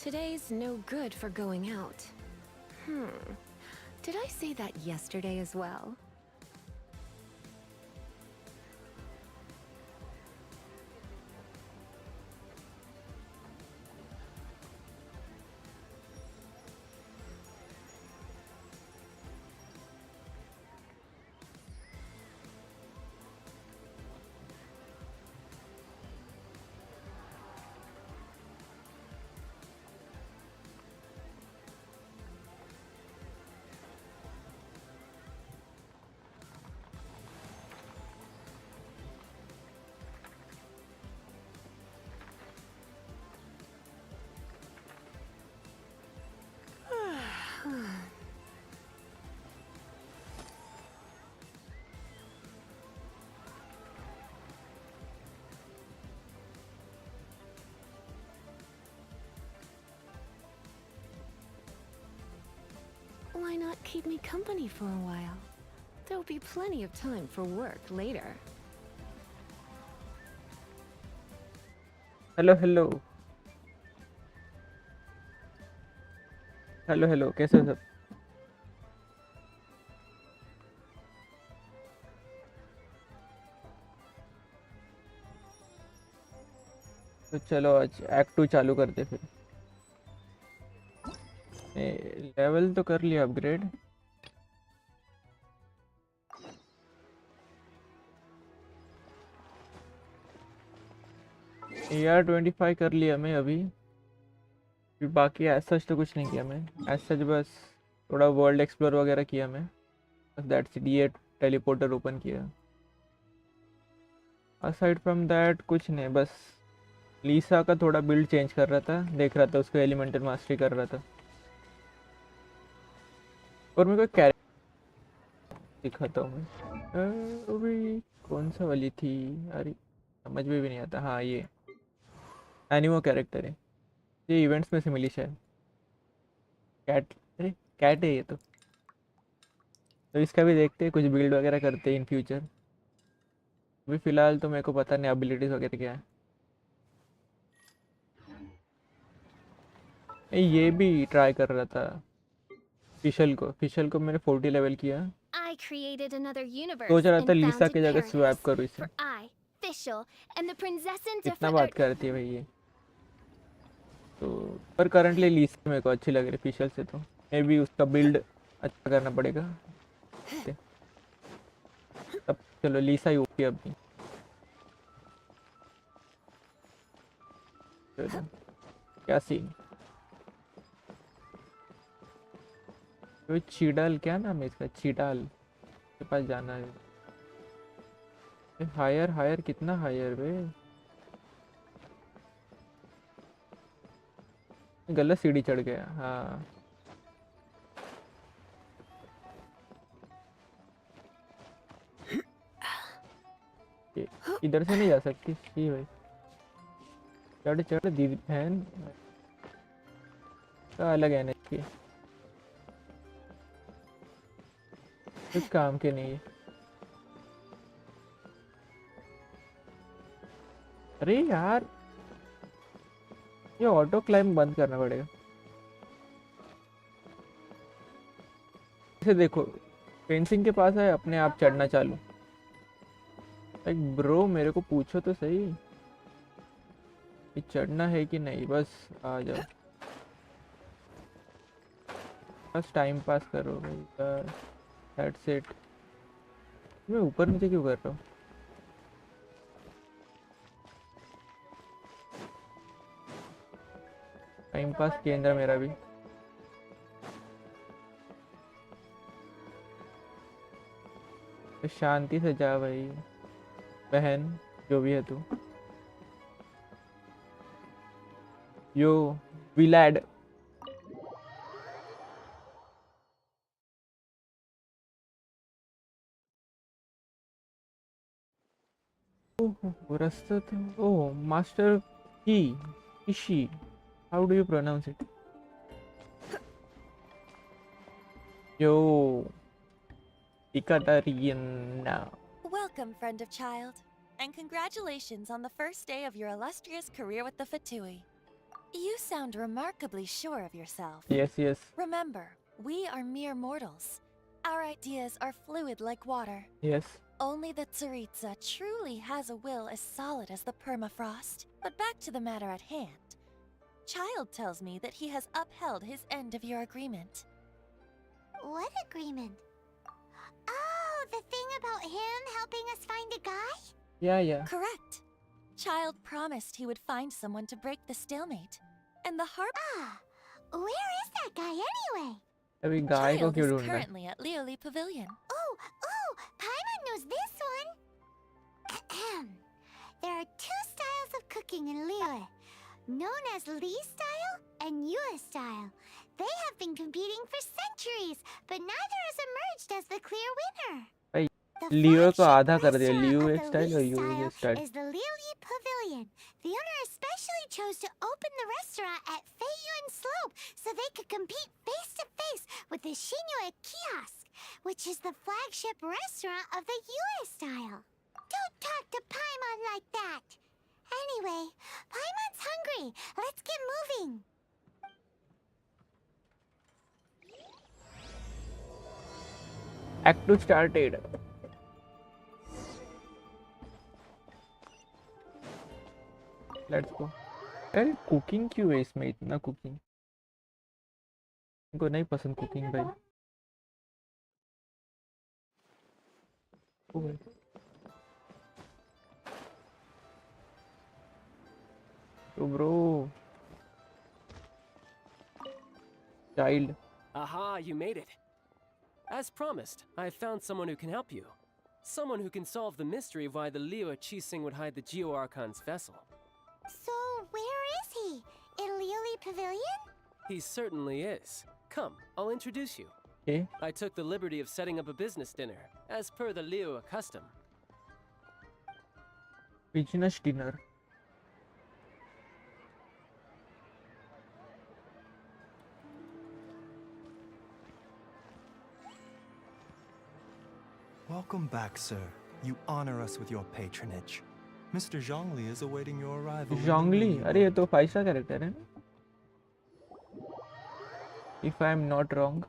Today's no good for going out. Did I say that yesterday as well? Why not keep me company for a while? There'll be plenty of time for work later. Hello hello hello hello कैसे हो सब। तो चलो आज act 2 चालू करते फिर। Level तो कर लिया अपग्रेड। AR-25 कर लिया मैं अभी। फिर बाकी एज सच तो कुछ नहीं किया मैं। एज सच बस थोड़ा वर्ल्ड एक्सप्लोर वगैरह किया मैं। बस दैट्स इट। ये टेलीपोर्टर ओपन किया। असाइड फ्रॉम दैट कुछ नहीं। बस लीसा का थोड़ा बिल्ड चेंज कर रहा था, देख रहा था उसको एलिमेंटल मास्टरी कर रहा था। और मेरे को कैरेक्टर दिखाता हूँ मैं। अभी कौन सा वाली थी, अरे समझ में भी नहीं आता। हाँ ये एनिमो कैरेक्टर है, ये इवेंट्स में से मिली शायद। कैट, अरे कैट है ये तो इसका भी देखते हैं, कुछ बिल्ड वगैरह करते हैं इन फ्यूचर। अभी फिलहाल तो मेरे को पता नहीं एबिलिटीज वगैरह क्या है। ये भी ट्राई कर रहा था। फिशल को मैंने 40 लेवल किया। I created another universe सोच रहा था and लीसा founded की जगह स्वैप paradise करूँ इसे। for I, Fischl, and the Prinzessin इतना different. बात करती है भाई ये तो। पर करंटली लीसा मेरे को अच्छी लग रही फिशल से, तो मे भी उसका बिल्ड अच्छा करना पड़ेगा तब। चलो लीसा ही होगी अभी। चलो क्या सीन। तो चीडाल, क्या नाम है इसका, चीडाल के पास जाना है। हायर हायर कितना हायर वे। गलत सीढ़ी चढ़ गया। हाँ इधर से नहीं जा सकती जी भाई। चढ़ चढ़ दीदी बहन का अलग है ना इसकी, कुछ काम के नहीं है। अरे यार ये ऑटो क्लाइम बंद करना पड़ेगा। इसे देखो फेंसिंग के पास है, अपने आप चढ़ना चालू। लाइक ब्रो मेरे को पूछो तो सही, ये चढ़ना है कि नहीं, बस आ जाओ। बस टाइम पास करो भाई, बस दैट्स इट। मैं ऊपर नीचे क्यों कर रहा हूँ। टाइम पास केंद्र मेरा भी। तो शांति से जा भाई बहन, जो भी है तू। यो विलैड। ओह रास्ता तो, ओह मास्टर की इशी, how do you pronounce it. Yo Ekaterina. Welcome, friend of child, and congratulations on the first day of your illustrious career with the Fatui. You sound remarkably sure of yourself. Yes. Remember, we are mere mortals. Our ideas are fluid like water. Yes. Only the Tsaritsa truly has a will as solid as the permafrost. But back to the matter at hand. Child tells me that he has upheld his end of your agreement. What agreement? Oh, the thing about him helping us find a guy? Yeah. Correct. Child promised he would find someone to break the stalemate. And the harp Ah, where is that guy anyway? अभी गाय को Child क्यों is ढूंढना है? currently at Liyue Pavilion. Oh, Paimon knows this one. Ahem. There are two styles of cooking in Liyue, known as Li style and Yue style. They have been competing for centuries, but neither has emerged as the clear winner. भाई The लियो को flagship आधा कर दिया restaurant Leo of the style और Li you style style is the Liyue Pavilion. The owner especially chose to open the restaurant at Feiyuan Slope so they could compete face to face with the Shinue kiosk, which is the flagship restaurant of the Yue style. Don't talk to Paimon like that. Anyway, Paimon's hungry. Let's get moving. Act 2 started. Let's go. अरे cooking क्यों है इसमें इतना cooking? इनको नहीं पसंद cooking भाई. ओ भाई. तो bro. Child. Aha, you made it. As promised, I have found someone who can help you. Someone who can solve the mystery of why the Liyue Qixing would hide the Geo Archon's vessel. So, where is he? In Liyue Pavilion? He certainly is. Come, I'll introduce you. Okay. I took the liberty of setting up a business dinner, as per the Liyue custom. Business dinner. Welcome back, sir. You honor us with your patronage. Mr. Zhongli is awaiting your arrival. Zhongli? अरे ये तो 5 star character है ना? If I am not wrong.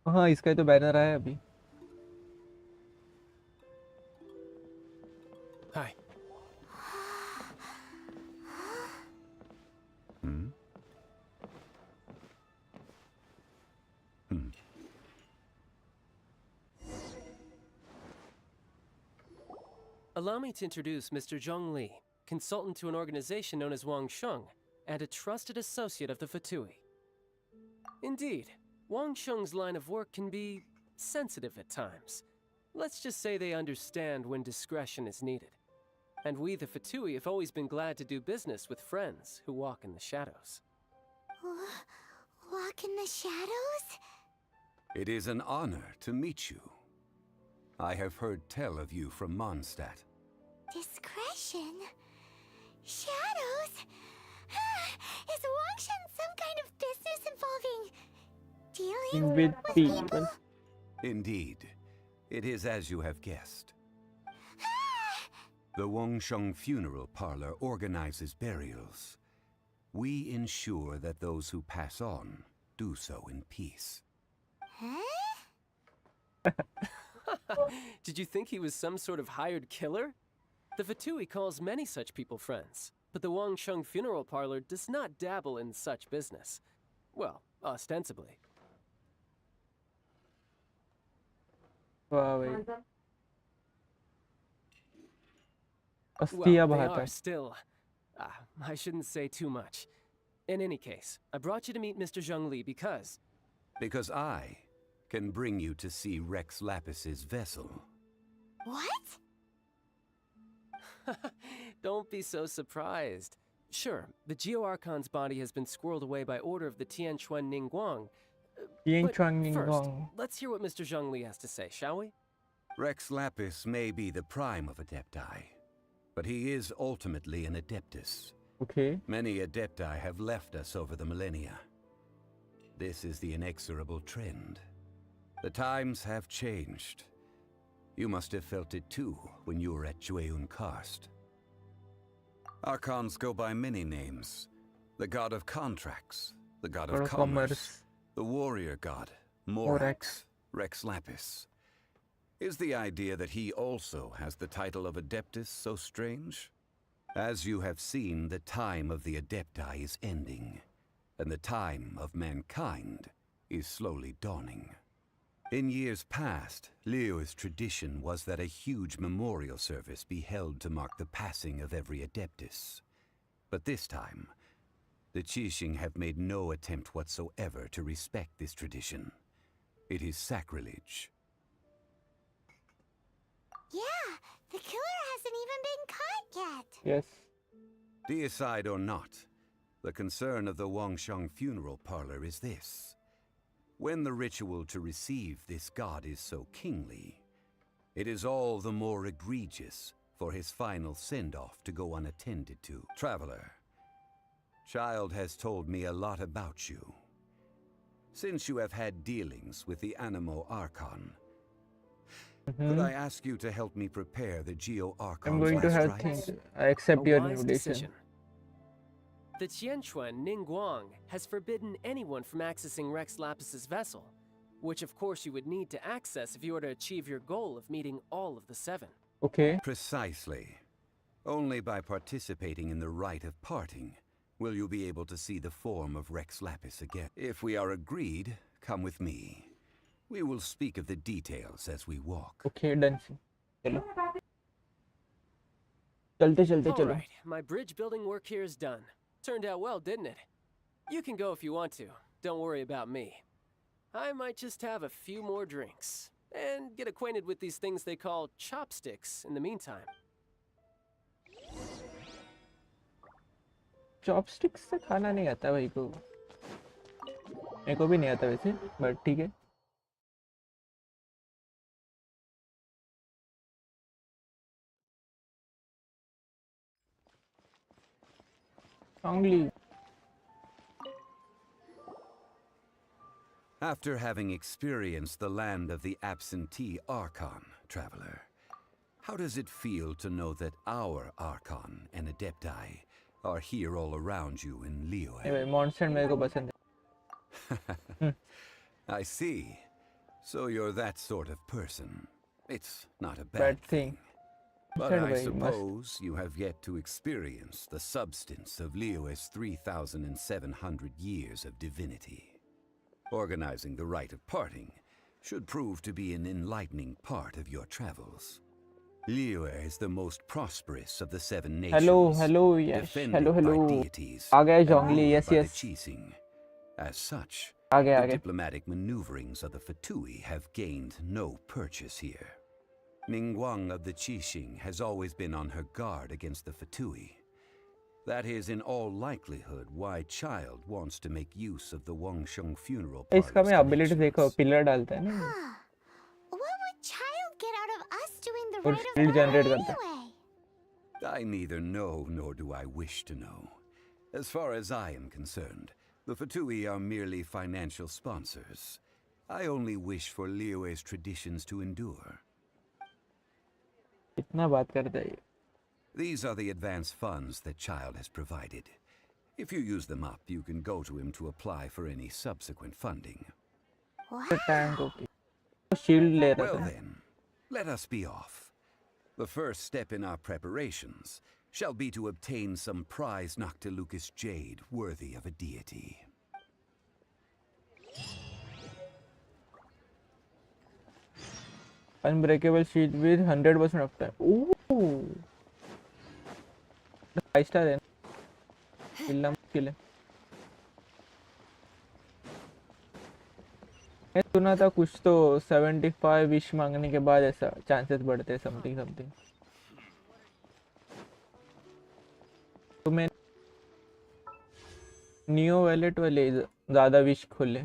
हाँ इसका ही तो banner आया अभी. Hi. Allow me to introduce Mr. Zhong Li, consultant to an organization known as Wang Sheng, and a trusted associate of the Fatui. Indeed, Wang Sheng's line of work can be sensitive at times. Let's just say they understand when discretion is needed. And we, the Fatui, have always been glad to do business with friends who walk in the shadows. Walk in the shadows? It is an honor to meet you. I have heard tell of you from Mondstadt. Discretion? Shadows? Is Wang Shen some kind of business involving dealing With with people. Indeed, it is as you have guessed. The Wangsheng Funeral Parlor organizes burials. We ensure that those who pass on do so in peace. Huh? Did you think he was some sort of hired killer? The Fatui calls many such people friends, but the Wangsheng Funeral Parlor does not dabble in such business. Well, ostensibly. वाह भाई. Well, अस्थियाँ they बहाता are है. still... I shouldn't say too much. In any case, I brought you to meet Mr. Zhong Li because... Because I can bring you to see Rex Lapis's vessel. What? Don't be so surprised. Sure, the Geo Archon's body has been squirreled away by order of the Tianquan Ningguang. Ying But Chuang Ning first, Gong. let's hear what Mr. Zhong Li has to say, shall we? Rex Lapis may be the prime of Adepti, but he is ultimately an Adeptus. Okay. Many Adepti have left us over the millennia. This is the inexorable trend. The times have changed. You must have felt it too when you were at Jueyun Karst. Archons go by many names. The god of contracts, the god of commerce, the warrior god, Morax, Rex Lapis. Is the idea that he also has the title of Adeptus so strange? As you have seen, the time of the Adepti is ending, and the time of mankind is slowly dawning. In years past, Liyue's tradition was that a huge memorial service be held to mark the passing of every Adeptus. But this time, the Qixing have made no attempt whatsoever to respect this tradition. It is sacrilege. Yeah, the killer hasn't even been caught yet. Yes. Deicide or not, the concern of the Wangsheng funeral parlor is this. When the ritual to receive this god is so kingly, it is all the more egregious for his final send-off to go unattended to. Traveler, Child has told me a lot about you. Since you have had dealings with the Animo Archon, could I ask you to help me prepare the Geo Archon's I'm going to last have rites? things. I accept A your wise invitation. decision. The Qianquan Ningguang has forbidden anyone from accessing Rex Lapis's vessel, which of course you would need to access if you were to achieve your goal of meeting all of the seven. Okay. Precisely. Only by participating in the rite of parting will you be able to see the form of Rex Lapis again. If we are agreed, come with me. We will speak of the details as we walk. Okay, done. चलो. चलते चलते All चलो. right, my bridge building work here is done. Turned out well, didn't it? You can go if you want to. Don't worry about me. I might just have a few more drinks and get acquainted with these things they call chopsticks in the meantime. Chopsticks से खाना नहीं आता भाई को. मेरे को भी नहीं आता वैसे, बट ठीक है. Strongly. After having experienced the land of the absentee Archon, Traveler, how does it feel to know that our Archon and Adepti are here all around you in Liyue? भाई मॉन्स्टर मेरे को पसंद है. I see. So you're that sort of person. It's not a Bad bad thing. thing. But Said I by must- suppose you have yet to experience the substance of Liyue's 3,700 years of divinity. Organizing the rite of parting should prove to be an enlightening part of your travels. Liyue is the most prosperous of the seven nations. Hello, yes. Defended Hello. by deities. आ गया and Zhongli, ruled yes, by the yes. Qixing. As such, आ गया the diplomatic maneuverings of the Fatui have gained no purchase here. Ningguang of the Qixing has always been on her guard against the Fatui. That is in all likelihood why Child wants to make use of the Wangsheng funeral इसका parlor's मैं ability देखो, connections. Pillar डालता है ना. What would Child get out of us doing the और rite of shield generate parting करता है. anyway? I neither know nor do I wish to know. As far as I am concerned, the Fatui are merely financial sponsors. I only wish for Liyue's traditions to endure. इतना बात करता है. These are the advance funds that Child has provided. If you use them up, you can go to him to apply for any subsequent funding. Tank okay. Shield ले रहा Well था. then, let us be off. The first step in our preparations shall be to obtain some prize Noctilucus jade worthy of a deity. Unbreakable sheet with 100% of time. Ooh. 5 star है. मिलना मुश्किल है. मैं सुना था कुछ तो 75 विश मांगने के बाद ऐसा चांसेस बढ़ते हैं समथिंग. तो मैं नियो वैलेट वाले ज़्यादा विश खोले.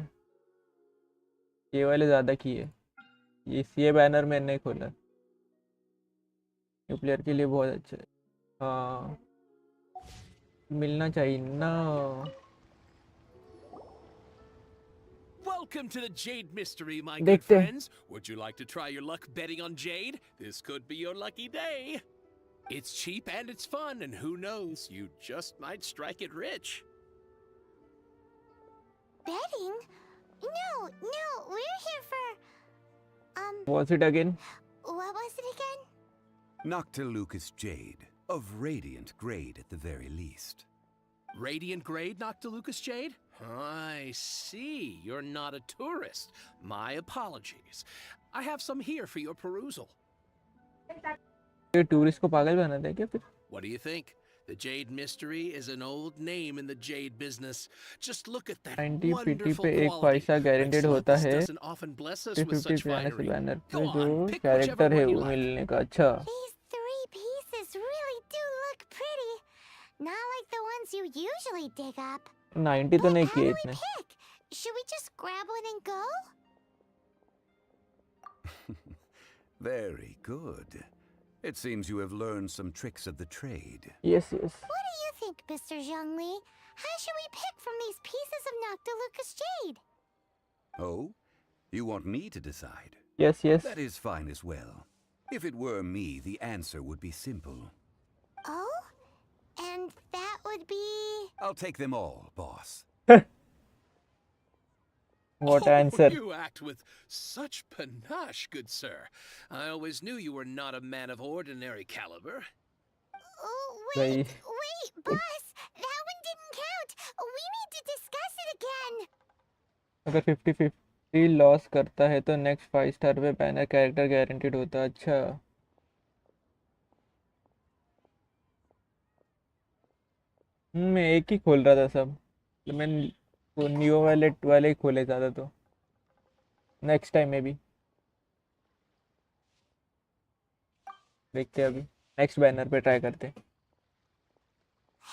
ये वाले ज़्यादा किए. ये बैनर मैंने नहीं खोला. न्यू प्लेयर के लिए बहुत अच्छा है. हाँ मिलना चाहिए ना. Welcome to the Jade Mystery, my good देखते हैं। friends. Would you like to try your luck betting on Jade? This could be your lucky day. It's cheap and it's fun, and who knows, you just might strike it rich. Betting? No, we're here for... Was it again? What was it again? Noctilucous Jade, of radiant grade at the very least. Radiant grade, Noctilucous Jade? I see. You're not a tourist. My apologies. I have some here for your perusal. ये tourist को पागल बनाता है क्या फिर? What do you think? The Jade Mystery is an old name in the Jade business. Just look at that 90 wonderful पे एक quality. पैसा guaranteed होता है। doesn't often bless us with 50 such पे आने से finery. बैनर पे Go जो on, pick whichever कैरेक्टर है one you वो like. मिलने का। अच्छा These 3 pieces really do look pretty. Not like the ones you usually dig up. 90 तो But नहीं how किए do we इतने। pick? Should we just grab one and go? Very good. It seems you have learned some tricks of the trade. Yes. What do you think, Mr. Zhongli? How should we pick from these pieces of Noctilucous Jade? Oh? You want me to decide? Yes. That is fine as well. If it were me, the answer would be simple. Oh? And that would be... I'll take them all, boss. What Oh, answer? You act with such panache, good sir. I always knew you were not a man of ordinary caliber. Oh, Wait. wait, boss! That one didn't count! We need to discuss it again! अगर 50-50 loss करता है तो next 5 star पे banner character guaranteed होता है। अच्छा मैं एक ही खोल रहा था सब। मैं वो न्यू वाले ही खोले ज़्यादा तो नेक्स्ट टाइम में भी देखते हैं। अभी नेक्स्ट बैनर पे ट्राई करते हैं।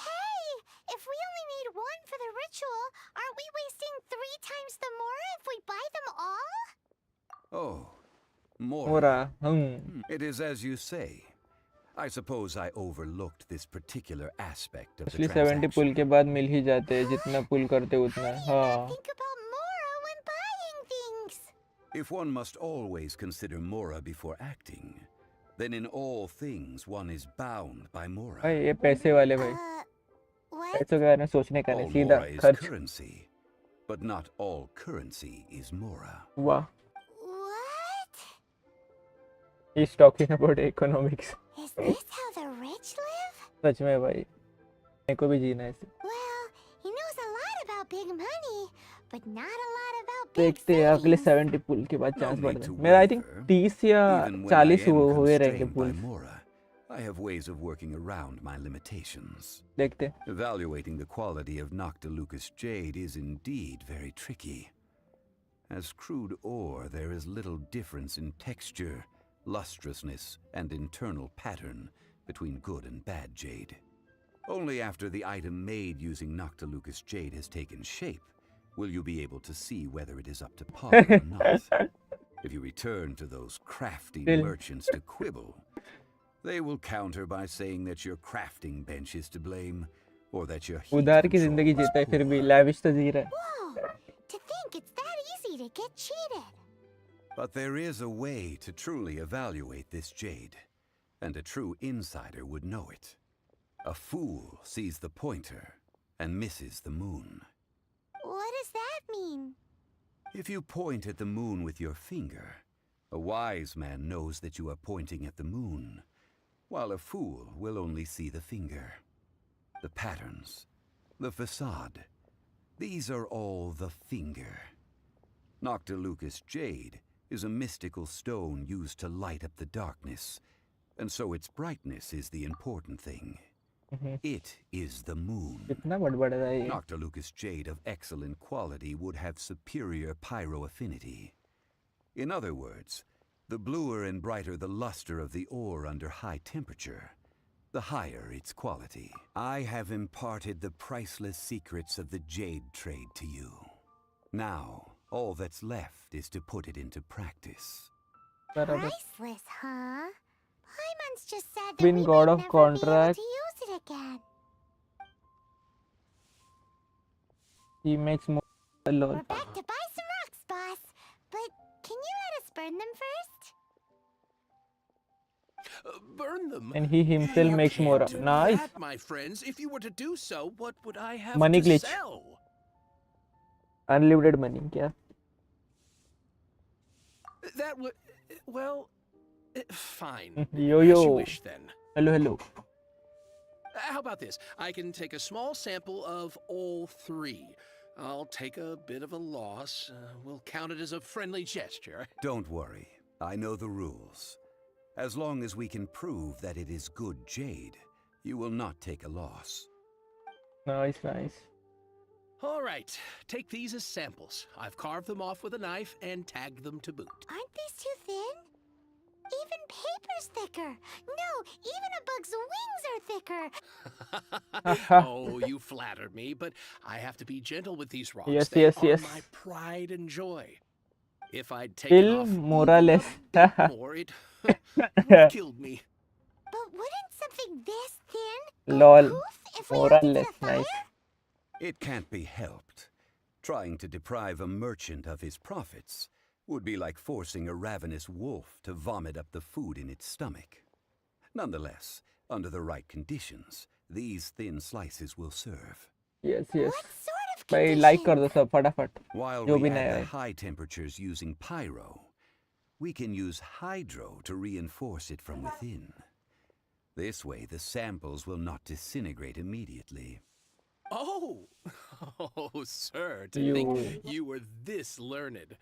Hey! If we only need one for the ritual, aren't we wasting 3 times the Mora if we buy them all? Oh, more. मोरा It is as you say. I suppose I overlooked this particular aspect of the इसलिए 70 पुल transaction. के बाद मिल ही जाते हैं, जितना पुल करते उतना। हाँ Think about Mora when buying things! If one must always consider Mora before acting, then in all things one is bound by Mora. भाई ये पैसे वाले भाई What? पैसों के बारे में सोचने का All नहीं, सीधा Mora is खर्च। currency, but not all currency is Mora. वाह What? He's talking about economics। Is this how the rich live? सच में भाई मेरे को भी जीना है इसे। Well, he knows a lot about big money, but not a lot about big देखते हैं अगले savings. 70 पुल के बाद No चांस need बढ़ to जाए। मेरा आई थिंक waver. 30 या Even when I 40 am हुए रहेंगे constrained by pull. Mora, I have ways of working around my limitations. देखते हैं। Evaluating the quality of Noctilucous Jade is indeed very tricky. As crude ore, there is little difference in texture, lustrousness, and internal pattern between good and bad jade. Only after the item made using Noctilucous Jade has taken shape will you be able to see whether it is up to par or not. If you return to those crafty Still. merchants to quibble, they will counter by saying that your crafting bench is to blame, or that your heat उधार की control जिंदगी was जीता है फिर भी poor. Lavish तो जी रहा है। Whoa! To think it's that easy to get cheated. But there is a way to truly evaluate this jade, and a true insider would know it. A fool sees the pointer and misses the moon. What does that mean? If you point at the moon with your finger, a wise man knows that you are pointing at the moon, while a fool will only see the finger. The patterns, the facade, these are all the finger. Noctilucous Jade is a mystical stone used to light up the darkness, and so its brightness is the important thing. It is the moon. इतना बड़ रहा है ये। Noctilucous Jade of excellent quality would have superior pyro affinity. In other words, the bluer and brighter the luster of the ore under high temperature, the higher its quality. I have imparted the priceless secrets of the jade trade to you. Now, all that's left is to put it into practice. बराबर। Priceless, huh? Paimon's just said that Been we god might of never be able contract. to use it again. He makes more lol। We're back to buy some rocks. burn them first? Burn them? And he himself You makes can't more. do Nice. that, my friends. If you were to do so, what would I have Money to glitch. sell? Unlimited money. क्या? That would... Well... Fine. Yo As you yo. wish, then. Hello hello. How about this? I can take a small sample of all three. I'll take a bit of a loss. We'll count it as a friendly gesture. Don't worry. I know the rules. As long as we can prove that it is good jade, you will not take a loss. Nice nice. All right. Take these as samples. I've carved them off with a knife and tagged them to boot. Aren't these too thin? Even paper's thicker. No, even a bug's wings are thicker. Oh, you flatter me, but I have to be gentle with these rocks. Yes, They yes, are yes. my pride and joy. If I'd taken Still off more or even less. a bit more, it would have killed me. But wouldn't something this thin Lol. poof if we More left or it to less. the fire? Nice. It can't be helped. Trying to deprive a merchant of his profits would be like forcing a ravenous wolf to vomit up the food in its stomach. Nonetheless, under the right conditions, these thin slices will serve. Yes yes. What sort of भाई conditions? like कर दो सब फटाफट. While जो we भी नया add है. the high temperatures using pyro, we can use hydro to reinforce it from within. This way, the samples will not disintegrate immediately. Oh, oh, sir, to You- think you were this learned.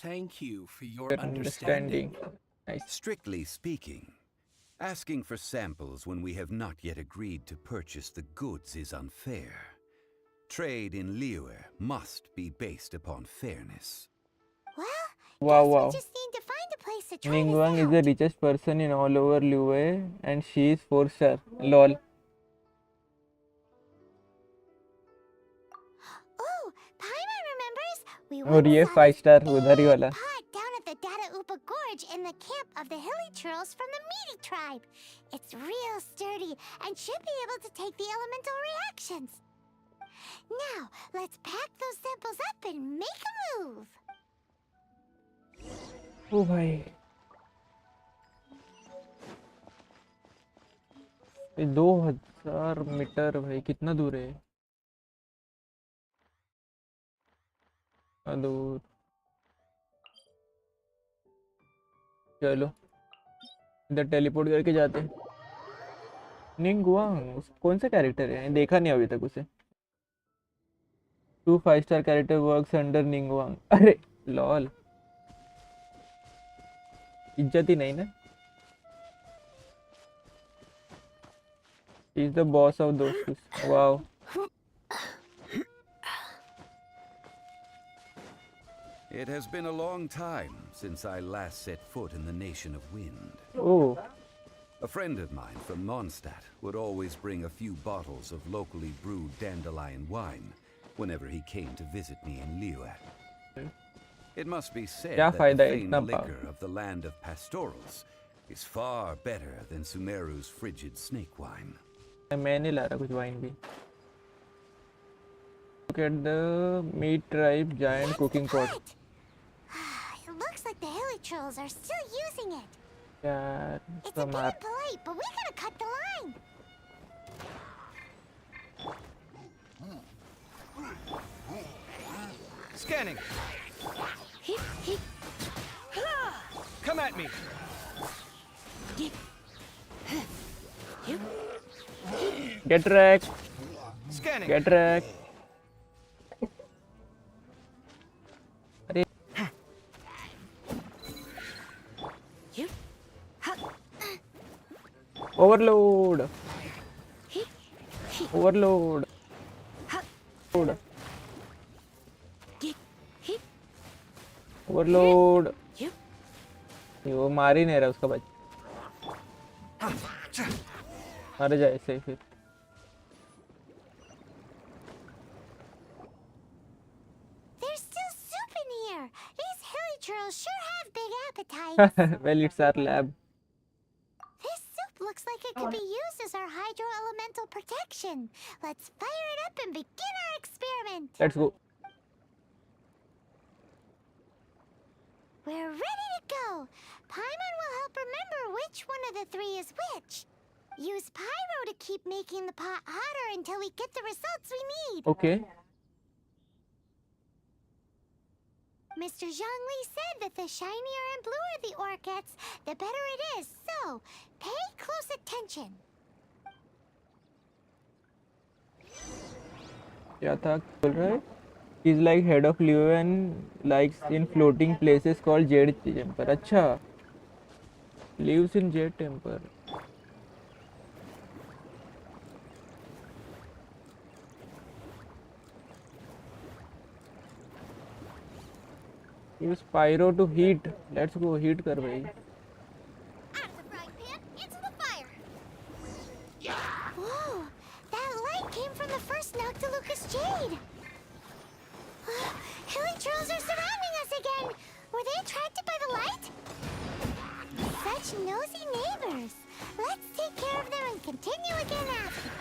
Thank you for your understanding. Understanding. Nice. Strictly speaking, asking for samples when we have not yet agreed to purchase the goods is unfair. Trade in Liyue must be based upon fairness. Well, Wow guess wow. we just need to find a place to try Ningguang this is the out. richest person in all over Liyue and she is 4-star. Lol. Oh, Paimon remembers. We और once ये saw 5-star this उधर ही big वाला. pot down at the Data Upa Gorge in the camp of the hilly churls from the Meaty tribe. It's real sturdy and should be able to take the elemental reactions. Now, let's pack those samples up and make a move. ओ भाई. ये 2000 metre भाई कितना दूर है? दूर. चलो इधर teleport करके जाते हैं. निंगवांग कौन सा कैरेक्टर है? देखा नहीं अभी तक उसे. 2 5-star character works under निंगवांग. अरे लॉल. इज्जत ही नहीं ना. He is the boss of those. Wow. It has been a long time since I last set foot in the Nation of Wind. Oh. A friend of mine from Mondstadt would always bring a few bottles of locally brewed dandelion wine whenever he came to visit me in Liyue. It must be said क्या that फायदा the है famed इतना liquor of the land of pastorals is far better than Sumeru's frigid snake wine. मैं नहीं ला रहा कुछ wine भी. Look at the meat tribe giant That's cooking the pot. pot. It looks like the hilly trolls are still using it. यार It's a bit कमाल. impolite, but we gotta cut the line. Scanning. Come at me. Get wrecked. Scanning. Get wrecked. अरे overload. Overload. Overload. Overload. ये वो मार ही नहीं रहा उसका बच्चा. मर जाए ऐसे ही फिर. There's still soup in here. These hilly trolls sure have big appetites. Well, it's our lab. This soup looks like it could be used as our hydro elemental protection. Let's fire it up and begin our experiment. Let's go. We're ready to go. Paimon will help remember which one of the three is which. Use pyro to keep making the pot hotter until we get the results we need. Okay. Mr. Zhongli said that the shinier and bluer the ore gets, the better it is. So, pay close attention. क्या था बोल रहा है? He's like head of Liyue and likes in floating places called Jade Temple. अच्छा. Lives in Jade Temple. Use pyro to heat. Let's go heat कर भाई. Out of the frying pan, into the fire. Whoa, that light came from the first Noctilucous Jade. Hilly trolls are surrounding us again. Were they attracted by the light? Such nosy neighbors. Let's take care of them and continue again after.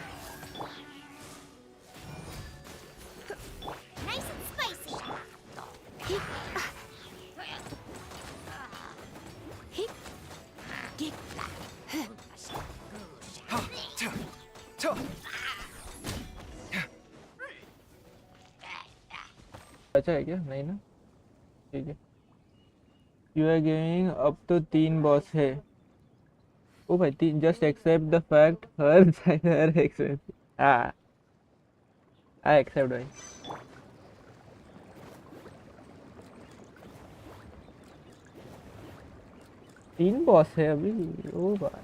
Nice and spicy. अच्छा है क्या? नहीं ना? ठीक है. You are giving up to 3 boss है. ओ भाई 3 just accept the fact her accept. हाँ. I accept भाई. 3 बॉस है अभी. ओ भाई.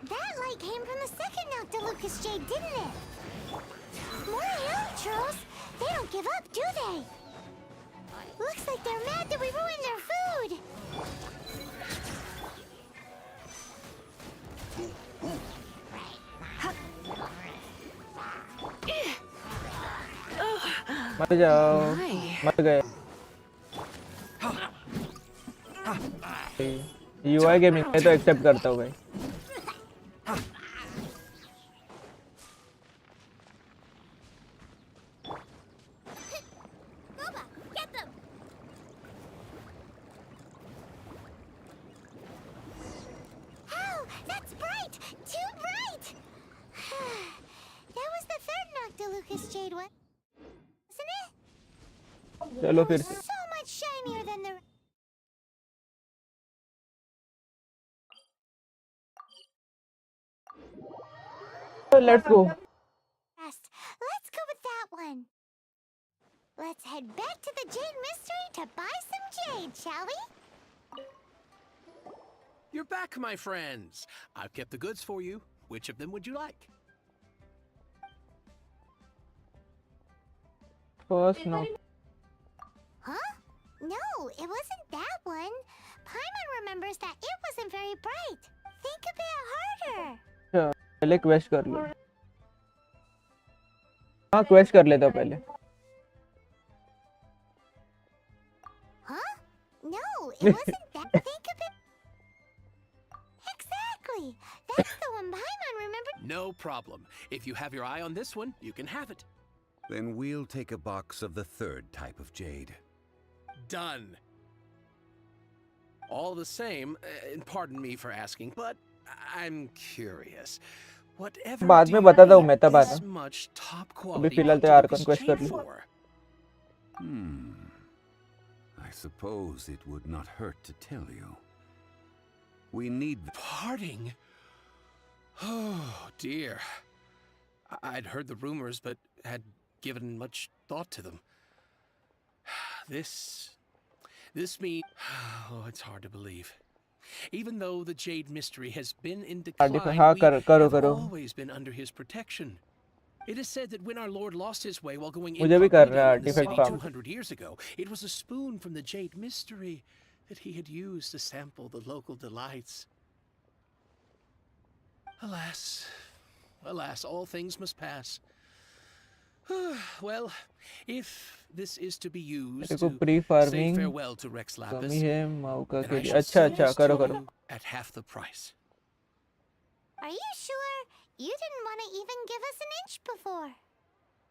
That light came from the second Noctilucous Jade, didn't it? More hill trolls. They don't give up, do they? Looks like they're mad that we ruined their food. मर जाओ. मर गए. UI gaming मैं तो accept करता हूँ भाई. Boba, get them. Oh, that's bright. Too bright. That was the third Noctilucous Jade one, wasn't it? चलो फिर से. So much shinier than the. Let's go. Rest. Let's go with that one. Let's head back to the Jade Mystery to buy some jade, shall we? You're back, my friends. I've kept the goods for you. Which of them would you like? First no. Huh? No, it wasn't that one. Paimon remembers that it wasn't very bright. Think a bit harder. पहले quest कर लो. हाँ quest कर लेता हूँ पहले. Huh? No, it wasn't that. Think a bit. Exactly. That's the one Paimon remembered. No problem. If you have your eye on this one, you can have it. Then we'll take a box of the third type of jade. Done. All the same, and pardon me for asking, but I'm curious. Whatever बाद do में you बताता हूँ need मैं तब this आता. much top अभी quality फिलहाल तो Noctilucous Archon quest jade कर लो. for? I suppose it would not hurt to tell you. We need... Parting? Oh, dear. I'd heard the rumors, but had given much thought to them. This means... Oh, it's hard to believe. Even though the Jade Mystery has been in decline, हाँ करो we have करो. always been under his protection. It is said that when our Lord lost his way while going मुझे भी करना incognito है in the artifact city farm. 200 years ago, it was a spoon from the Jade Mystery that he had used to sample the local delights. Alas, alas, all things must pass. Well, if this is to be used मेरे को to pre say farming farewell to Rex कमी Lapis, है मौका then के I लिए. shall अच्छा sell अच्छा this करो to करो. you at half the price. Are you sure? You didn't want to even give us an inch before.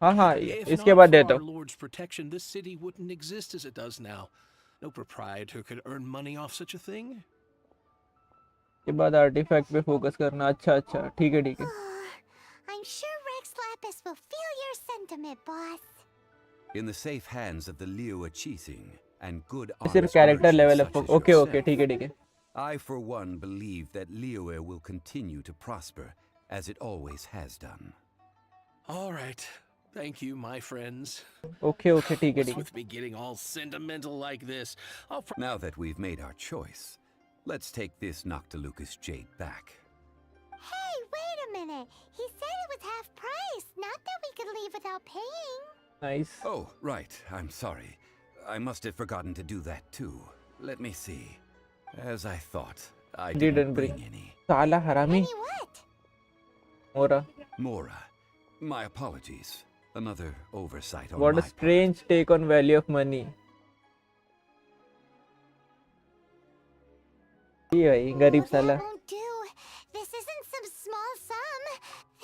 हाँ हाँ If इसके not बाद for देता our हूँ. Lord's protection, this city wouldn't exist as it does now. No proprietor could earn money off such a thing. के बाद artefact पे focus करना. अच्छा अच्छा, ठीक है. I'm sure Rex Lapis will feel your sentiment, boss. In the safe hands of the Liyue Chithing and good सिर्फ honest character merchants level such है. as ओके ओके, yourself, ठीक है. I for one believe that Liyue will continue to prosper as it always has done. All right. Thank you, my friends. Okay ठीक है. What's with me getting all sentimental like this? Now that we've made our choice, let's take this Noctilucous jade back. Hey, wait a minute. He said it was half price, not that we could leave without paying. Nice. Oh, right. I'm sorry. I must have forgotten to do that too. Let me see. As I thought, I didn't bring any. साला हरामी. Any what? Mora. Mora. My apologies. Another oversight on What my a strange take on value of money. ये भाई गरीब साला. That won't do. This isn't some small sum.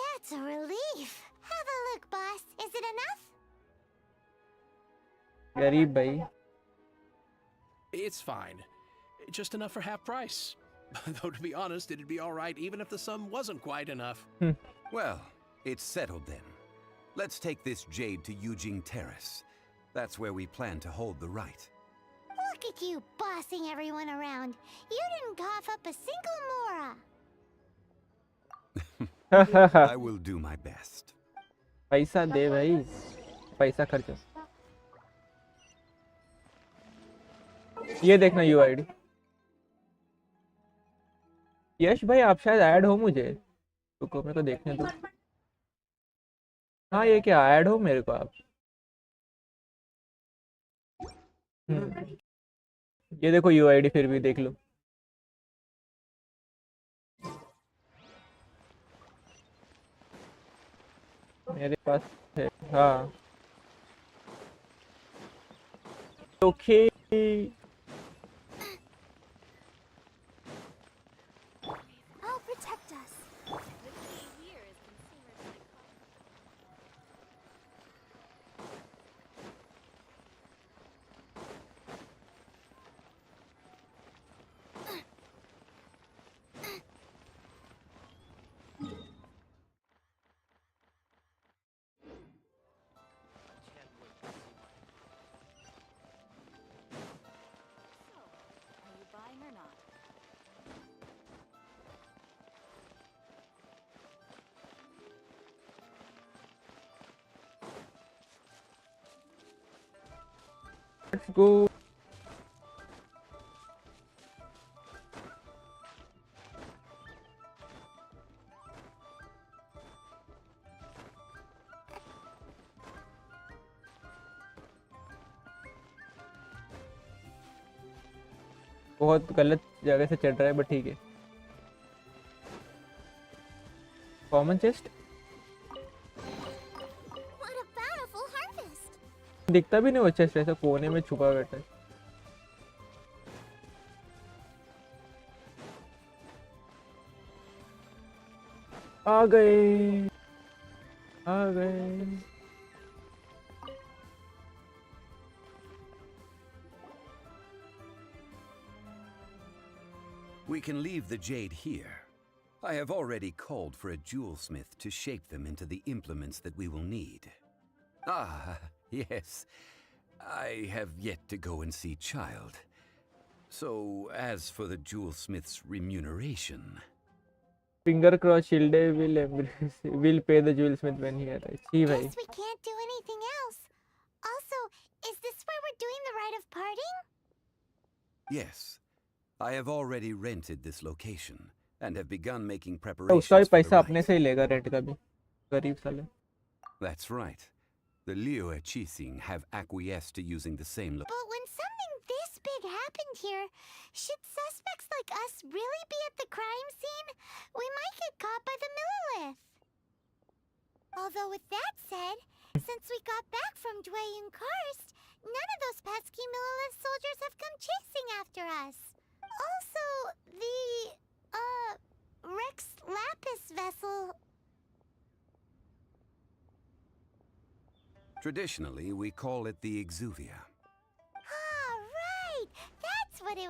That's a relief. Have a look, boss. Is it enough? गरीब भाई. It's fine. Just enough for half price. Though to be honest, it'd be all right even if the sum wasn't quite enough. Well, it's settled then. Let's take this jade to Yujing Terrace. That's where we plan to hold the right. Look at you bossing everyone around. You didn't cough up a single mora. I will do my best. पैसा दे भाई. पैसा खर्चो. ये देखना UID. यश भाई आप शायद add हो मुझे. रुको मेरे को देखने दो. हाँ ये क्या ऐड हो मेरे को आप. ये देखो यूआईडी फिर भी देख लो. मेरे पास है. हाँ okay. I'll protect us. Are you buying or not? Let's go. बहुत गलत जगह से चढ़ रहा है बट ठीक है. Common chest What a bountiful harvest. दिखता भी नहीं वो चेस्ट. ऐसा कोने में छुपा बैठा है. आ गए. We can leave the jade here. I have already called for a jewelsmith to shape them into the implements that we will need. Ah, yes. I have yet to go and see Child. So, as for the jewelsmith's remuneration... Finger cross shield will pay the jewelsmith when he arrives. जी भाई. Guess we can't do anything else. Also, is this where we're doing the rite of parting? Yes. I have already rented this location and have begun making तो preparations उसका भी for the पैसा अपने rite. से ही लेगा rent का भी. गरीब साले. That's right. The Liyue Chithing have acquiesced to using the same But when something this big happened here, should suspects like us really be at the crime scene? We might get caught by the Millilith. Although with that said, since we got back from Dwayne Karst, none of those pesky Millilith soldiers have come chasing after us. Also, the, Rex Lapis vessel... Traditionally, we call it the Exuvia. Ah, right!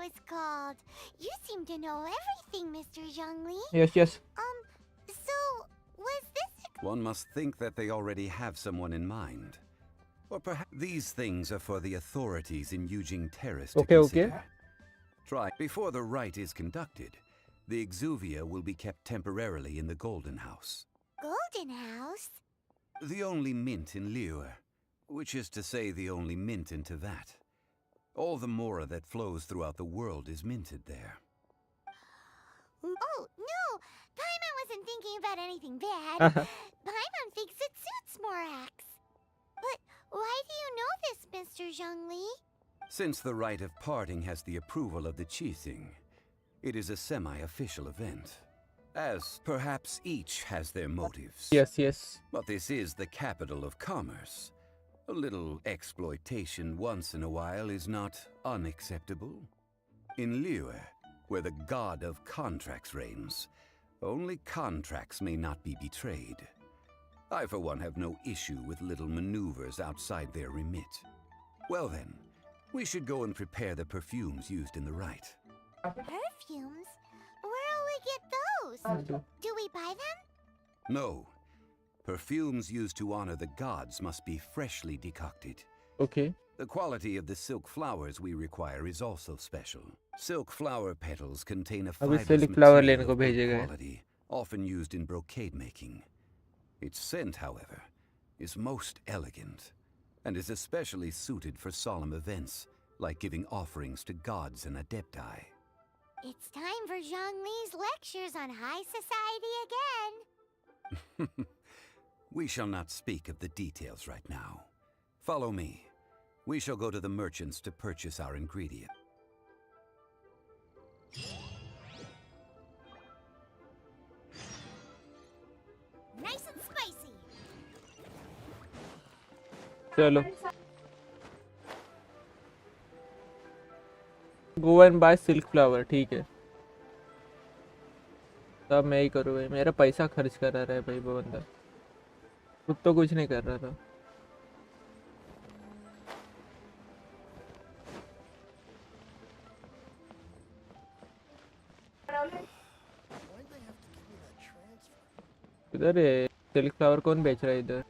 was called. You seem to know everything, Mr. Zhongli. Yes, yes. So, was this One must think that they already have someone in mind. Or perhaps these things are for the authorities in Yujing Terrace to Okay, consider. okay. Try. Before the rite is conducted, the exuvia will be kept temporarily in the Golden House. Golden House? The only mint in Liyue, which is to say the only mint in Teyvat. All the mora that flows throughout the world is minted there. Oh, no! Paimon wasn't thinking about anything bad. Paimon thinks it suits Morax. But why do you know this, Mr. Zhongli? Since the rite of parting has the approval of the Qixing, it is a semi-official event. As perhaps each has their motives. Yes, yes. But this is the capital of commerce. A little exploitation once in a while is not unacceptable. In Liyue, where the god of contracts reigns, only contracts may not be betrayed. I, for one, have no issue with little maneuvers outside their remit. Well then, we should go and prepare the perfumes used in the rite. Perfumes? Where'll we get those? Do we buy them? No. Perfumes used to honor the gods must be freshly decocted. Okay. The quality of the silk flowers we require is also special. Silk flower petals contain a अभी fibrous silk flower material लेने को of good भेजेगा है. quality, often used in brocade making. Its scent, however, is most elegant, and is especially suited for solemn events, like giving offerings to gods and adepti. It's time for Zhongli's lectures on high society again. We shall not speak of the details right now. Follow me. We shall go to the merchants to purchase our ingredient. Nice and spicy. चलो. Go and buy silk flower. ठीक है. तब मैं ही करूँ भाई. मेरा पैसा खर्च करा रहा है भाई वो बंदा. खुद तो कुछ नहीं कर रहा था. इधर है सिल्क फ्लावर कौन बेच रहा है इधर?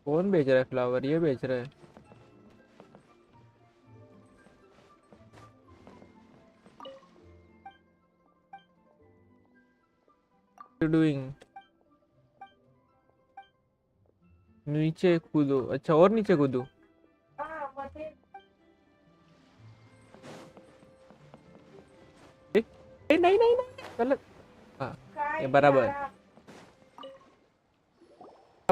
कौन बेच रहा है फ्लावर? ये बेच रहा है. What are you doing? नीचे कूदो. अच्छा और नीचे कूदो. नहीं नहीं नहीं गलत. हाँ ये बराबर. हाँ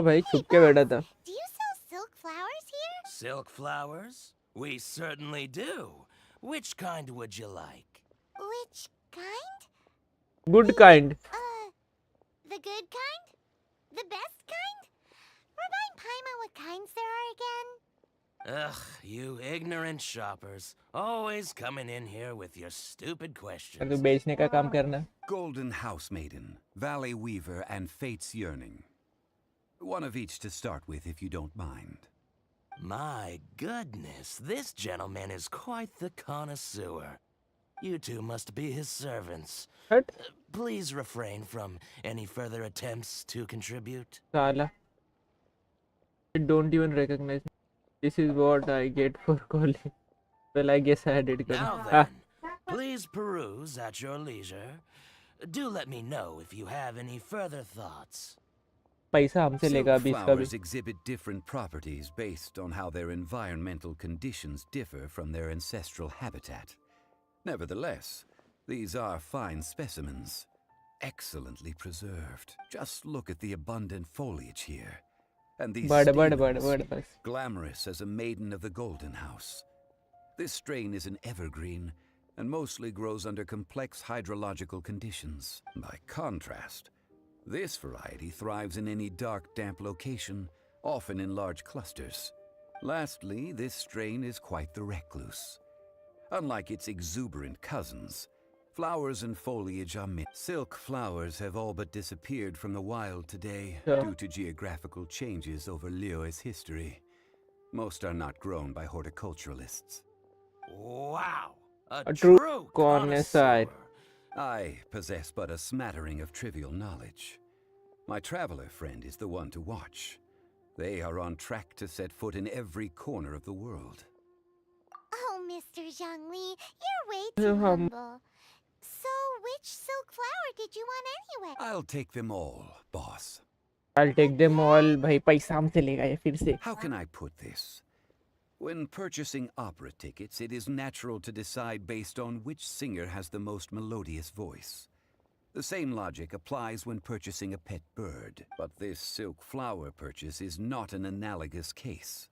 भाई छुप के बैठा था. Do you sell silk flowers here? Silk flowers? We certainly do. Which kind would you like? Which kind? Good kind. The good kind? The best kind? Remind Paimon what kinds there are again. Ugh, you ignorant shoppers. Always coming in here with your stupid तू questions. बेचने का काम करना. Golden House Maiden, Valley Weaver, and Fate's Yearning. One of each to start with, if you don't mind. My goodness, this gentleman is quite the connoisseur. You two must be his servants. हट. Please refrain from any further attempts to contribute. साला. Don't even recognize me. This is what I get for calling. Well, I guess I did. Now then, please peruse at your leisure. Do let me know if you have any further thoughts. पैसा हमसे लेगा Silk अभी इसका भी. flowers exhibit different properties based on how their environmental conditions differ from their ancestral habitat. Nevertheless, these are fine specimens, excellently preserved. Just look at the abundant foliage here. And these stamens, glamorous as a maiden of the Golden House. This strain is an evergreen and mostly grows under complex hydrological conditions. By contrast, this variety thrives in any dark, damp location, often in large clusters. Lastly, this strain is quite the recluse. Unlike its exuberant cousins, flowers and foliage are mixed. Silk flowers have all but disappeared from the wild today due to geographical changes over Liyue's history. Most are not grown by horticulturalists. Wow, A true true connoisseur. I possess but a smattering of trivial knowledge. My traveler friend is the one to watch. They are on track to set foot in every corner of the world. Oh, Mr. Zhongli, you're way So too hum- humble. So, which silk flower did you want anyway? I'll take them all, boss. I'll take them all. भाई पैसा हमसे लेगा ये फिर से. How can I put this? When purchasing opera tickets, it is natural to decide based on which singer has the most melodious voice. The same logic applies when purchasing a pet bird, but this silk flower purchase is not an analogous case.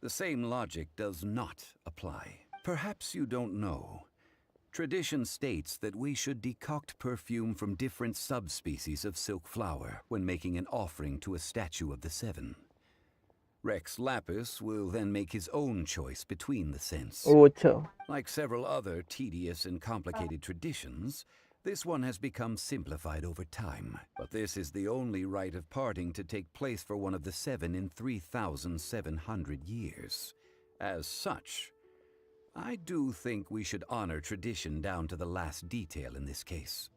The same logic does not apply. Perhaps you don't know. Tradition states that we should decoct perfume from different subspecies of silk flower when making an offering to a statue of the seven. Rex Lapis will then make his own choice between the scents. Oh, अच्छा. Like several other tedious and complicated traditions, this one has become simplified over time. But this is the only rite of parting to take place for one of the seven in 3,700 years. As such, I do think we should honor tradition down to the last detail in this case.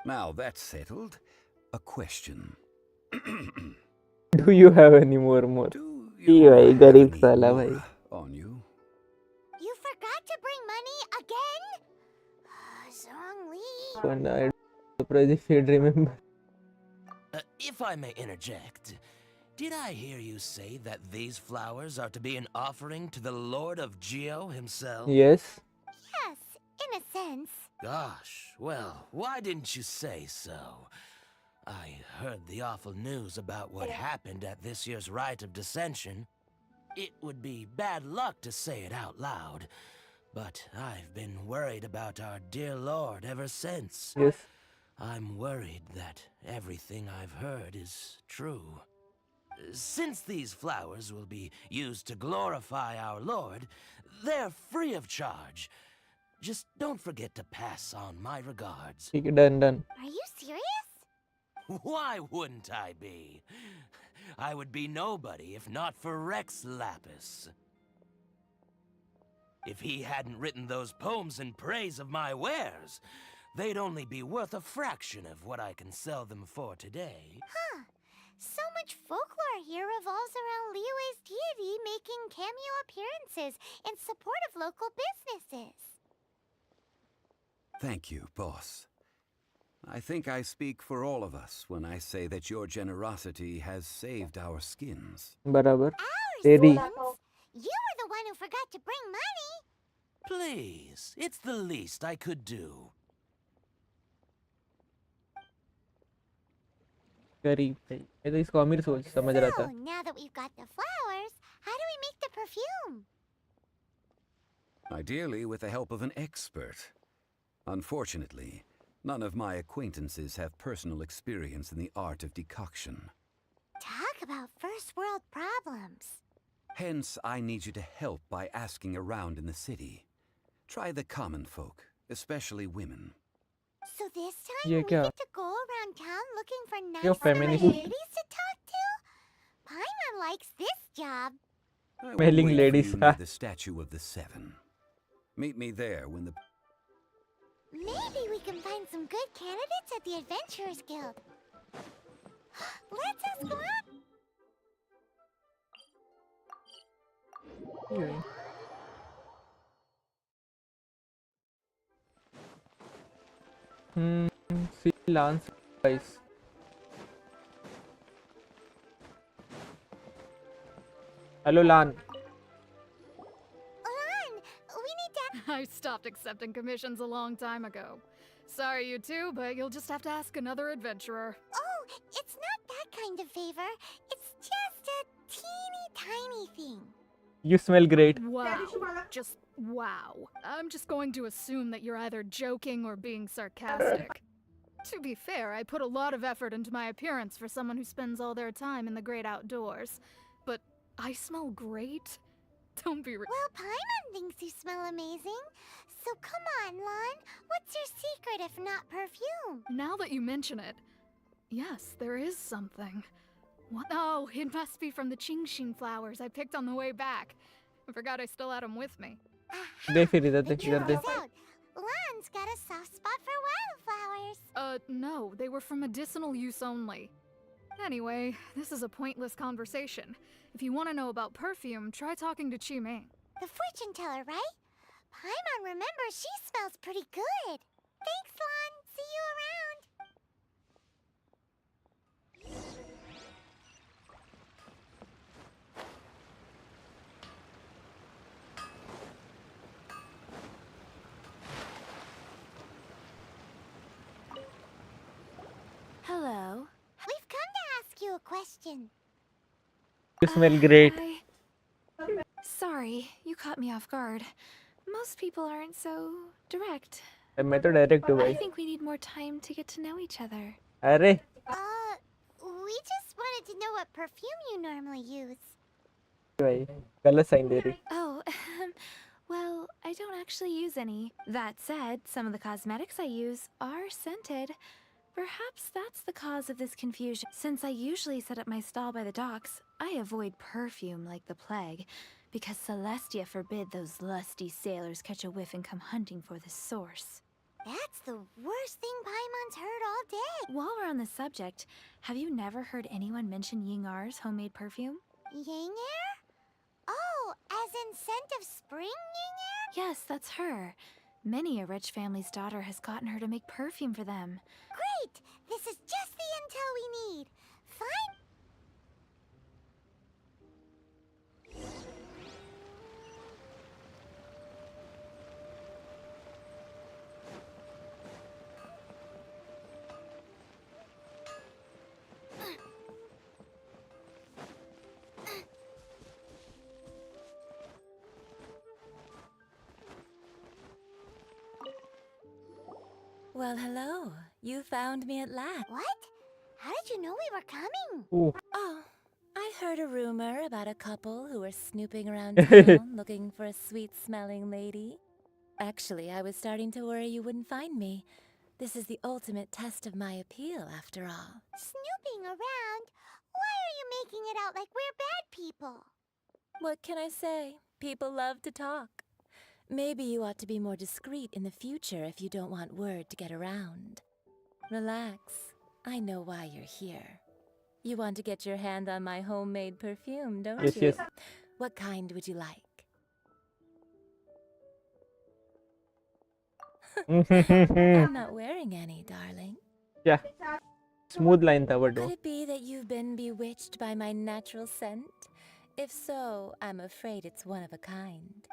Now that's settled, a question. Do you have any more? Do ji you भाई have गरीब any साला भाई. aura on you? You forgot to bring money again? Zhongli. When I surprised if you'd remember. If I may interject, did I hear you say that these flowers are to be an offering to the Lord of Geo himself? Yes. Yes, in a sense. Gosh, well, why didn't you say so? I heard the awful news about what happened at this year's Rite of Dissension. It would be bad luck to say it out loud, but I've been worried about our dear Lord ever since. Yes. I'm worried that everything I've heard is true. Since these flowers will be used to glorify our Lord, they're free of charge. Just don't forget to pass on my regards. ठीक है, done. Are you serious? Why wouldn't I be? I would be nobody if not for Rex Lapis. If he hadn't written those poems in praise of my wares, they'd only be worth a fraction of what I can sell them for today. Huh. So much folklore here revolves around Liyue's deity making cameo appearances in support of local businesses. Thank you, boss. I think I speak for all of us when I say that your generosity has saved our skins. बराबर. Ours, तेरी. Prince. You were the one who forgot to bring money. Please, it's the least I could do. गरीब भाई. मैं तो इसको अमीर सोच समझ रहा So, था. now that we've got the flowers, how do we make the perfume? Ideally with the help of an expert. Unfortunately, none of my acquaintances have personal experience in the art of decoction. Talk about first world problems. Hence, I need you to help by asking around in the city. Try the common folk, especially women. So this time ये we क्या? get to go around town looking for nice You're summer feminist. ladies to talk to? Paimon likes this job. I will Smelling wait for ladies, you near the statue of the seven. Meet me there when the... Maybe we can find some good candidates at the Adventurers Guild. Let's ask around. See Lance guys. Hello Lan. Lan, we need to... I stopped accepting commissions a long time ago. Sorry, you two, but you'll just have to ask another adventurer. Oh, it's not that kind of favor. It's just a teeny tiny thing. You smell great. Wow. Just wow. I'm just going to assume that you're either joking or being sarcastic. To be fair, I put a lot of effort into my appearance for someone who spends all their time in the great outdoors. But I smell great? Don't be Well, Paimon thinks you smell amazing. So come on, Lan. What's your secret if not perfume? Now that you mention it, yes, there is something. What? Oh, it must be from the Genshin flowers I picked on the way back. I forgot I still had them with me. दे फिर इधर The दे इधर truth they is out. Lan's got a soft spot for wildflowers. No, they were for medicinal use only. Anyway, this is a pointless conversation. If you want to know about perfume, try talking to Qiming. The fortune teller, right? Paimon remembers she smells pretty good. Thanks, Lan. See you around. Hello. We've come to ask you a question. You smell great. Sorry, you caught me off guard. Most people aren't so direct. मैं तो direct हूँ I भाई. think we need more time to get to know each other. अरे We just wanted to know what perfume you normally use. भाई गलत sign दे रही. Oh, well, I don't actually use any. That said, some of the cosmetics I use are scented. Perhaps that's the cause of this confusion. Since I usually set up my stall by the docks, I avoid perfume like the plague, because Celestia forbid those lusty sailors catch a whiff and come hunting for the source. That's the worst thing Paimon's heard all day. While we're on the subject, have you never heard anyone mention Yingar's homemade perfume? Yingar? Oh, as in scent of spring Yingar? Yes, that's her. Many a rich family's daughter has gotten her to make perfume for them. Great! This is just the intel we need. Fine. Well, hello. You found me at last. What? How did you know we were coming? Ooh. Oh, I heard a rumor about a couple who were snooping around town looking for a sweet-smelling lady. Actually, I was starting to worry you wouldn't find me. This is the ultimate test of my appeal, after all. Snooping around? Why are you making it out like we're bad people? What can I say? People love to talk. Maybe you ought to be more discreet in the future if you don't want word to get around. Relax. I know why you're here. You want to get your hand on my homemade perfume, don't Yes, you? yes. What kind would you like? I'm not wearing any, darling. Yeah. Smooth line था but Could वो. it be that you've been bewitched by my natural scent? If so, I'm afraid it's one of a kind.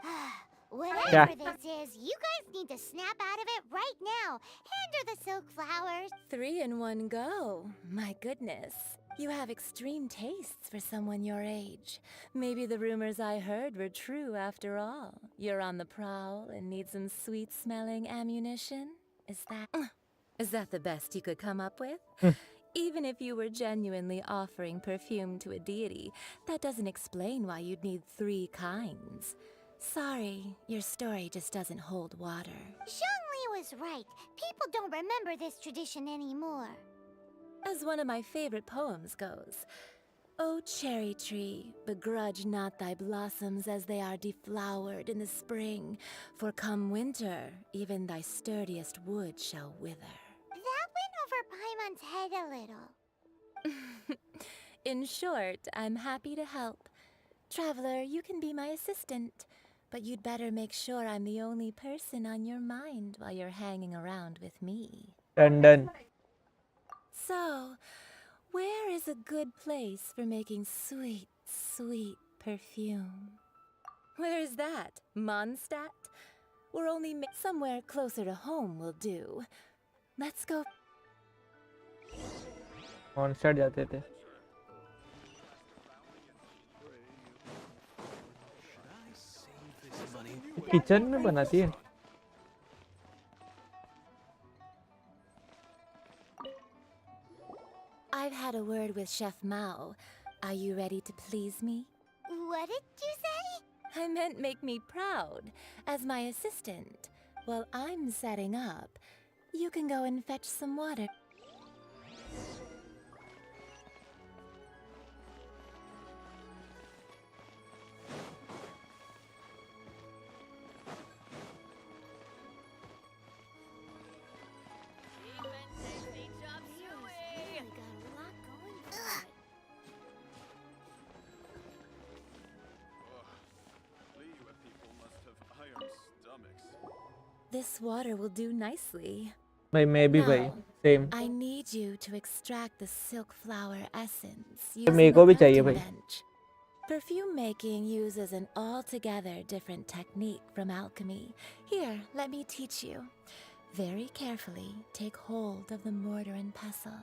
Whatever Yeah. this is, you guys need to snap out of it right now. Hand her the silk flowers. 3 in one go. My goodness. You have extreme tastes for someone your age. Maybe the rumors I heard were true after all. You're on the prowl and need some sweet-smelling ammunition? Is that the best you could come up with? Even if you were genuinely offering perfume to a deity, that doesn't explain why you'd need 3 kinds. Sorry, your story just doesn't hold water. Zhongli was right. People don't remember this tradition anymore. As one of my favorite poems goes, O cherry tree, begrudge not thy blossoms as they are deflowered in the spring, for come winter, even thy sturdiest wood shall wither. That went over Paimon's head a little. In short, I'm happy to help. Traveler, you can be my assistant, but you'd better make sure I'm the only person on your mind while you're hanging around with me. Done. So, where is a good place for making sweet, sweet perfume? Where is that? Mondstadt? We're only somewhere closer to home will do. Let's go. On start जाते थे. Kitchen में बनाती है. I've had a word with Chef Mao. Are you ready to please me? What did you say? I meant make me proud. As my assistant, while I'm setting up, you can go and fetch some water. This water will do nicely. भाई मैं भी भाई Now, same I need you to extract the silk flower essence मेरे using को a भी चाहिए crafting भाई bench. Perfume making uses an altogether different technique from alchemy. Here, let me teach you. Very carefully, take hold of the mortar and pestle.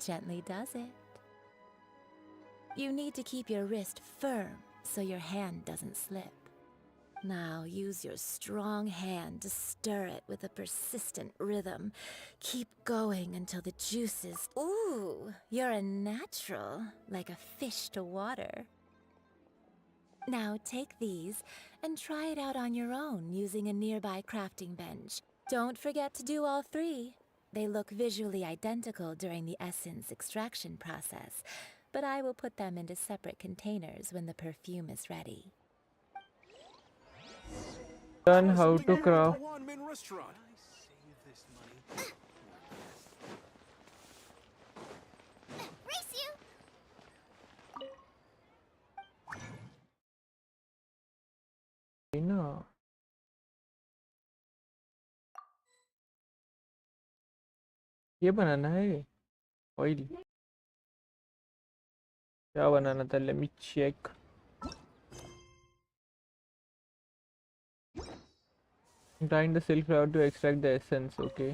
Gently does it. You need to keep your wrist firm so your hand doesn't slip. Now use your strong hand to stir it with a persistent rhythm. Keep going until the juices... Ooh, you're a natural, like a fish to water. Now take these and try it out on your own using a nearby crafting bench. Don't forget to do all three. They look visually identical during the essence extraction process, but I will put them into separate containers when the perfume is ready. learn how to craft Race you! ना ये बनाना है oil क्या बनाना था let me check Grind the silk flower to extract the essence. Okay.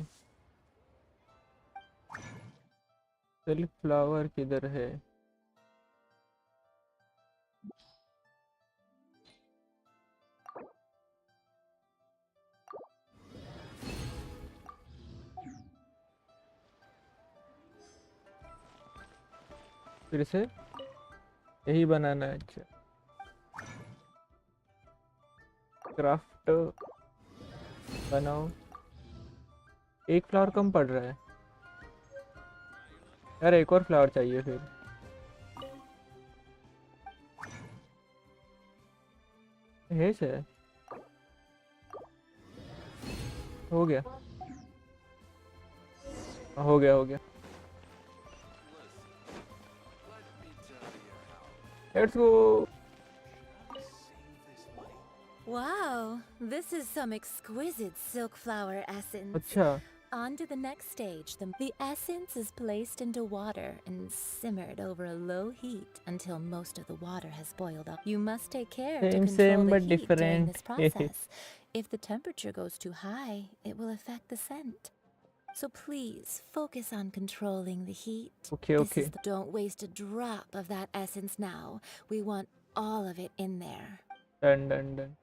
Silk flower किधर है? फिर से यही बनाना है. अच्छा. क्राफ्ट बनाओ. एक फ्लावर कम पड़ रहा है यार. एक और फ्लावर चाहिए फिर. है से हो गया. हो गया. Let's go. Wow, this is some exquisite silk flower essence. अच्छा. On to the next stage. The essence is placed into water and simmered over a low heat until most of the water has boiled up. You must take care to control Same the but heat during different. this process. If the temperature goes too high, it will affect the scent. So please focus on controlling the heat. Okay. Don't waste a drop of that essence now. We want all of it in there. Done.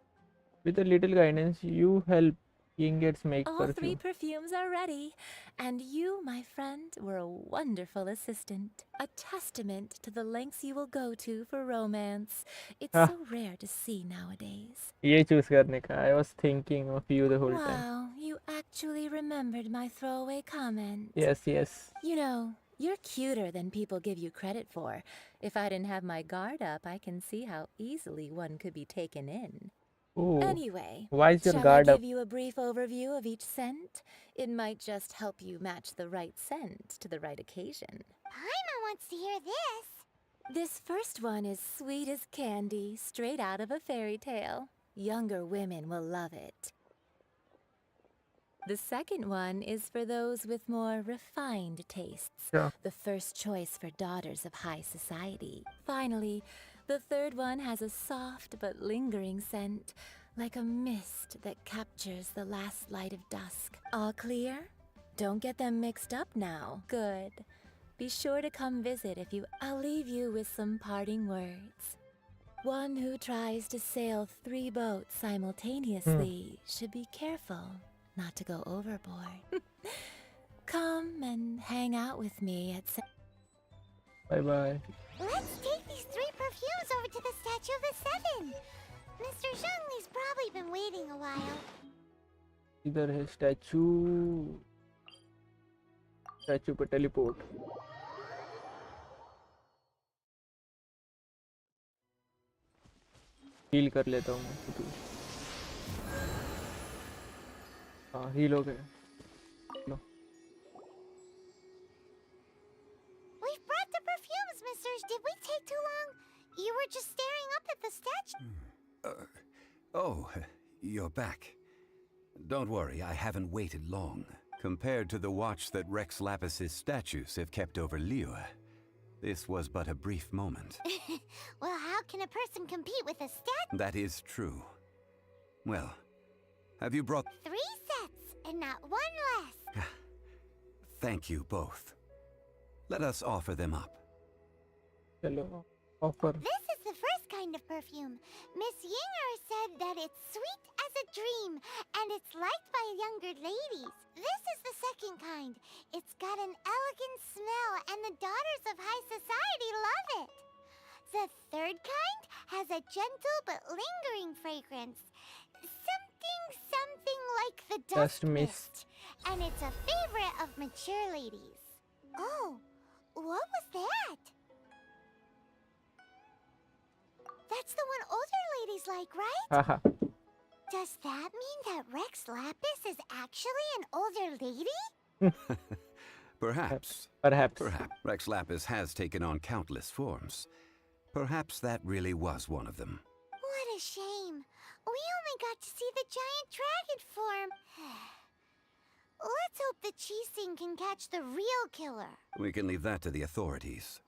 With a little guidance, you help ingots make All three perfume. perfumes are ready, and you, my friend, were a wonderful assistant. A testament to the lengths you will go to for romance. It's Ah. so rare to see nowadays. ये choose करने का. I was thinking of you the whole time. Wow, you actually remembered my throwaway comment. Yes. You know, you're cuter than people give you credit for. If I didn't have my guard up, I can see how easily one could be taken in. Oh. Anyway, Why is your shall guard I up? give you a brief overview of each scent? It might just help you match the right scent to the right occasion. Paimon wants to hear this. This first one is sweet as candy, straight out of a fairy tale. Younger women will love it. The second one is for those with more refined tastes. Yeah. The first choice for daughters of high society. Finally, the third one has a soft but lingering scent, like a mist that captures the last light of dusk. All clear? Don't get them mixed up now. Good. Be sure to come visit if you... I'll leave you with some parting words. One who tries to sail 3 boats simultaneously should be careful not to go overboard. Come and hang out with me at... Bye. Let's take these 3 perfumes over to the Statue of the Seven. Mr. Zhongli's probably been waiting a while. इधर है statue पे teleport. Heal कर लेता हूँ मैं. हाँ heal हो गया. We've brought the perfumes, misters. Did we take too long? You were just staring up at the statue. Oh, you're back. Don't worry, I haven't waited long. Compared to the watch that Rex Lapis's statues have kept over Liyue, this was but a brief moment. Well, how can a person compete with a statue? That is true. Well, have you brought... 3 sets, and not one less. Thank you both. Let us offer them up. चलो offer. This is the first kind of perfume. Miss Yinger said that it's sweet as a dream, and it's liked by younger ladies. This is the second kind. It's got an elegant smell, and the daughters of high society love it. The third kind has a gentle but lingering fragrance. Something like the dust mist. And it's a favorite of mature ladies. Oh, what was that? That's the one older ladies like, right? Haha. Does that mean that Rex Lapis is actually an older lady? Perhaps. Perhaps. Perhaps. Rex Lapis has taken on countless forms. Perhaps that really was one of them. What a shame. We only got to see the giant dragon form. Let's hope the Chising can catch the real killer. We can leave that to the authorities.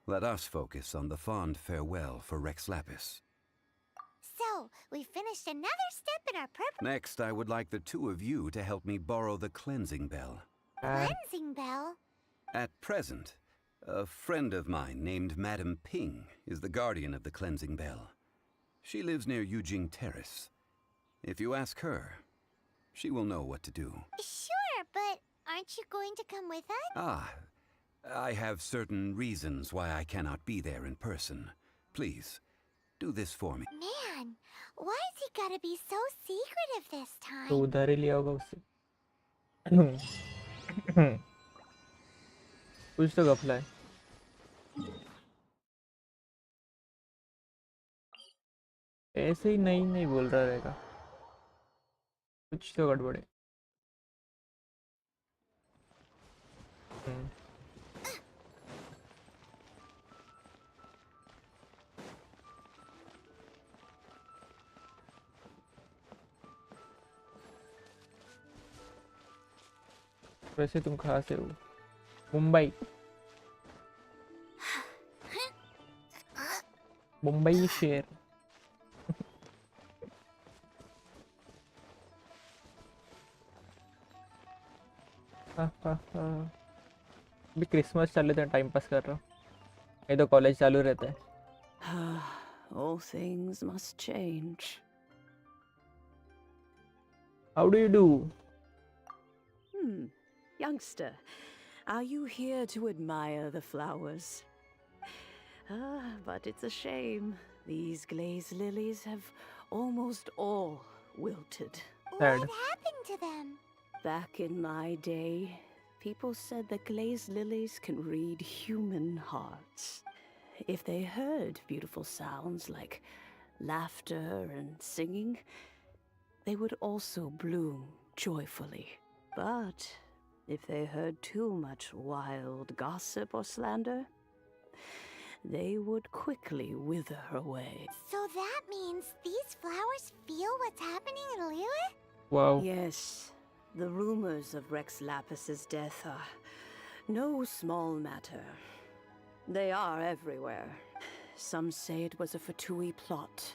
Let us focus on the fond farewell for Rex Lapis. So, we finished another step in our Next, I would like the two of you to help me borrow the cleansing bell. cleansing bell. At present, a friend of mine named Madame Ping is the guardian of the cleansing bell. She lives near Yujing Terrace. If you ask her, she will know what to do. Sure, but aren't you going to come with us? Ah, I have certain reasons why I cannot be there in person. Please, do this for me. Man, why has he gotta be so secretive this time? तो उधार ही लिया होगा उससे. कुछ तो घपला है. ऐसे ही नहीं बोल रहा रहेगा. कुछ तो गड़बड़ है. वैसे तुम कहाँ से हो? मुंबई. मुंबई शहर. अभी क्रिसमस चालू था, टाइम पास कर रहा हूँ. ये तो कॉलेज चालू रहता है. All things must change. How do you do? Youngster, are you here to admire the flowers? But it's a shame. These glazed lilies have almost all wilted. Sad. What happened to them? Back in my day, people said that glazed lilies can read human hearts. If they heard beautiful sounds like laughter and singing, they would also bloom joyfully. But if they heard too much wild gossip or slander, they would quickly wither away. So that means these flowers feel what's happening in Liyue? Wow. Yes, the rumors of Rex Lapis's death are no small matter. They are everywhere. Some say it was a Fatui plot.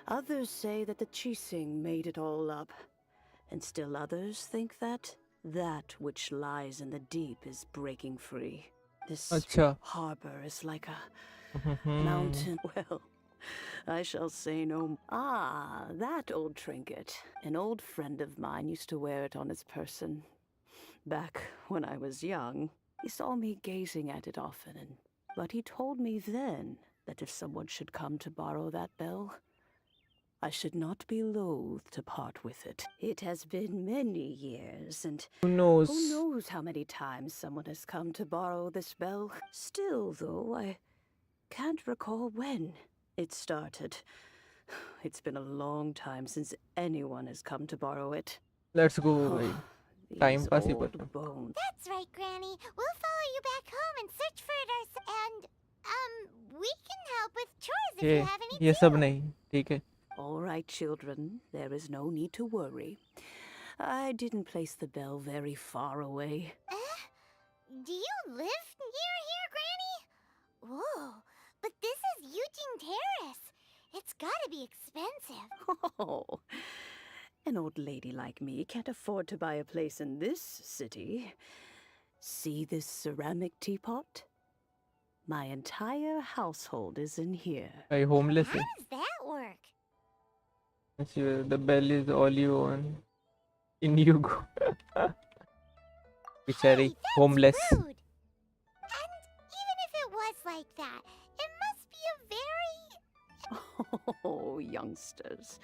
Others say that the Chising made it all up. And still others think that which lies in the deep is breaking free. This harbor is like a mountain. Well, I shall say no. That old trinket. An old friend of mine used to wear it on his person. Back when I was young, he saw me gazing at it often, but he told me then that if someone should come to borrow that bell, I should not be loath to part with it. It has been many years, and who knows how many times someone has come to borrow this bell. Still, though, I can't recall when it started. It's been a long time since anyone has come to borrow it. Let's go. Time pass ही कर. That's right, Granny. We'll follow you back home and search for it ourselves. And, we can help with chores if you have any ये too. सब नहीं, ठीक है. All right, children, there is no need to worry. I didn't place the bell very far away. Do you live near here, Granny? Whoa, but this is Eugene Terrace. It's gotta be expensive. Oh, an old lady like me can't afford to buy a place in this city. See this ceramic teapot? My entire household is in here. भाई homeless How है. does that work? The bell is all you own. In you go. Bichari, Hey, that's homeless. rude. And even if it was like that, it must be a very... Oh, youngsters.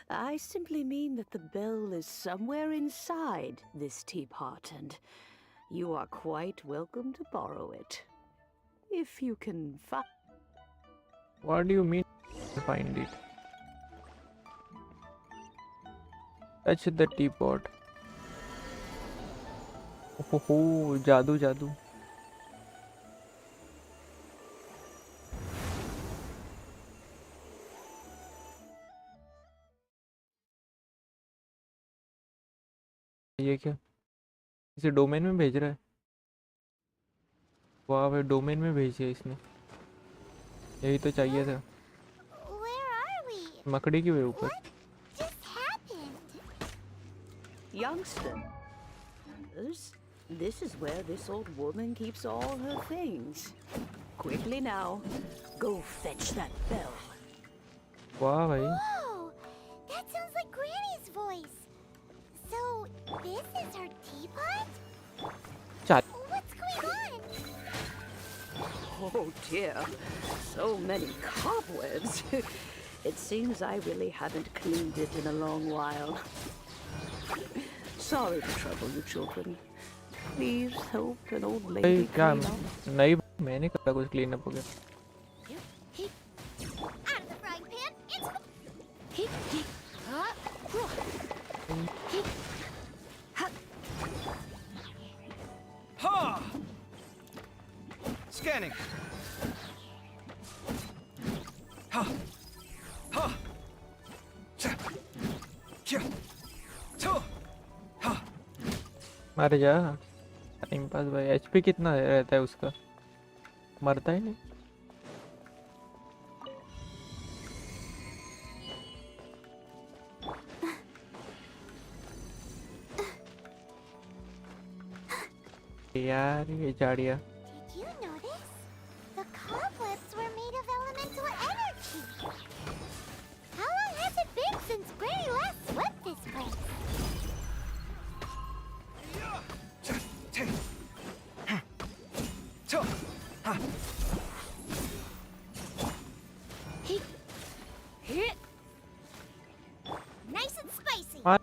I simply mean that the bell is somewhere inside this teapot, and you are quite welcome to borrow it. If you can find... What do you mean find it? Touch the teapot. Oh, जादू जादू. ये क्या? इसे domain में भेज रहा है. वाह भाई, डोमेन में भेज दिया इसने. यही तो चाहिए था. Where are we? मकड़ी की वे ऊपर. What just happened? Youngsters, this is where this old woman keeps all her things. Quickly now, go fetch that bell. वाह भाई. Whoa! That sounds like Granny's voice. So, this is her teapot? चल. What's going on? Oh dear, so many cobwebs. It seems I really haven't cleaned it in a long while. Sorry to trouble you, children. Please help an old भाई lady क्या? clean up. नहीं, मैंने कहा कुछ clean up हो गया. Out of the frying pan, into the... Ha! Scanning. Ha! Ha! Cha! Kya! To! Ha! मर जा. टाइम पास भाई. एचपी कितना रहता है उसका? मरता ही नहीं. यार ये झाड़िया. Did you notice? The cobwebs were made of elemental energy. How long has it been since Granny last swept this place? Cha! Te! Ha! To! Ha! Nice and spicy. हाँ.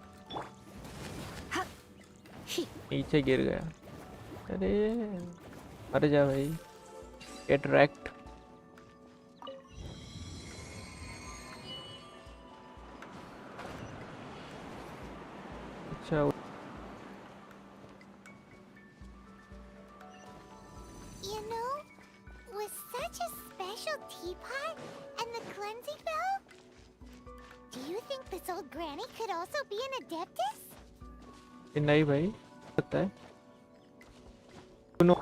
नीचे गिर गया. अरे मर जा भाई. गेट रैक्ट. अच्छा. You know, with such a special teapot and the cleansing bell, do you think this old granny could also be an adeptus? नहीं भाई, पता है. सुनो.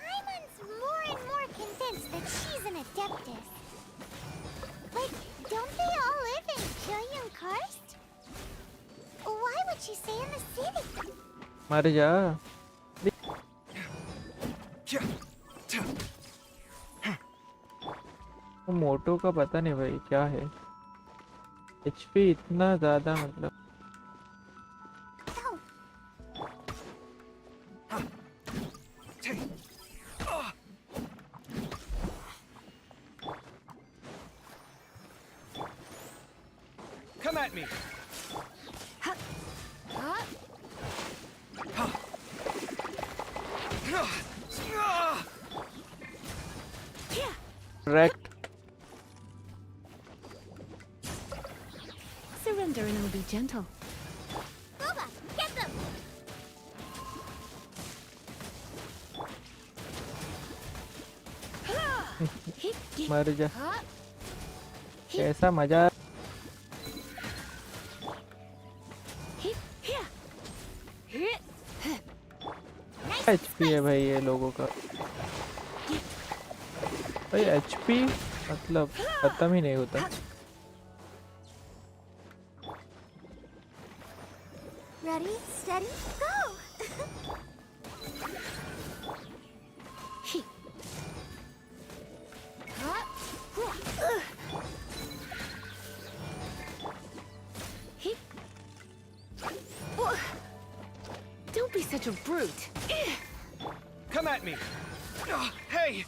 Hyman's more and more convinced that she's an adeptus. But don't they all live in Julian Karst? Why would she stay in the city? मर जा. Kya! Ta! वो मोटो का पता नहीं भाई क्या है. एचपी इतना ज्यादा मतलब. Oh, Ha! Te! Ah! Come at me! Ha! Ah! Correct. Surrender and it'll be gentle. Boba, get them! मर जा. कैसा मजा एचपी है भाई ये लोगों का भाई एचपी मतलब खत्म ही नहीं होता Ready, steady, go! Don't be such a brute. Come at me! Hey!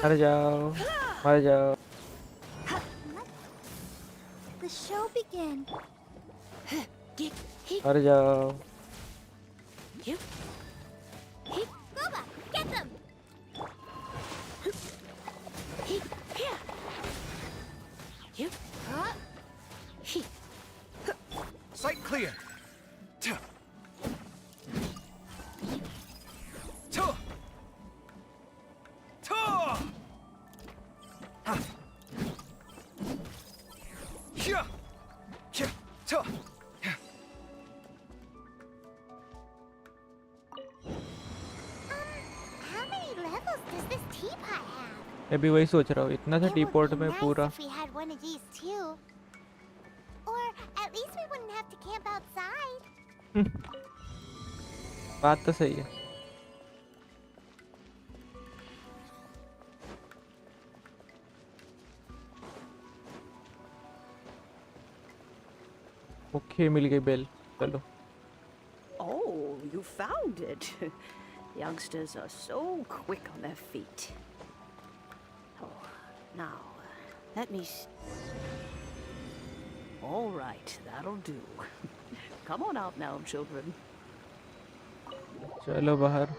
मर जाओ मर जाओ The show begin. मर जाओ Boba, get them! Sight clear! How many levels does this teapot have? मैं भी वही सोच रहा हूँ इतना सा It T would pot be में nice पूरा if we had one of these too. Or at least we wouldn't have to camp outside. बात तो सही है ओके मिल गई बेल चलो Oh, you found it. Youngsters are so quick on their feet. Oh, now, let me... All right, that'll do. Come on out now, children. चलो बाहर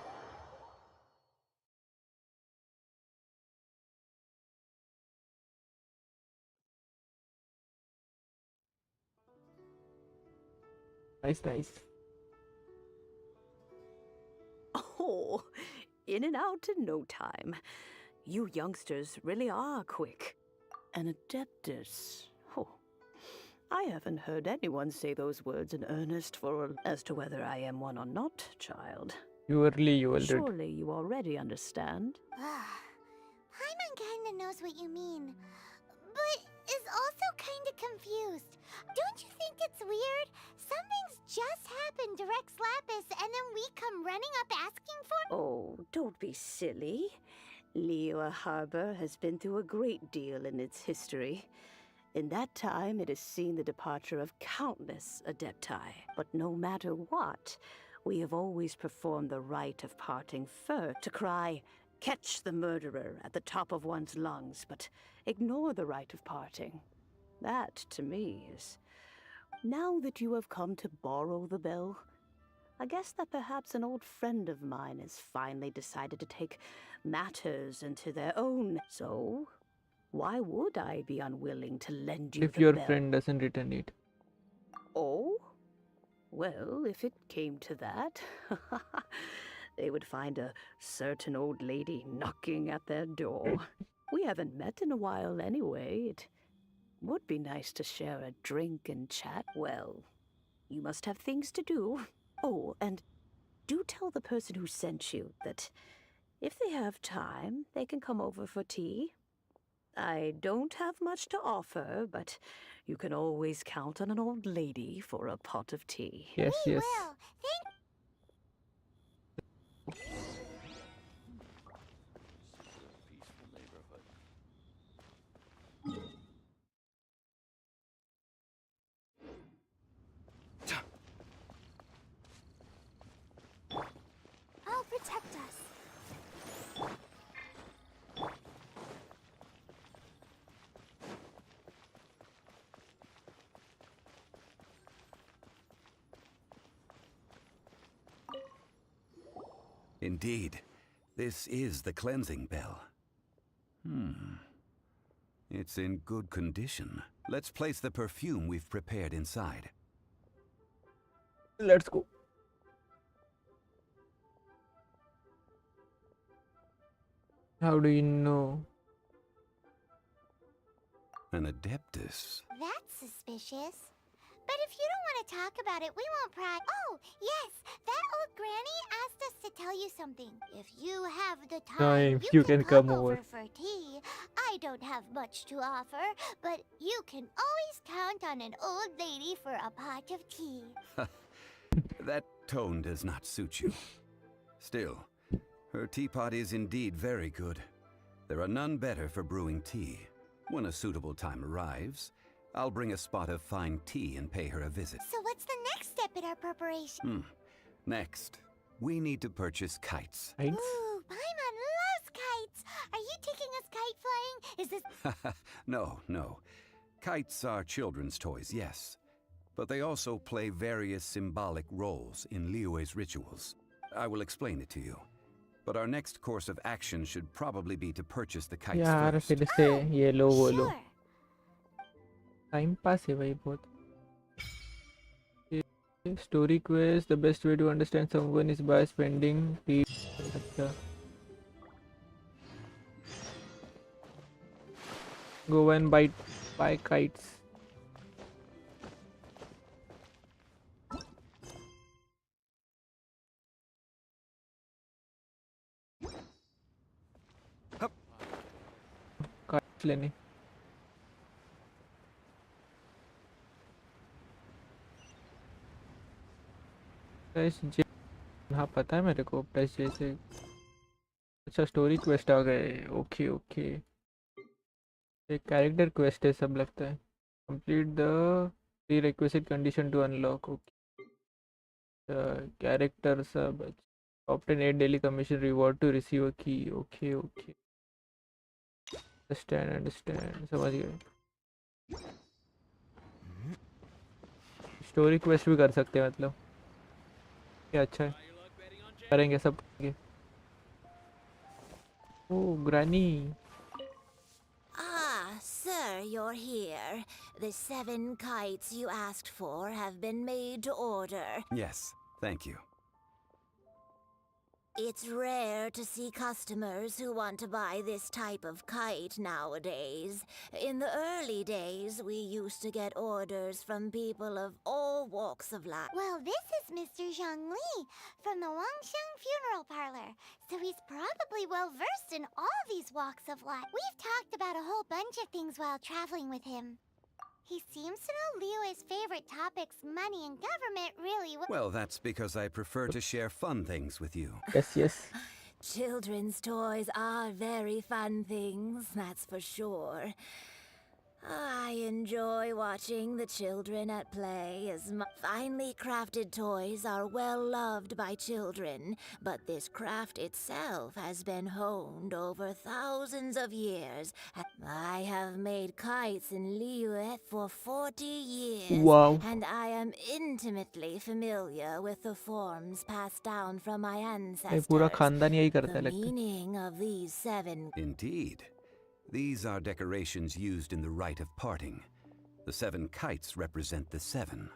nice nice Oh, in and out in no time. You youngsters really are quick. An adeptus. Oh, I haven't heard anyone say those words in earnest as to whether I am one or not, child. you early you already Surely you already understand. Paimon kinda knows what you mean, but is also kinda confused. Don't you think it's weird? Something's just happened to Rex Lapis and then we come running up asking for... Oh, don't be silly. Liyue Harbor has been through a great deal in its history. In that time, it has seen the departure of countless adepti. But no matter what, we have always performed the rite of parting first to cry, "Catch the murderer" at the top of one's lungs, but ignore the rite of parting. That, to me, is... Now that you have come to borrow the bell, I guess that perhaps an old friend of mine has finally decided to take matters into their own. So, why would I be unwilling to lend you if the your bell? friend doesn't return it Oh? Well, if it came to that, they would find a certain old lady knocking at their door. We haven't met in a while anyway. It would be nice to share a drink and chat. Well, you must have things to do. Oh, and do tell the person who sent you that if they have time, they can come over for tea. I don't have much to offer, but you can always count on an old lady for a pot of tea. yes We yes will. Thank... I'll protect us. Indeed, this is the cleansing bell. It's in good condition. Let's place the perfume we've prepared inside. Let's go. How do you know? An adeptus. That's suspicious. But if you don't want to talk about it, we won't pry. Oh, yes, that old granny asked us to tell you something. If you have the time, you can come over. for tea. I don't have much to offer, but you can always count on an old lady for a pot of tea. That tone does not suit you. Still, her teapot is indeed very good. There are none better for brewing tea. When a suitable time arrives, I'll bring a spot of fine tea and pay her a visit. So what's the next step in our preparation? Next, we need to purchase kites. Right? Ooh, Paimon loves kites. Are you taking us kite flying? Is this... No. Kites are children's toys, yes. But they also play various symbolic roles in Liyue's rituals. I will explain it to you. But our next course of action should probably be to purchase the kites यार first. फिर से ये लो वो लो Sure. Time pass है भाई बहुत. Story quest, the best way to understand someone is by spending tea. अच्छा. Go and buy kites. Kites लेने. हाँ पता है मेरे को प्रेस जैसे. अच्छा स्टोरी क्वेस्ट आ गए. ओके एक कैरेक्टर क्वेस्ट है सब लगता है. Complete the prerequisite condition to unlock. Okay character सब. Obtain 8 daily commission reward to receive a key. Okay understand समझ गए. स्टोरी क्वेस्ट भी कर सकते हैं मतलब. क्या अच्छा है. करेंगे सब करेंगे. ओह granny. Ah, sir, you're here. The 7 kites you asked for have been made to order. Yes, thank you. It's rare to see customers who want to buy this type of kite nowadays. In the early days, we used to get orders from people of all walks of life. Well, this is Mr. Zhongli from the Wangsheng Funeral Parlor, so he's probably well-versed in all these walks of life. We've talked about a whole bunch of things while traveling with him. He seems to know Liyue's favorite topics, money and government, really well. Well, that's because I prefer to share fun things with you. Yes. Children's toys are very fun things, that's for sure. I enjoy watching the children at play as finely crafted toys are well loved by children, but this craft itself has been honed over thousands of years. I have made kites in Liyue for 40 years, Wow. and I am intimately familiar with the forms passed down from my ये ancestors. पूरा खानदान यही करता है The लगता है. meaning of these 7 Indeed. These are decorations used in the rite of parting. The 7 kites represent the 7.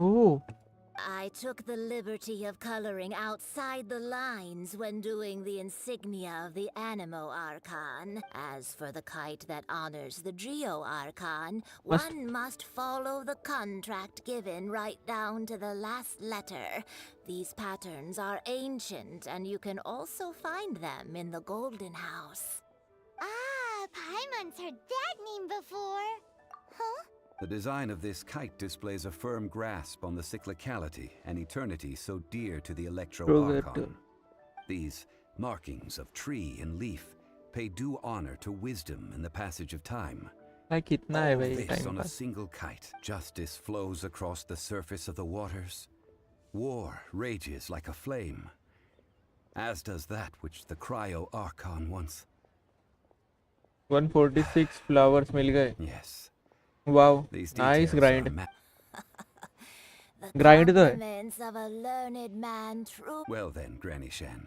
Oh I took the liberty of coloring outside the lines when doing the insignia of the Animo Archon. As for the kite that honors the Geo Archon, one must follow the contract given right down to the last letter. These patterns are ancient, and you can also find them in the Golden House. Ah, Paimon's heard that name before. Huh? The design of this kite displays a firm grasp on the cyclicality and eternity so dear to the Electro-Archon. These markings of tree and leaf pay due honor to wisdom and the passage of time. भाई कितना है All भाई this time on a pass. single kite. Justice flows across the surface of the waters. War rages like a flame. As does that which the Cryo-Archon wants. 146 flowers मिल गए. Yes. Wow, These nice details grind. are The Grind तो है. compliments of a learned man true. Well then, Granny Shan,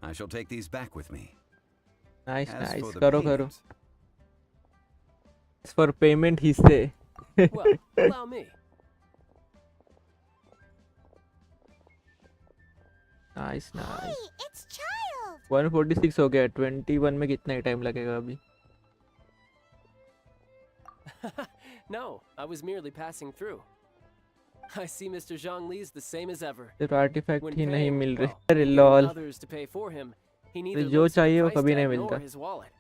I shall take these back with me. Nice. As for the करो. payment, For payment हिस्से. Well, allow me. Nice Hey, nice it's Child! 146 हो गया 21 में कितना ही time लगेगा अभी No, I was merely passing through. I see Mr. Zhongli's the same as ever. सिर्फ artefact When ही नहीं paying, मिल well, रहे अरे when getting lol others to pay for him, he neither जो looks at the चाहिए वो price कभी नहीं tag मिलता nor his wallet.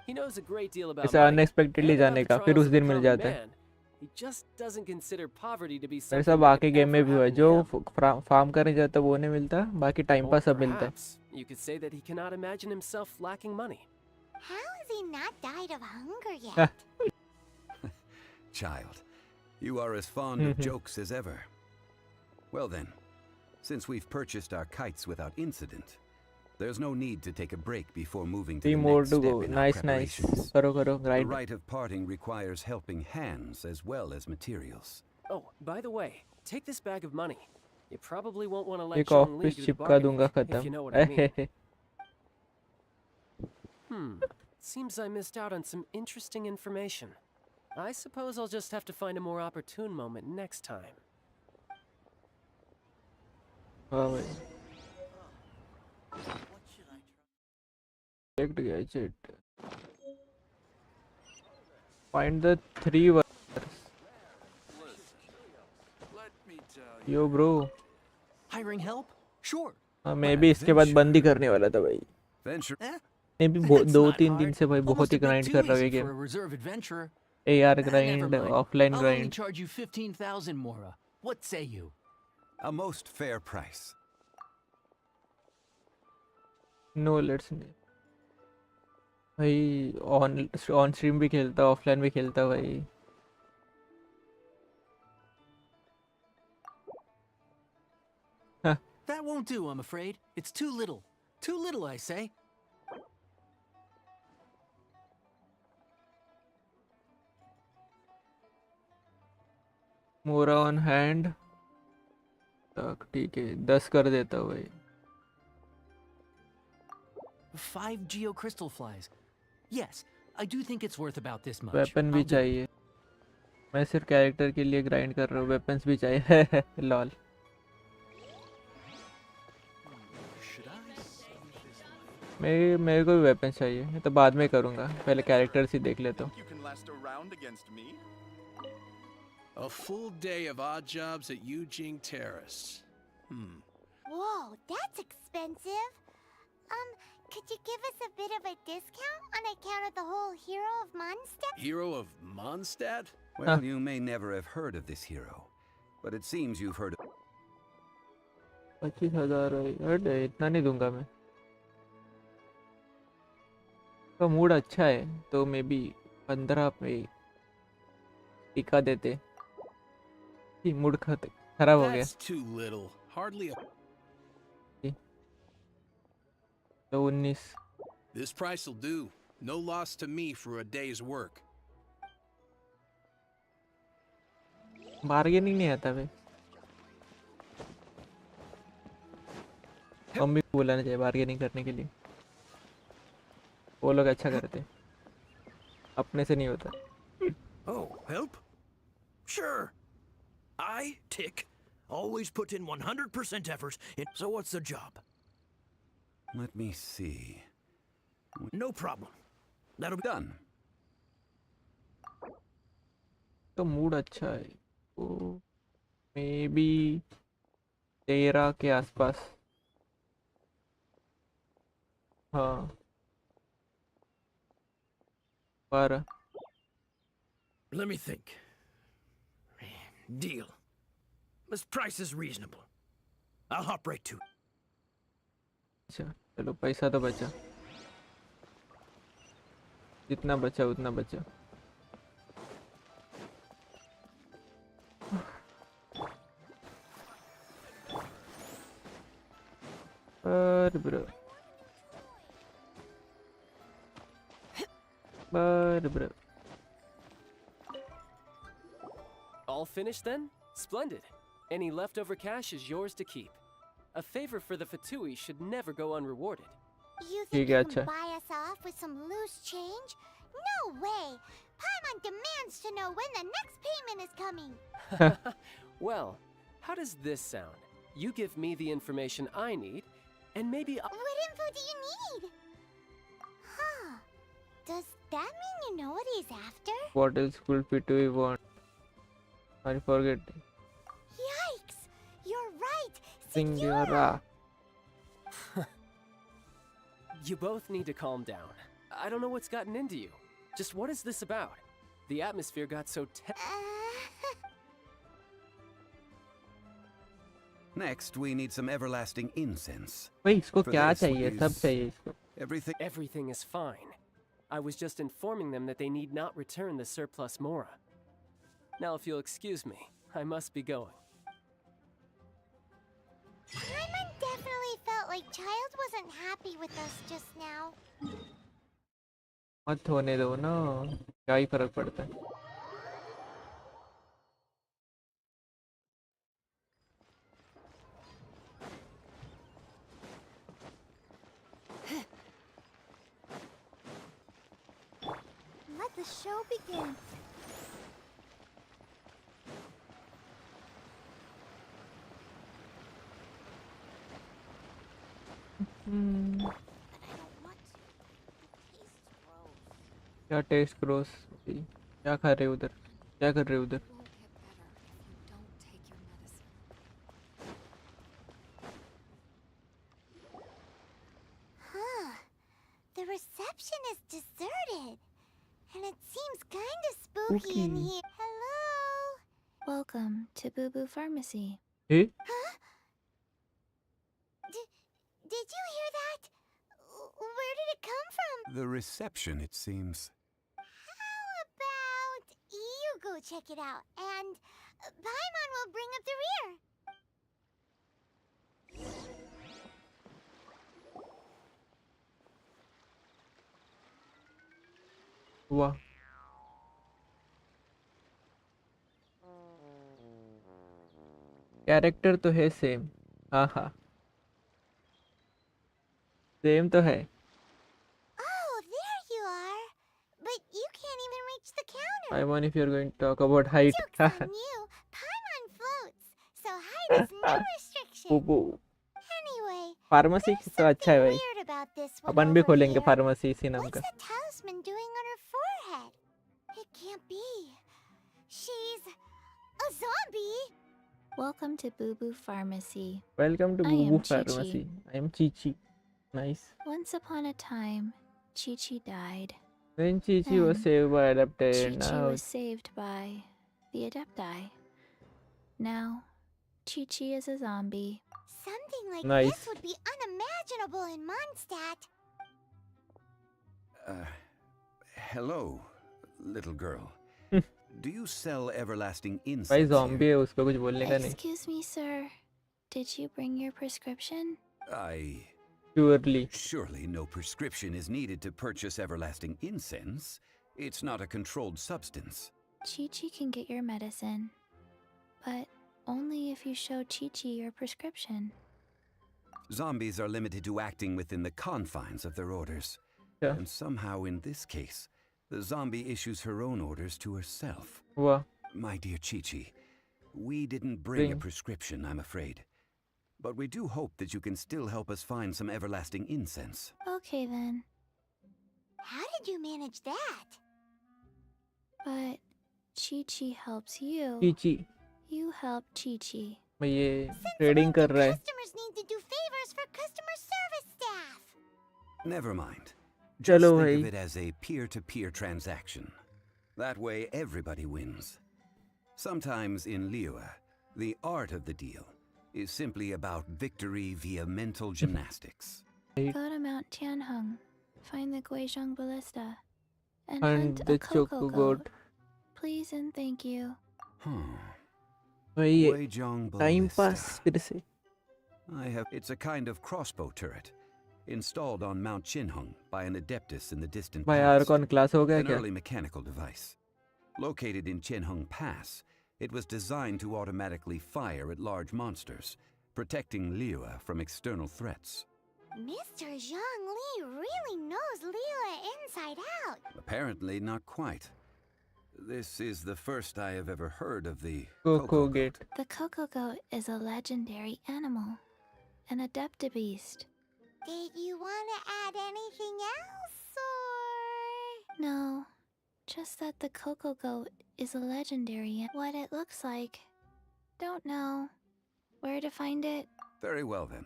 He knows a great deal about ऐसा money अनएक्सपेक्टेडली and about जाने the का फिर trials उस of the दिन मिल common जाता है man. He just doesn't consider poverty to be मेरे something सब that बाकी could गेम में ever भी हुआ है happen to जो him. फार्म करने जाता है वो नहीं मिलता बाकी टाइम Or पास सब मिलता है perhaps you could say that he cannot imagine himself lacking money. How has he not died of hunger yet? Child, you are as fond of jokes as ever. Well then, since we've purchased our kites without incident, there's no need to take a break before moving to 3 the more next to step go in our nice preparations. करो The grind rite of parting requires helping hands as well as materials. Oh, by the way, take this bag of money. You probably won't want to let एक Zhongli office do the चिपका दूंगा bargaining, if you know what I mean. खत्म Seems I missed out on some interesting information. I suppose I'll just have to find a more opportune moment next time. हाँ भाई Select gadget. Find the 3 workers. Yo bro. Hiring help? Sure. हाँ मैं भी इसके बाद बंद ही करने वाला था भाई Venture. मैं भी That's not 2-3 दिन hard. से भाई बहुत Almost he a bit grind too कर रहा हूँ easy ये for game a reserve adventurer. AR Never grind mind. Offline I'll only grind charge you 15,000 Mora. What say you? A most fair price. No let's भाई on stream भी खेलता offline भी खेलता भाई That won't do, I'm afraid. It's too little. Too little, I say. मोरा on hand तक ठीक है 10 कर देता हूँ भाई 5 geo crystal flies. Yes, I do think it's worth about this much. Weapon भी I'll do it. चाहिए मैं सिर्फ कैरेक्टर के लिए ग्राइंड कर रहा हूँ वेपन्स भी चाहिए लॉल मेरे को भी वेपन चाहिए मैं तो बाद में करूँगा पहले कैरेक्टर्स ही देख लेता हूँ You can last a round against me? A full day of odd jobs at Eugene Terrace. Whoa, that's expensive. Could you give us a bit of a discount on account of the whole Hero of Mondstadt? Hero of Mondstadt? Well, you may never have heard of this hero, but it seems you've heard of 25,000 अरे इतना नहीं दूंगा मैं का mood अच्छा है तो may be 15 में टिका देते मूड खराब हो गया That's too little. Hardly a... तो 19 This price will do. No loss to me for a day's work. Bargaining नहीं आता भाई मम्मी को बुलाना चाहिए बार्गेनिंग करने के लिए वो लोग अच्छा करते अपने से नहीं होता Oh, help? Sure. I, Tick, always put in 100% effort in... So what's the job? Let me see. No problem. That'll be... Done. तो मूड अच्छा है तो मे बी 13 के आसपास हाँ 12 Let me think. Deal. This price is reasonable. I'll hop right to it. अच्छा चलो पैसा तो बचा जितना बचा उतना बचा bro bro All finished then? Splendid. Any leftover cash is yours to keep. A favor for the Fatui should never go unrewarded. You ठीक think है you अच्छा can buy us off with some loose change? No way! Paimon demands to know when the next payment is coming. Well, how does this sound? You give me the information I need, and maybe I'll... What info do you need? Huh. Does that mean you know what he's after? What else could Fatui want? I forget. Yikes! You're right! Singyora. You both need to calm down. I don't know what's gotten into you. Just what is this about? The atmosphere got so tense. Next, we need some everlasting incense. भाई इसको For क्या this, चाहिए? we सब use चाहिए इसको. Everything is fine. I was just informing them that they need not return the surplus Mora. Now, if you'll excuse me, I must be going. Paimon definitely felt like Child wasn't happy with us just now. मत होने दो ना, क्या ही फर्क पड़ता है. Let the show begin. क्या test gross? क्या खा रहे हो उधर? क्या कर रहे हो उधर? Huh. The reception is deserted. And it seems kinda spooky in here. Hello? Welcome to Boo Boo Pharmacy. Hey? Huh? Did you hear that? Where did it come from? The reception, it seems. How about you go check it out, and Paimon will bring up the rear. वाह. Character तो है same. हाँ हाँ. Same तो है. Oh, there you are. But you can't even reach the counter. I wonder if you're going to talk about height. Joke's on you. Paimon floats, so height is no restriction. बू बू. Anyway, pharmacy तो अच्छा है भाई. weird about this one अपन भी over खोलेंगे here. Pharmacy इसी नाम What's का. the talisman doing on her forehead? It can't be. She's a zombie. Welcome to Boo Boo Pharmacy. Welcome to I Boo am Boo Chi-Chi. Pharmacy. I am Chi-Chi. Nice. Once upon a time, Chi-Chi died. Then Chi-Chi was Then saved by Adapted. Chi-Chi Now was saved by the Adepti. Now, Chi-Chi is a zombie. Something like Nice. this would be unimaginable in Mondstadt. Hello, little girl. Do you sell everlasting भाई incense zombie here? है, उसको कुछ बोलने का नहीं. Excuse me, sir. Did you bring your prescription? Surely. Surely no prescription is needed to purchase everlasting incense. It's not a controlled substance. Chi-Chi can get your medicine, but only if you show Chi-Chi your prescription. Zombies are limited to acting within the confines of their orders. Yeah. And somehow in this case, the zombie issues her own orders to herself. वाह. My dear Chi-Chi, we didn't bring a Bring. prescription, I'm afraid. But we do hope that you can still help us find some everlasting incense. Okay then, How did you manage that? but Chi-Chi helps you. Chi-Chi. You help Chi-Chi. भाई ये trading कर रहा है. Customers need to do favors for customer service staff. Never mind. Just चलो think भाई. of it as a peer-to-peer transaction. That way everybody wins. Sometimes in Liyue, the art of the deal is simply about victory via mental gymnastics. Go to Mount Tianheng, find the Guizhong Ballista, and And hunt the a Coco Choco Goat. Goat. Please and thank you. भाई ये Weijong time Ballista. पास फिर से. It's a kind of crossbow turret, installed on Mount Chinhung by an adeptus in the distant भाई past. Arcon class हो गया An क्या? early mechanical device. Located in Chenhung Pass, it was designed to automatically fire at large monsters, protecting Liyue from external threats. Mr. Zhang Li really knows Liyue inside out. Apparently not quite. This is the first I have ever heard of the Coco Gate. The Coco Goat is a legendary animal, an adeptabeast. Did you want to add anything else, or...? No, just that the Coco Goat is a legendary. What it looks like, don't know. Where to find it? Very well then.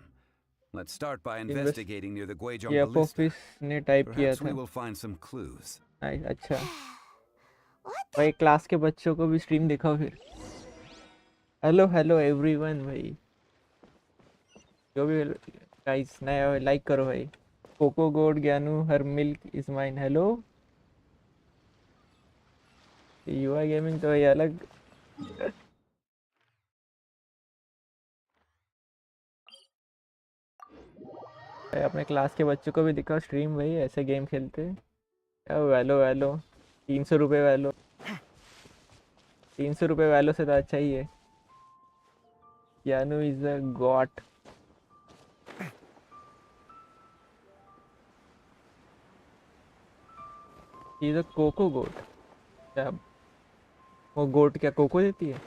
Let's start by investigating near the Guizhong ये Ballista. Office ने type किया Perhaps था. we will find some clues. अच्छा. What the... भाई class के बच्चों को भी स्ट्रीम दिखाओ फिर. हेलो एवरीवन भाई. जो भी गाइस नया लाइक करो भाई. कोको गोड ज्ञानू हर मिल्क इज माइन. हेलो. युवा गेमिंग तो ये अलग. भाई अपने क्लास के बच्चों को भी दिखाओ स्ट्रीम भाई. ऐसे गेम खेलते हैं. वैलो 300 रुपये वैलो. 300 रुपये वैलो से तो अच्छा ही है. ज्ञानू is a god. Is a coco goat. क्या वो गोट क्या कोको देती है?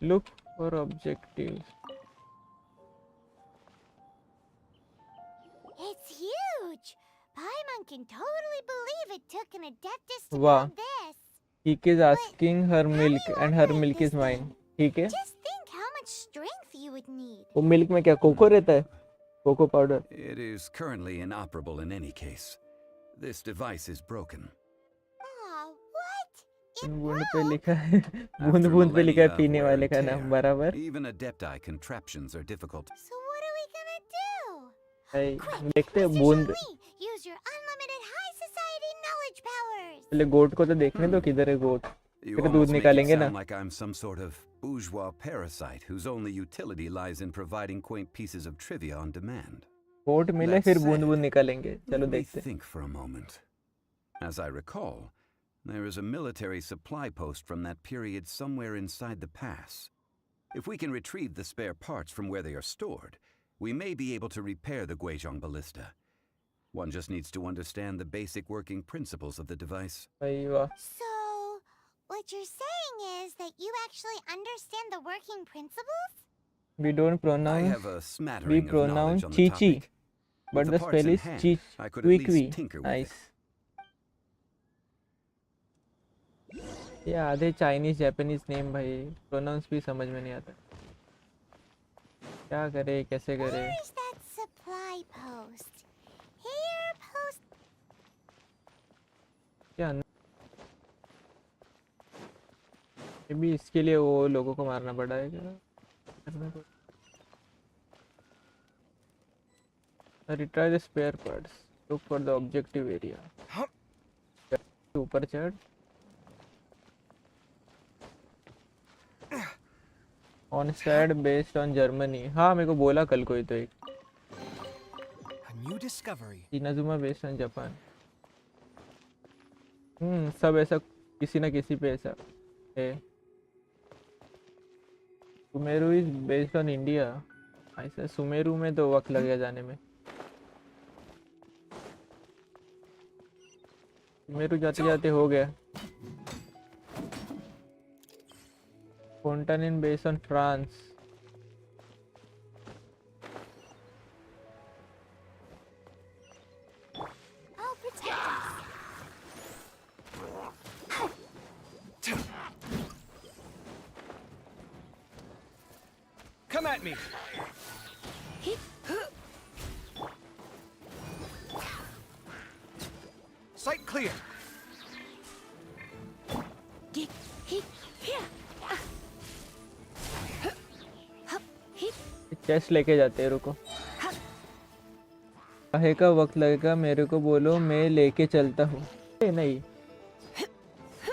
Look for objectives. It's huge! Paimon can totally believe it took an adeptus to Wow. build this. He is asking her milk and her milk is mine. ठीक है. Just think how much strength you would need. वो milk में क्या cocoa रहता है? Cocoa powder. It is currently inoperable in any case. This device is broken. Aw, what? It बूंद पे broke! लिखा है. After बूंद पे लिखा है millennia of पीने wear वाले and का tear, नाम बराबर. Even adepti contraptions are difficult. So what are we gonna do? भाई Quick, देखते हैं Mr. बूंद. Zhongli, use your unlimited high society knowledge powers. पहले गोट को तो देखने दो किधर है गोट. You फिर दूध almost make it निकालेंगे ना. sound like I'm some sort of bourgeois parasite whose only utility lies in providing quaint pieces of trivia on demand. गोट मिले That फिर said, बूंद बूंद निकालेंगे. चलो Let me देखते हैं. think for a moment. As I recall, there is a military supply post from that period somewhere inside the pass. If we can retrieve the spare parts from where they are stored, we may be able to repair the Guizhong Ballista. One just needs to understand the basic working principles of the device. भाई वाह. So, what you're saying is that you actually understand the working principles? We don't I pronounce. have a We smattering of pronounce knowledge on the chi-chi. topic. But With the parts spell in is hand, chi. I could at least Quick. tinker with Nice. it. ये आधे Chinese Japanese name भाई pronounce भी समझ में नहीं आता. क्या करे कैसे करे. Where is that supply post? Here, post. क्या ये भी इसके लिए वो लोगों को मारना पड़ा है क्या. करना पड़ा. Retry the spare parts. Look for the objective area. ऊपर चढ़. On side based on Germany. हाँ मेरे को बोला कल कोई तो एक. A new discovery. Inazuma based on Japan. सब ऐसा किसी ना किसी पे ऐसा है. Sumeru is based on India. ऐसा सुमेरु में तो वक्त लगेगा जाने में. सुमेरु जाते जाते हो गया. Fontaine based on France. I'll protect us. Come at me. Sight clear. Chest लेके जाते हैं. रुको. काहे का वक्त लगेगा मेरे को बोलो मैं लेके चलता हूँ. नहीं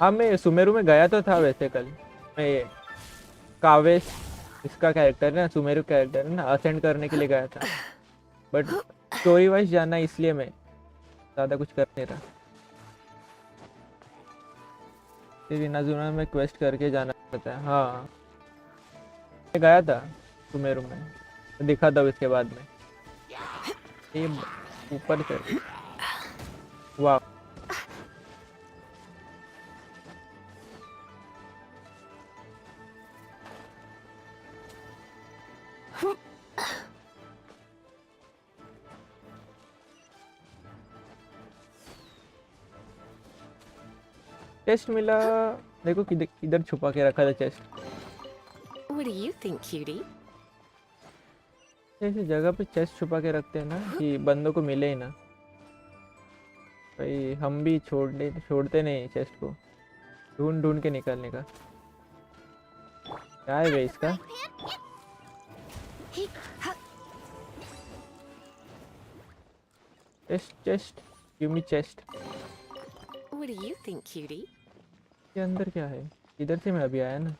हाँ मैं सुमेरु में गया तो था वैसे कल. मैं ये कावेश इसका कैरेक्टर है ना सुमेरु कैरेक्टर है ना असेंड करने के लिए गया था. बट स्टोरी वाइज जाना इसलिए मैं ज़्यादा कुछ कर नहीं रहा. फिर इनाजुमा में क्वेस्ट करके जाना पड़ता है. हाँ मैं गया था सुमेरु में. दिखा दो इसके बाद में ये ऊपर चल। वाह चेस्ट मिला। देखो किधर किधर छुपा के रखा था chest. What do you think, cutie? ऐसी जगह पे चेस्ट छुपा के रखते हैं ना कि बंदों को मिले ही ना। भाई हम भी छोड़ते नहीं चेस्ट को, ढूंढ ढूंढ के निकालने का। क्या है भाई इसका? Chest give me chest. What do you think, cutie? ये अंदर क्या है? इधर से मैं अभी आया ना।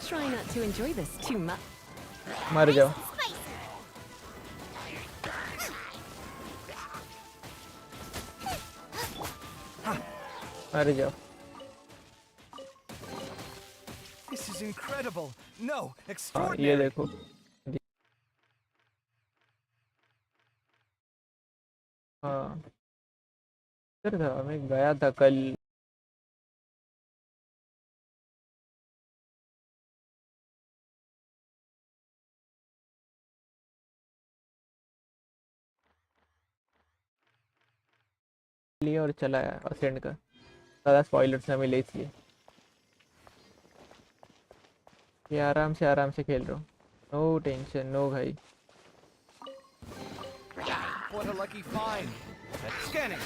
Try not to enjoy this too much. मर जाओ। मर जाओ। This is incredible. No, ये extraordinary. देखो हाँ इधर था, मैं गया था कल। लिए और चला आया असेंड का, ज़्यादा स्पॉइलर्स ना मिले इसलिए। ये आराम से खेल रहा हूँ, नो टेंशन नो भाई। What a lucky find. Scanning.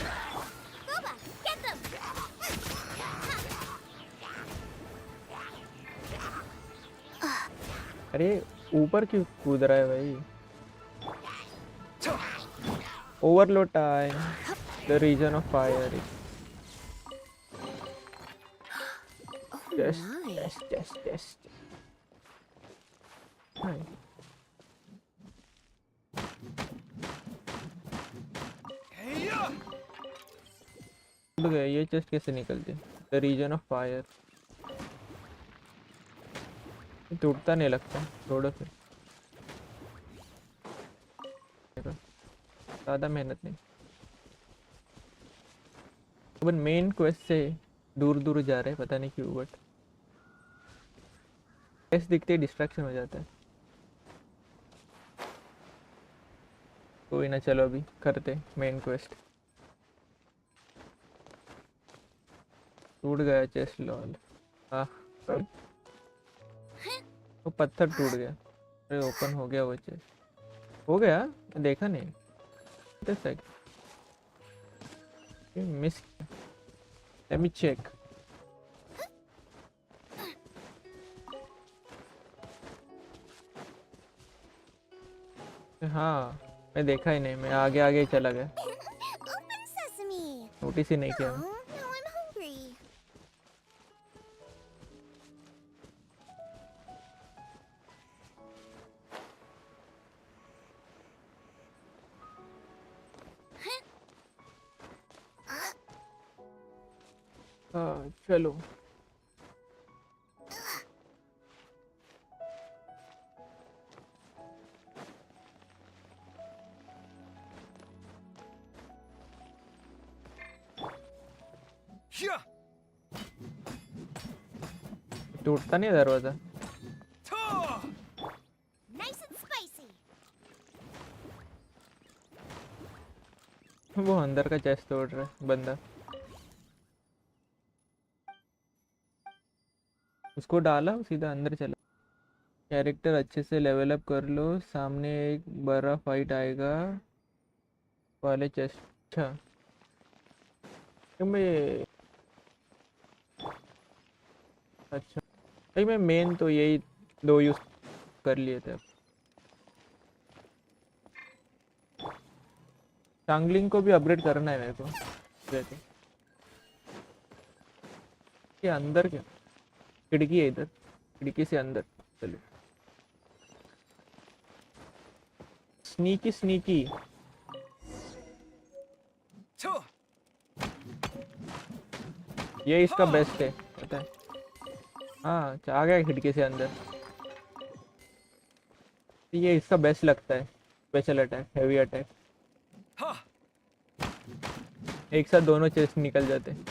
Boba, get them! अरे ऊपर क्यों कूद रहा है भाई? Overload time, the reason of fire. Test टूट गया। ये चेस्ट कैसे निकलते? द रीजन ऑफ फायर टूटता नहीं लगता, छोड़ो फिर, ज़्यादा मेहनत नहीं। अपन मेन क्वेस्ट से दूर दूर जा रहे हैं, पता नहीं क्यों, बट क्वेस्ट दिखते ही डिस्ट्रैक्शन हो जाता है। कोई ना, चलो अभी करते मेन क्वेस्ट। टूट गया चेस्ट, लॉल। वो पत्थर टूट गया। अरे ओपन हो गया वो चेस्ट, हो गया, देखा नहीं। Miss, let me check. हाँ मैं देखा ही नहीं, मैं आगे आगे ही चला गया, Open sesame! नोटिस ही नहीं किया। Oh, now I'm hungry. हाँ चलो। Yeah. टूटता नहीं दरवाजा। Nice and spicy. वो अंदर का चेस्ट तोड़ रहा है बंदा, उसको डाला सीधा अंदर चला। कैरेक्टर अच्छे से लेवल अप कर लो, सामने एक बड़ा फाइट आएगा वाले चेस्ट। अच्छा मैं, अच्छा भाई मैं मेन तो यही दो यूज कर लिए थे। चांगलिंग को भी अपग्रेड करना है मेरे को। वैसे ये अंदर क्या खिड़की है, इधर खिड़की से अंदर चलो। स्नीकी स्नीकी, ये इसका बेस्ट है, पता है। हाँ आ गया खिड़की से अंदर। ये इसका बेस्ट लगता है, स्पेशल अटैक, हेवी अटैक। एक साथ दोनों चेस्ट निकल जाते हैं,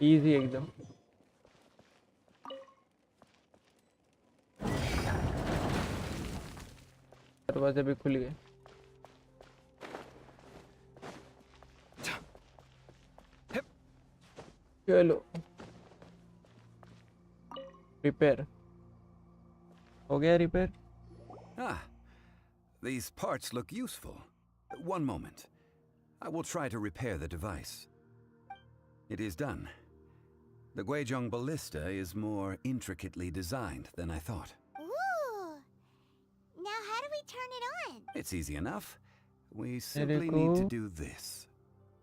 इजी एकदम। दरवाजे भी खुल गए। चलो रिपेयर हो गया, repair. Ah, these parts look useful. One moment. I will try to repair the device. It is done. The Guizhong ballista is more intricately designed than I thought. Ooh! Now how do we turn it on? It's easy enough. We simply need to do this.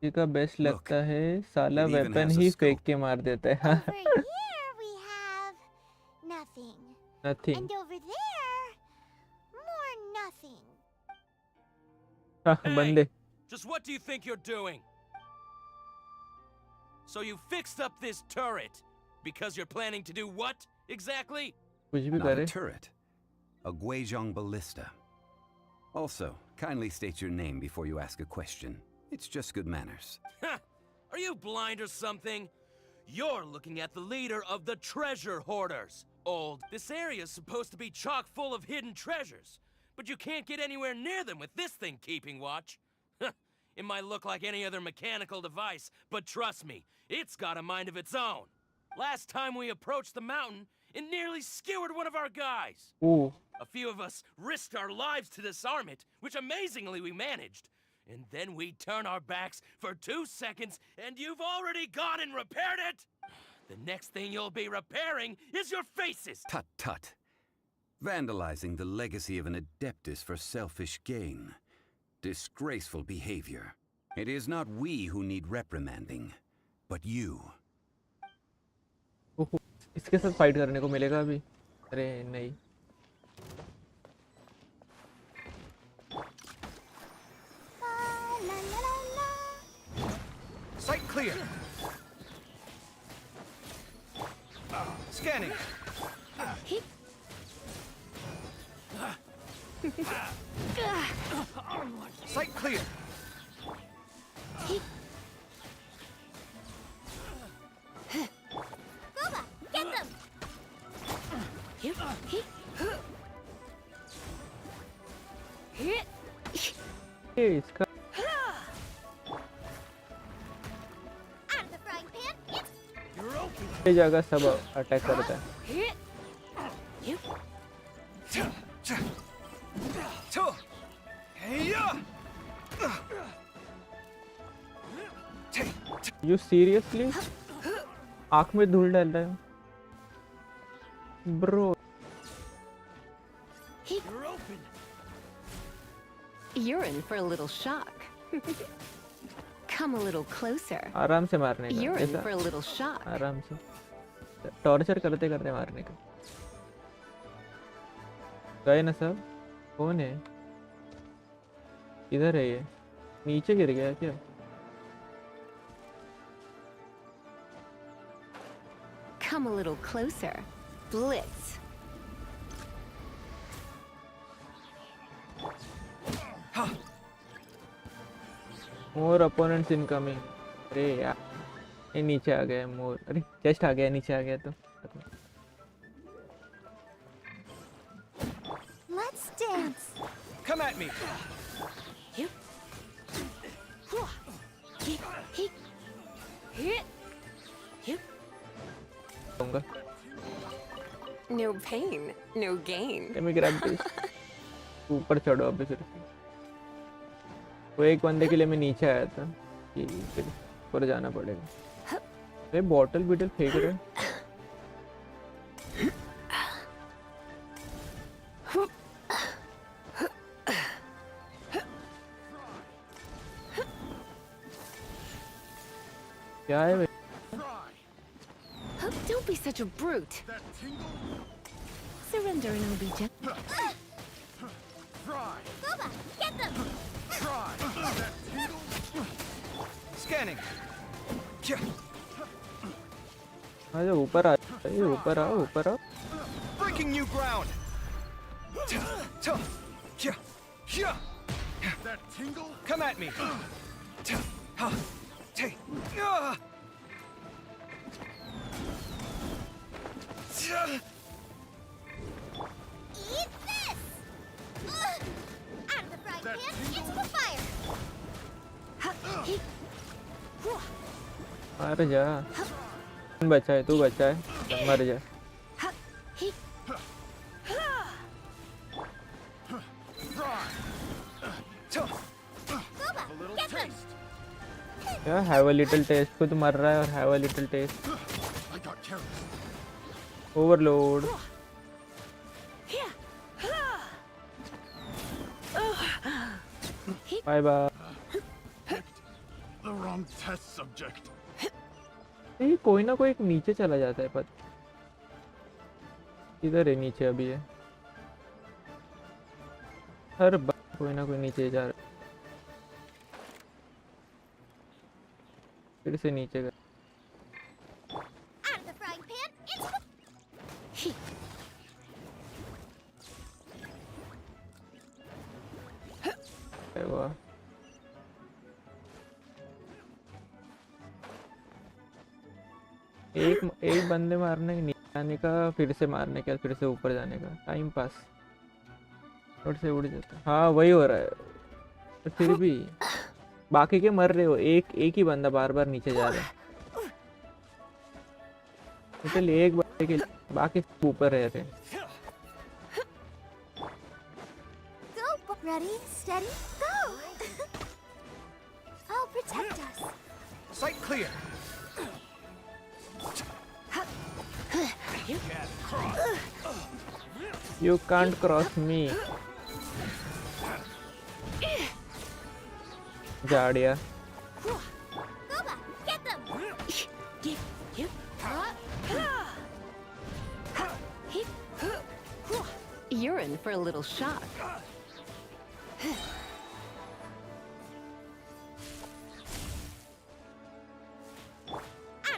का best लगता है, साला It even weapon has a he scope. फेंक के मार देता है। Over here we have nothing. Nothing. And over there, more nothing. बंदे। Just what do you think you're doing? So you fixed up this turret because you're planning to do what exactly? कुछ भी Not a करे। turret. A Guizhong ballista. Also, kindly state your name before you ask a question. It's just good manners. Are you blind or something? You're looking at the leader of the treasure hoarders. Old, this area is supposed to be chock full of hidden treasures, but you can't get anywhere near them with this thing keeping watch. It might look like any other mechanical device, but trust me, it's got a mind of its own. Last time we approached the mountain, it nearly skewered one of our guys. Ooh. A few of us risked our lives to disarm it, which amazingly we managed. And then we turn our backs for 2 seconds, and you've already gone and repaired it? The next thing you'll be repairing is your faces! Tut tut. Vandalizing the legacy of an adeptus for selfish gain. Disgraceful behavior. It is not we who need reprimanding, but you. इसके साथ fight करने को मिलेगा अभी? अरे नहीं। La la la la. Sight clear. Scanning. Sight clear. Boba, get them! ये इसका Out of the frying pan, it's ये जगह सब अटैक करता है। You seriously? आँख में धूल डाल रहा है bro. You're in for a little shock. Come a little closer. आराम से मारने का। You're in ऐसा for a little shock. आराम से टॉर्चर करते करते मारने का। गए ना सब? कौन है? इधर है ये। नीचे गिर गया क्या? Come a little closer. Blitz. More opponents incoming. अरे यार ये नीचे आ गया मोर। अरे चेस्ट आ गया, नीचे आ गया तो Let's dance. Come at me. दूंगा। No pain, no gain. Let me grab this. ऊपर चढ़ो अभी फिर। वो एक बंदे के लिए मैं नीचे आया था कि फिर ऊपर जाना पड़ेगा। ये बॉटल बीटल फेंक रहे हैं। क्या है? Don't be such a brute. Surrender and I'll be gentle. Boba, get them! Scanning. ऊपर आ, ऊपर आओ, ऊपर आओ। breaking new ground. That tingle? Come at me. Eat this! Out of the frying pan, into the fire! मर जा बचा है तू बचा है मर जा क्या हैव अ लिटिल टेस्ट खुद मर रहा है और have a little test overload bye bye The wrong test subject. ये कोई ना कोई एक नीचे चला जाता है पर इधर है नीचे अभी है हर बार कोई ना कोई नीचे जा रहा है फिर से नीचे गया Out of the frying pan, into the... वाह एक बंदे मारने के नीचे आने का फिर से मारने का फिर से ऊपर जाने का टाइम पास और से उड़ जाता हाँ वही हो रहा है तो फिर भी बाकी के मर रहे हो एक ही बंदा बार बार नीचे जा रहा है चलिए एक बंदे के बाकी ऊपर रह रहे Go! Ready, steady, go! I'll protect us. Sight clear. You can't cross me जाड़िया Goba, get them! You're in for a little shock. Out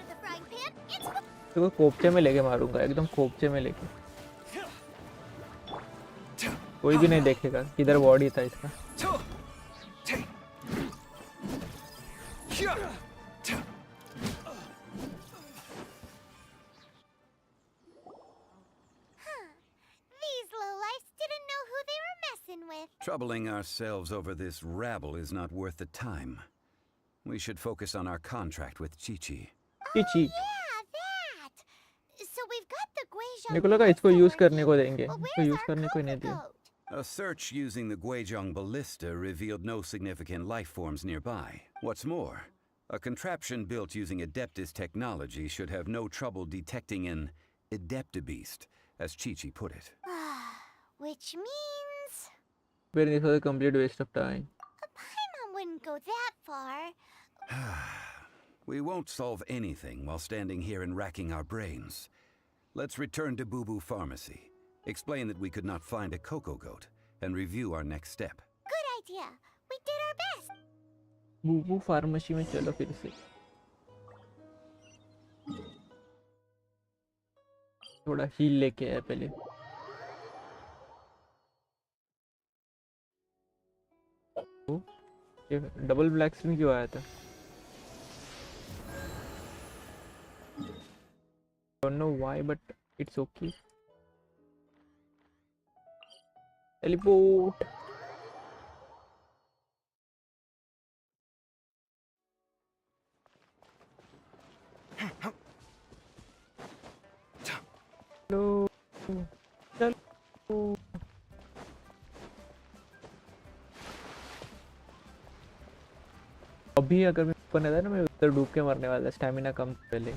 of the frying pan, into the... तो कोपचे में लेके मारूंगा एकदम कोपचे में लेके कोई भी नहीं देखेगा किधर बॉडी था इसका These lowlifes didn't know who they were messing with. Troubling ourselves over this rabble is not worth the time. We should focus on our contract with Chi-Chi. Chi-Chi Yeah, that! So we've got the Guizhong... मेरे को लगा इसको ballista use करने को working, देंगे but इसको where's use our करने को ही नहीं Coco दिया goat? A search using the Guizhong ballista revealed no significant life forms nearby. What's more, a contraption built using Adeptus technology should have no trouble detecting an Adeptabeast, as Chi-Chi put it. Which means... फिर this was a complete waste of time Paimon wouldn't go that far. We won't solve anything while standing here and racking our brains. Let's return to Boo Boo Pharmacy, explain that we could not find a Coco goat, and review our next step. Good idea. We did our best. Bubu pharmacy में चलो फिर से थोड़ा heal लेके आया पहले ये double black screen क्यों आया था don't know why but it's okay teleport चलो चलो अभी अगर मैं ऊपर नहीं था ना मैं उधर डूब के मरने वाला स्टैमिना कम पहले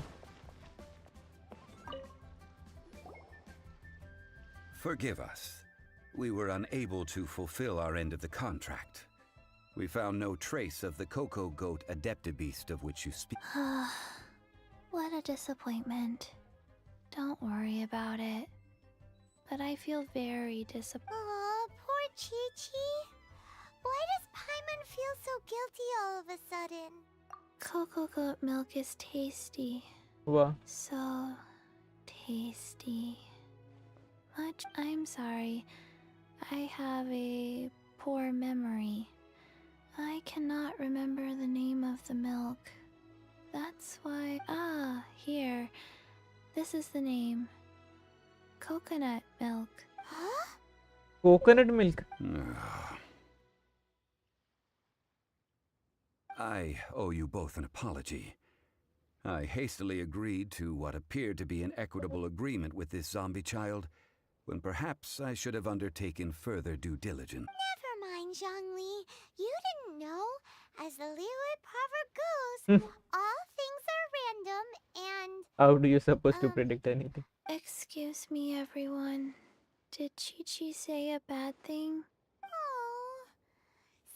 Forgive us. We were unable to fulfill our end of the contract. We found no trace of the Coco Goat Adeptabeast of which you speak. What a disappointment. Don't worry about it. But I feel very disappointed. Aw, poor Chi-Chi. Why does Paimon feel so guilty all of a sudden? Cocoa goat milk is tasty. वाह So tasty. much. I'm sorry. I have a poor memory. I cannot remember the name of the milk. That's why. Ah, here. This is the name. Coconut milk. Huh? Coconut milk. I owe you both an apology. I hastily agreed to what appeared to be an equitable agreement with this zombie child, when perhaps I should have undertaken further due diligence. Never mind, Zhongli. You didn't know. As the Liyue proverb goes, all things are random and... How do you supposed to predict anything? Excuse me, everyone. Did Chi-Chi say a bad thing? Oh,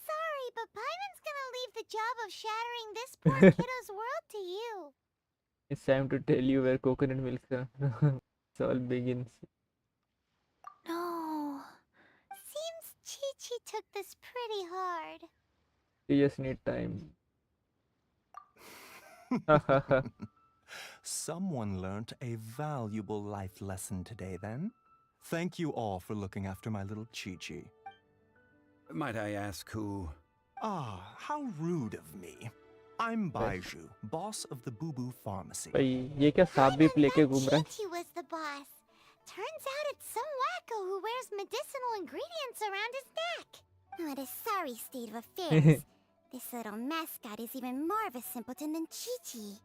sorry, but Paimon's gonna leave the job of shattering this poor kiddo's world to you. It's time to tell you where coconut milk it all begins. No. Seems Chi-Chi took this pretty hard. You just need time. Someone learnt a valuable life lesson today, then. Thank you all for looking after my little Chi-Chi. Might I ask who? Ah, how rude of me. I'm Baiju, boss of the Boo Boo Pharmacy. भाई ये क्या सांप भी लेके घूम रहा है? Chi-Chi was the boss. Turns out it's some wacko who wears medicinal ingredients around his neck. What a sorry state of affairs. This little mascot is even more of a simpleton than Chi-Chi.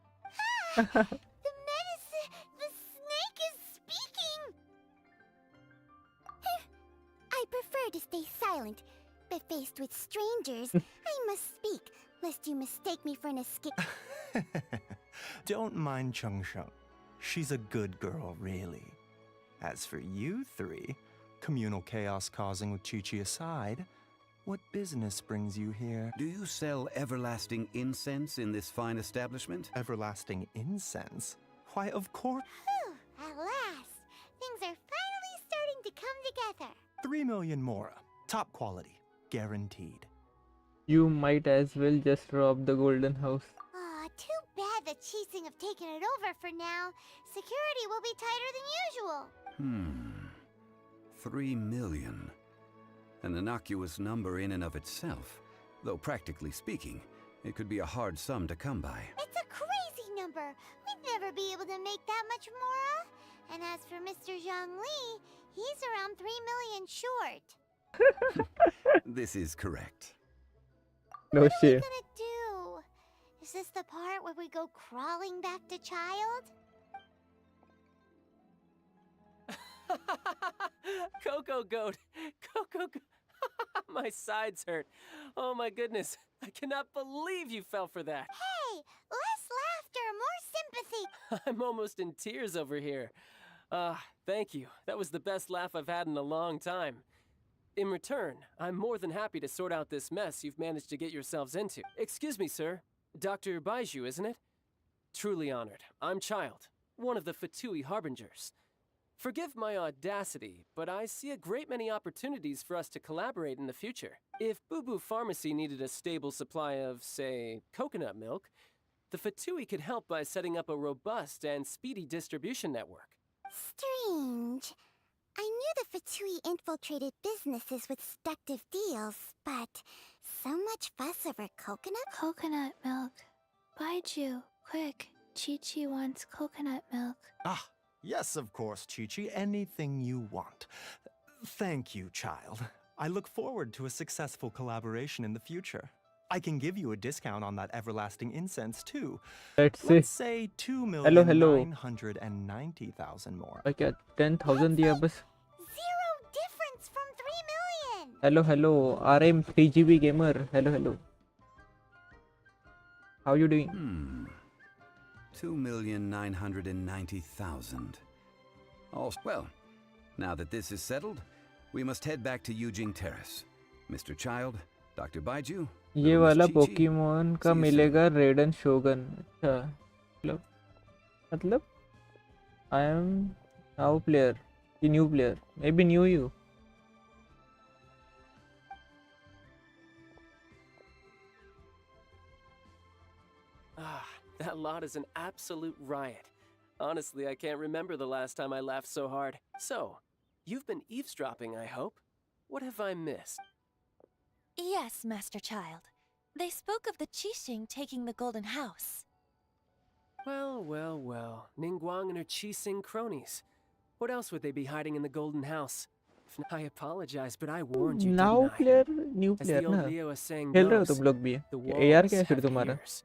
The medicine... The snake is speaking! I prefer to stay silent, but faced with strangers, I must speak, lest you mistake me for an escape. Don't mind Chung Sheng. She's a good girl, really. As for you three, communal chaos causing with Chi-Chi aside, what business brings you here? Do you sell everlasting incense in this fine establishment? Everlasting incense? Why, of course. Whew, at last. Things are finally starting to come together. 3 million mora. Top quality. Guaranteed. You might as well just rob the golden house. Aw, too bad the Chising have taken it over for now. Security will be tighter than usual. 3 million. An innocuous number in and of itself, though practically speaking, it could be a hard sum to come by. It's a crazy number. We'd never be able to make that much mora. And as for Mr. Zhongli, he's around 3 million short. This is correct. No What are we shit. gonna do? Is this the part where we go crawling back to child? Coco Goat! Coco Goat! My sides hurt. Oh my goodness. I cannot believe you fell for that. Hey, less laughter, more sympathy. I'm almost in tears over here. Thank you. That was the best laugh I've had in a long time. In return, I'm more than happy to sort out this mess you've managed to get yourselves into. Excuse me, sir. Dr. Baiju, isn't it? Truly honored. I'm Child, one of the Fatui Harbingers. Forgive my audacity, but I see a great many opportunities for us to collaborate in the future. If Boo Boo Pharmacy needed a stable supply of, say, coconut milk, the Fatui could help by setting up a robust and speedy distribution network. Strange. I knew the Fatui infiltrated businesses with seductive deals, but so much fuss over coconut? Coconut milk. Baiju, quick. Chi-Chi wants coconut milk. Ah, yes, of course, Chi-Chi. Anything you want. Thank you, child. I look forward to a successful collaboration in the future. I can give you a discount on that everlasting incense, too. Let's Let's say. say 2,990,000 more. क्या 10,000 दिया बस. Zero difference from 3 million. Hello. RM 3GB gamer. Hello. How you doing? 2,990,000. Well, now that this is settled, we must head back to Yujing Terrace. Mr. Child, Dr. Baiju. ये वाला Pokemon का मिलेगा रेडन शोगन. अच्छा मतलब I am now player, the new player, maybe new you. That lot is an absolute riot. Honestly, I can't remember the last time I laughed so hard. So, You've been eavesdropping, I hope. What have I missed? Yes, Master Child. They spoke of the Qixing taking the Golden House. Well, well, well. Ningguang and her Qixing cronies. What else would they be hiding in the Golden House? I apologize, but I warned you, Now didn't I? player, new As player the old ना Liyue saying खेल रहे हो goes, तुम लोग भी the AR walls क्या है फिर have तुम्हारा ears.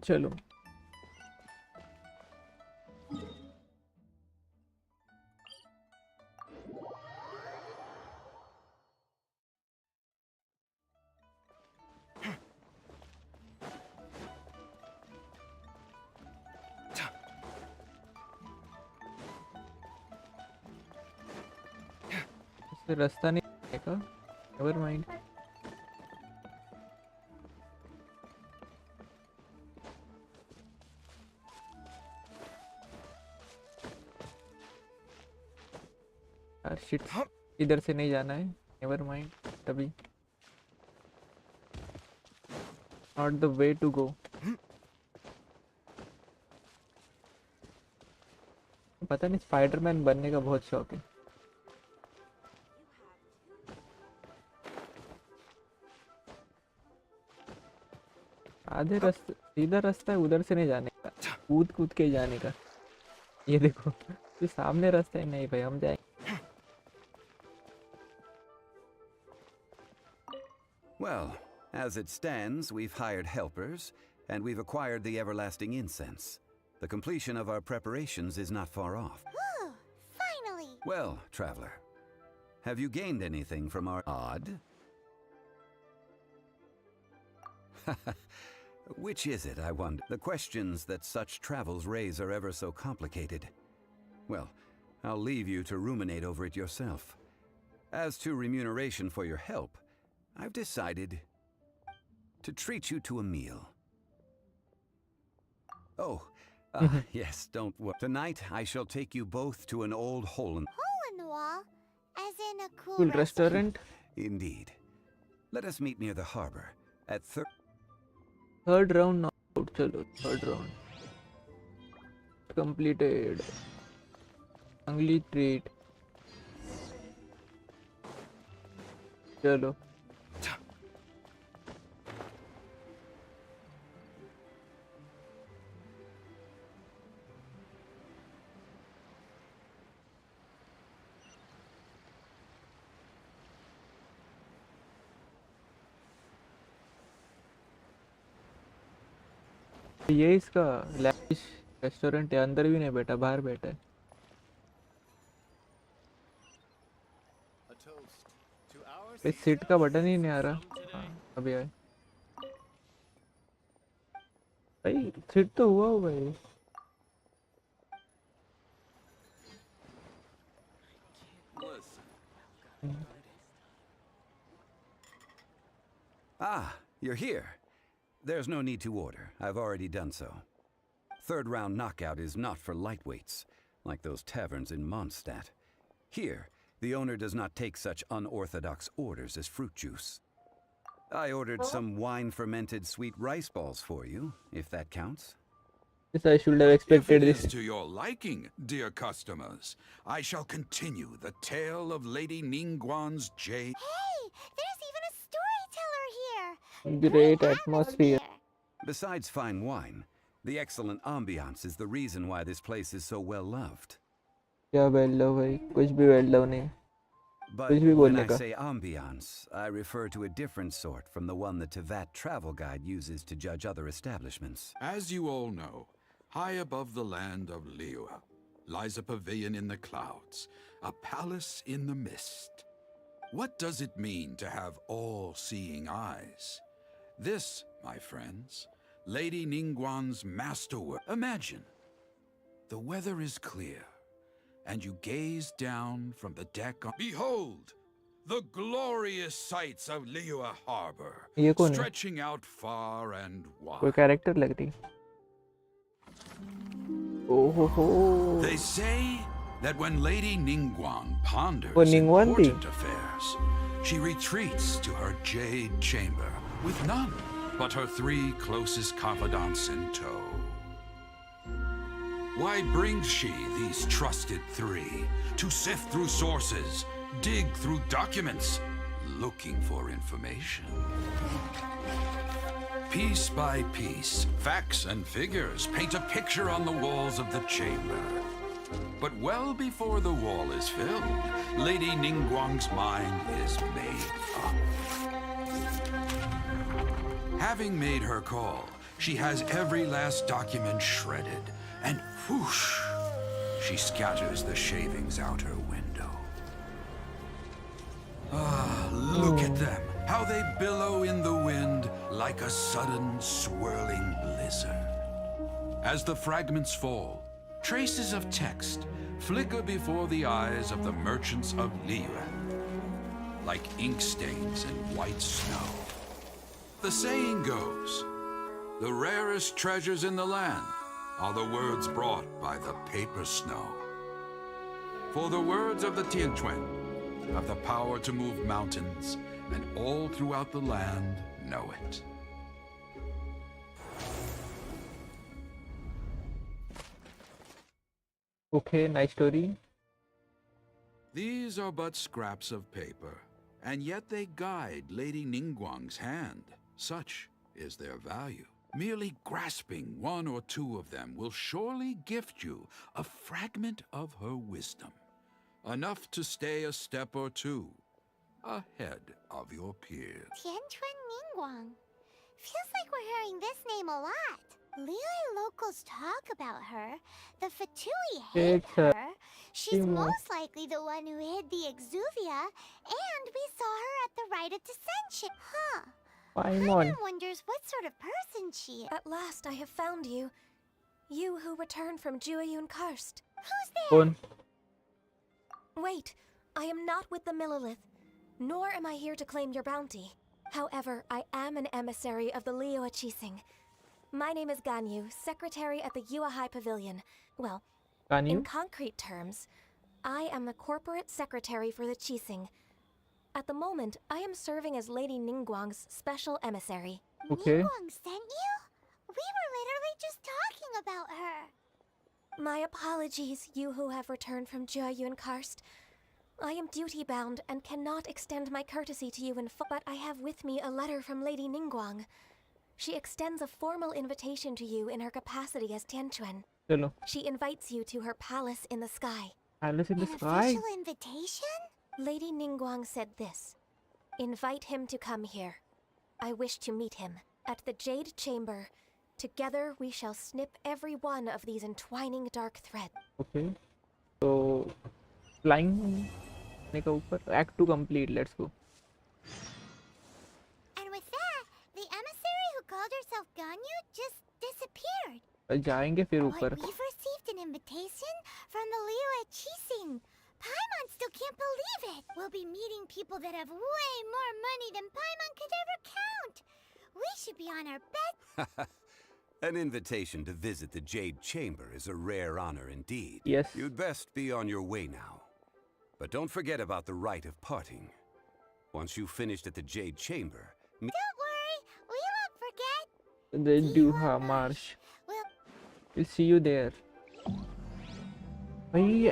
चलो इससे रास्ता नहीं आएगा नेवर माइंड यार शिट इधर से नहीं जाना है नेवर माइंड तभी not the way to go पता नहीं स्पाइडरमैन बनने का बहुत शौक है आधे रास्ते सीधा रास्ता है उधर से नहीं जाने का कूद कूद के जाने का ये देखो तो सामने रास्ता है नहीं भाई हम जाएंगे Well, as it stands, we've hired helpers, and we've acquired the everlasting incense. The completion of our preparations is not far off. Ooh, finally! Well, traveler, have you gained anything from our odd? Which is it, I wonder? The questions that such travels raise are ever so complicated. Well, I'll leave you to ruminate over it yourself. As to remuneration for your help, I've decided to treat you to a meal. Oh, yes, don't worry. Tonight, I shall take you both to an old hole in... Hole in the wall? As in a cool restaurant? Indeed. Let us meet near the harbor at third round now. Chalo, third round. Completed. Ugly treat. Chalo. ये इसका lavish restaurant है अंदर भी नहीं बैठा बाहर बैठा है इस सीट का बटन ही नहीं आ रहा अभी आए भाई सीट तो हुआ भाई Ah, you're here. There's no need to order. I've already done so. Third round knockout is not for lightweights, like those taverns in Mondstadt. Here, the owner does not take such unorthodox orders as fruit juice. I ordered some wine-fermented sweet rice balls for you, if that counts. Yes, I should have expected If it this. is to your liking, dear customers, I shall continue the tale of Lady Ningguang's jade. Hey, there's even a storyteller here! Great atmosphere. Besides fine wine, the excellent ambiance is the reason why this place is so well loved. क्या well love भाई कुछ भी well love नहीं But कुछ भी when बोलने I का say ambiance, I refer to a different sort from the one the Teyvat travel guide uses to judge other establishments. As you all know, high above the land of Liyue lies a pavilion in the clouds, a palace in the mist. What does it mean to have all-seeing eyes? This, my friends, Lady Ningguang's masterwork. Imagine, the weather is clear, and you gaze down from the deck on... Behold, the glorious sights of Liyue Harbor, ये कौन है stretching out far and कोई wide. Character लग रही ओहो हो They say that when Lady Ningguang ponders वो निंगवान थी important affairs, she retreats to her jade chamber with none but her 3 closest confidants in tow. Why brings she these trusted three to sift through sources, dig through documents, looking for information? Piece by piece, facts and figures paint a picture on the walls of the chamber. But well before the wall is filled, Lady Ningguang's mind is made up. Having made her call, she has every last document shredded, and whoosh, she scatters the shavings out her window. Ah, look at them, how they billow in the wind like a sudden swirling blizzard. As the fragments fall, traces of text flicker before the eyes of the merchants of Liyue, like ink stains in white snow. The saying goes, the rarest treasures in the land are the words brought by the paper snow. For the words of the Tianquan have the power to move mountains, and all throughout the land know it. Okay, nice story. These are but scraps of paper, and yet they guide Lady Ningguang's hand. Such is their value. Merely grasping one or two of them will surely gift you a fragment of her wisdom, enough to stay a step or two ahead of your peers. Tianquan Ningguang. Feels like we're hearing this name a lot. Liyue locals talk about her. The Fatui hate her. She's most likely the one who hid the Exuvia, and we saw her at the rite of descension. Huh. Paimon wonders what sort of person she is. At last I have found you. You who returned from Jueyun Karst. Who's there? Wait, I am not with the Millilith, nor am I here to claim your bounty. However, I am an emissary of the Liyue Chising. My name is Ganyu, secretary at the Yue High Pavilion. Well, in concrete terms, I am the corporate secretary for the Chising. At the moment, I am serving as Lady Ningguang's special emissary. Okay. Ningguang sent you? We were literally just talking about her. My apologies, you who have returned from Jueyun Karst. I am duty-bound and cannot extend my courtesy to you in full, but I have with me a letter from Lady Ningguang. She extends a formal invitation to you in her capacity as Tianquan. Chalo. She invites you to her palace in the sky. Palace in the An sky? official invitation? Lady Ningguang said this. Invite him to come here. I wish to meet him. At the Jade Chamber, together we shall snip every one of these entwining dark threads. Okay. So, flying Act 2 complete. Let's go. And with that, the emissary who called herself Ganyu just disappeared. जाएंगे फिर ऊपर. But we've received an invitation from the Liyue Chising. Paimon still can't believe it. We'll be meeting people that have way more money than Paimon could ever count. We should be on our best. An invitation to visit the Jade Chamber is a rare honor indeed. Yes. You'd best be on your way now. But don't forget about the rite of parting. Once you've finished at the Jade Chamber... Don't worry, we won't forget. The Duha Marsh. We'll see you there. भाई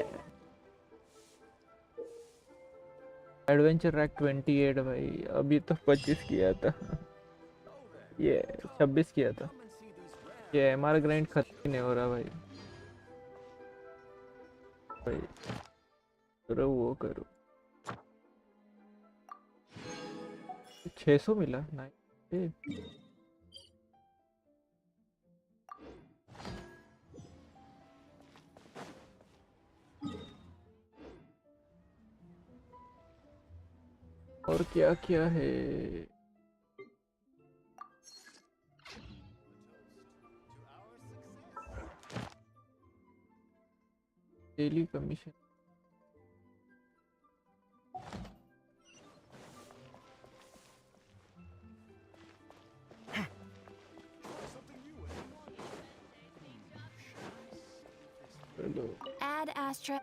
adventure rack 28 भाई अभी तो 25 किया था ये 26 किया था ये एमआर ग्राइंड खत्म नहीं हो रहा भाई करो वो करो 600 मिला नाइस और क्या क्या है daily commission Ad Astra.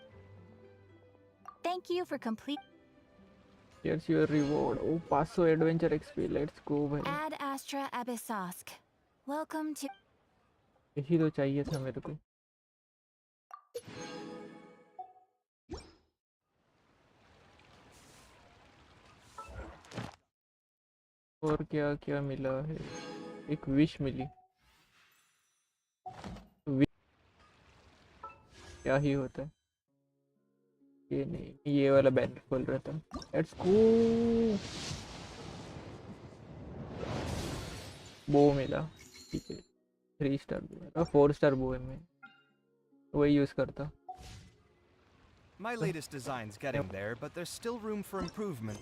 Thank you for complete. Here's your reward. Oh, 500 adventure XP. Let's go भाई. Ad Astra Abyssosk. Welcome to. यही तो चाहिए था मेरे को. और क्या क्या मिला है? एक विश मिली। विश क्या ही होता है? ये नहीं, ये वाला बैनर खोल रहा था। Let's go. बो मिला, ठीक है। 3 स्टार बो मिला, 4 स्टार बो है, मैं वही यूज करता। My latest design's getting there, but there's still room for improvement.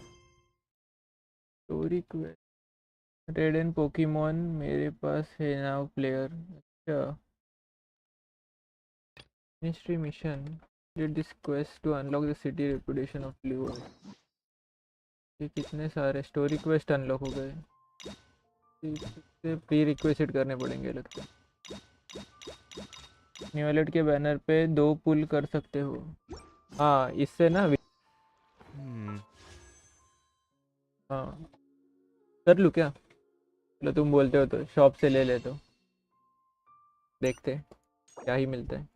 Story quest red and Pokemon मेरे पास है नाउ प्लेयर। अच्छा, mystery mission did this quest to unlock the city reputation of Leo. ये कितने सारे story quest unlock हो गए। Pre request करने पड़ेंगे लगता है। न्यू अलर्ट के बैनर पे 2 पुल कर सकते हो। हाँ, इससे ना हाँ, कर लूँ क्या? चलो तुम बोलते हो तो शॉप से ले ले, तो देखते क्या ही मिलता है।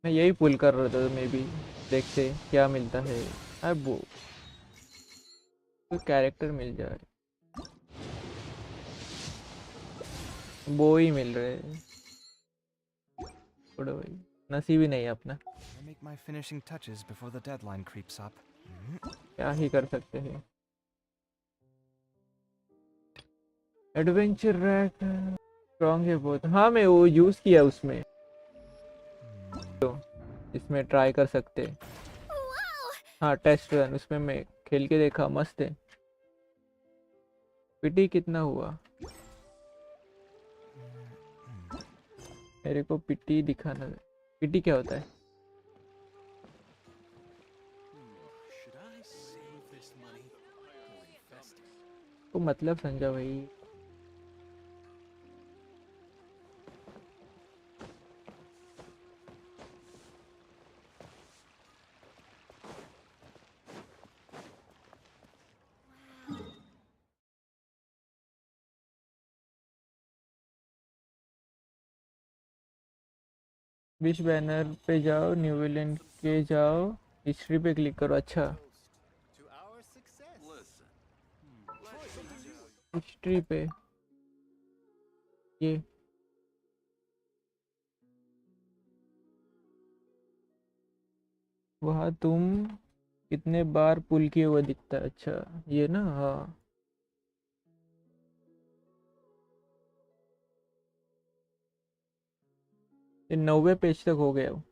मैं यही पुल कर रहा था, मे बी देखते क्या मिलता है। अब वो कोई कैरेक्टर मिल जाए, वो ही मिल रहे हैं। छोड़ो भाई, नसीब ही नहीं है अपना। I make my finishing touches before the deadline creeps up. क्या ही कर सकते हैं। एडवेंचर रैक स्ट्रॉन्ग है बहुत। हाँ, मैं वो यूज किया उसमें, तो इसमें ट्राई कर सकते हैं। हाँ, टेस्ट रन उसमें मैं खेल के देखा, मस्त है। पिटी कितना हुआ मेरे को पिटी दिखाना। पिटी क्या होता है? तो मतलब समझा भाई। विश बैनर पे जाओ, न्यू विलेन के जाओ, हिस्ट्री पे क्लिक करो। अच्छा, हिस्ट्री पे ये वहाँ तुम कितने बार पुल किए हुआ दिखता है। अच्छा, ये ना, हाँ। ये 90 पेज तक हो गया हो।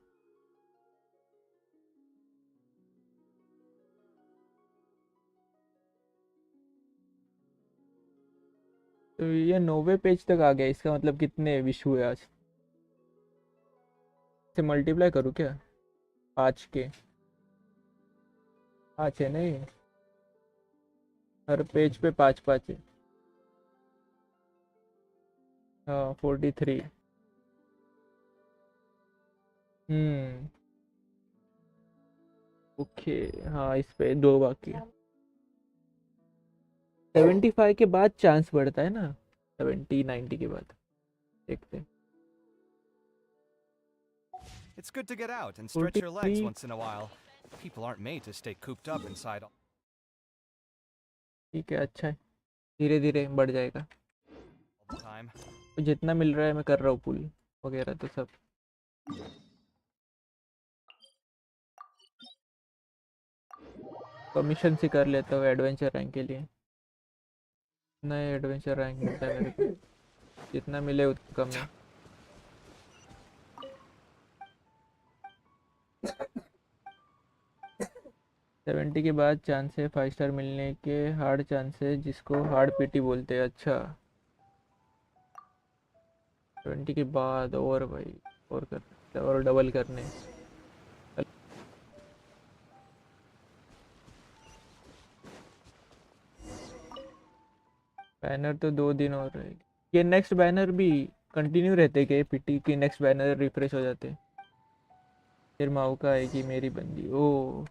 तो ये 90 पेज तक आ गया, इसका मतलब कितने विश हुए आज से मल्टीप्लाई करूँ क्या? 5 के 5 है नहीं, हर पेज पे 5 5 है। हाँ, 43। ओके। हाँ, इस पे 2 बाकी है। 75 के बाद चांस बढ़ता है ना, 70 90 के बाद देखते हैं। It's good to get out and stretch your legs once in a while. People aren't made to stay cooped up inside all ठीक है, अच्छा है, धीरे धीरे बढ़ जाएगा। the time. तो जितना मिल रहा है मैं कर रहा हूँ, पुल वगैरह तो सब। कमीशन से कर लेता हूँ एडवेंचर रैंक के लिए। नए एडवेंचर रैंक मिलता है मेरे को, जितना मिले उतना कम है। सेवेंटी के बाद चांस है 5 स्टार मिलने के, हार्ड चांस है जिसको हार्ड पीटी बोलते हैं। अच्छा, 20 के बाद और भाई और कर और डबल करने। बैनर तो 2 दिन और रहेगी। ये नेक्स्ट बैनर भी कंटिन्यू रहते कि पीटी की नेक्स्ट बैनर रिफ्रेश हो जाते? फिर माऊ का आएगी मेरी बंदी। ओ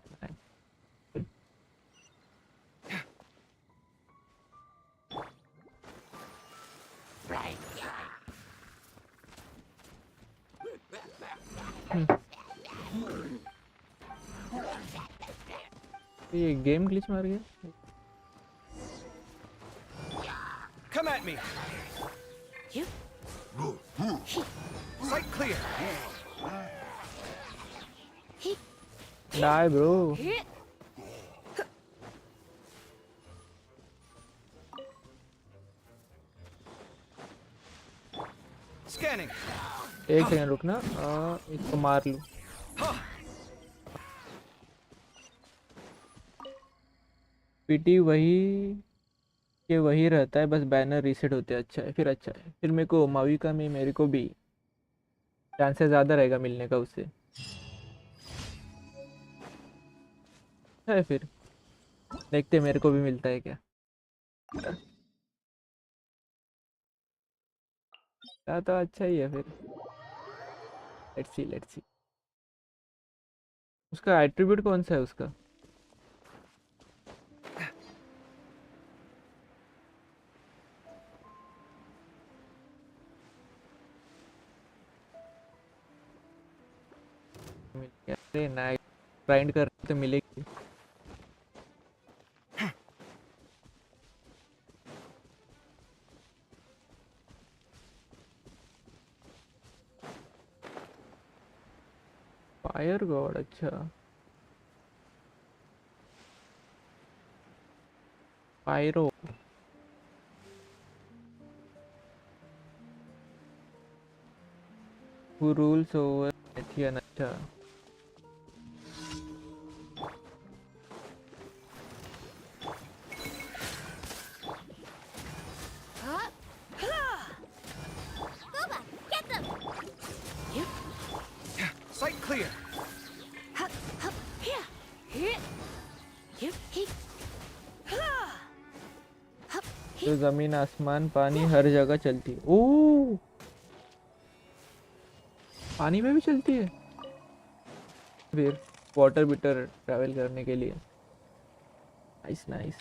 ये गेम ग्लिच मार गया. Come at me! You. Sight clear! Die bro. Scanning! एक सेकंड रुकना. इसको मार लूं. पीटी वही के वही रहता है, बस बैनर रीसेट होते हैं. अच्छा है, फिर अच्छा है. फिर मेरे को माविका में मेरे को भी चांसेस ज़्यादा रहेगा मिलने का उससे. अच्छा है, फिर देखते मेरे को भी मिलता है क्या. तो अच्छा ही है फिर. Let's see. उसका एट्रीब्यूट कौन सा है उसका. अरे नाइस. ग्राइंड कर तो मिलेगी. Fire God. अच्छा, pyro. Who rules over Ethian? अच्छा. Booba, get them! Sight clear! तो जमीन आसमान पानी हर जगह चलती है. ओह, पानी में भी चलती है. फिर वाटर बीटर ट्रैवल करने के लिए. Nice nice.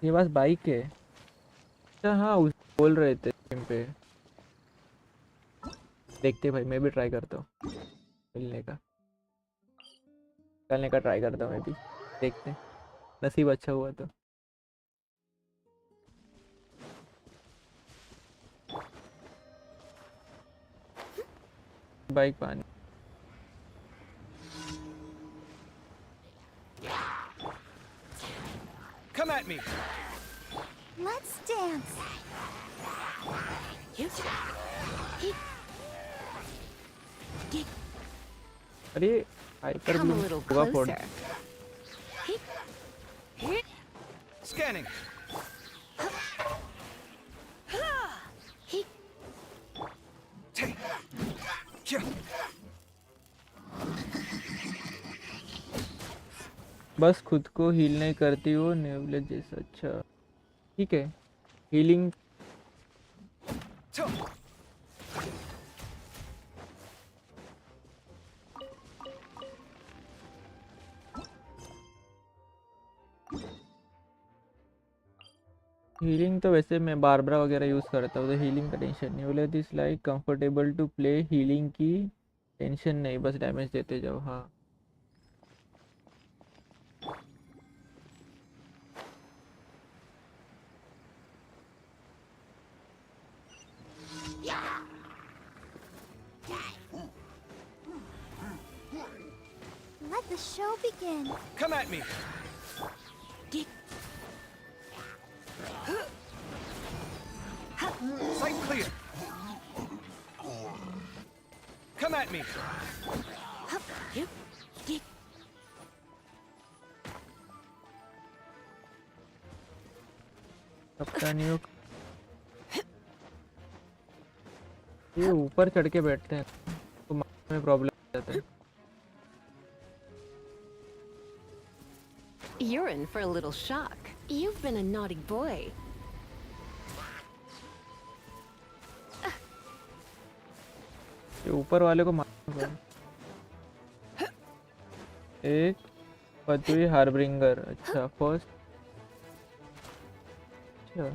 ये बस बाइक है. अच्छा हाँ, उस बोल रहे थे गेम पे. देखते भाई, मैं भी ट्राई करता हूँ मिलने का. चलने का ट्राई करता हूँ मैं भी. देखते नसीब अच्छा हुआ तो. बाइक पानी. Come at me! Let's dance. अरे hyper Come a Bloom little होगा फोड़. closer. Scanning! बस खुद को हील नहीं करती हो नेवले जैसा. अच्छा ठीक है. हीलिंग हीलिंग तो वैसे मैं बारबरा वगैरह यूज़ करता हूँ, तो हीलिंग का टेंशन नहीं. बोले this like comfortable to play. Healing की टेंशन नहीं, बस डैमेज देते जाओ. हाँ Let the show begin. Come at me! Sight clear! Come at me! कप्तानियों ये ऊपर चढ़ के बैठते हैं तो में प्रॉब्लम हो जाता है. You're in for a little shock. You've been a naughty boy. ये ऊपर वाले को मारना पड़ेगा. एक पतुई हार्ब्रिंगर. अच्छा फर्स्ट. अच्छा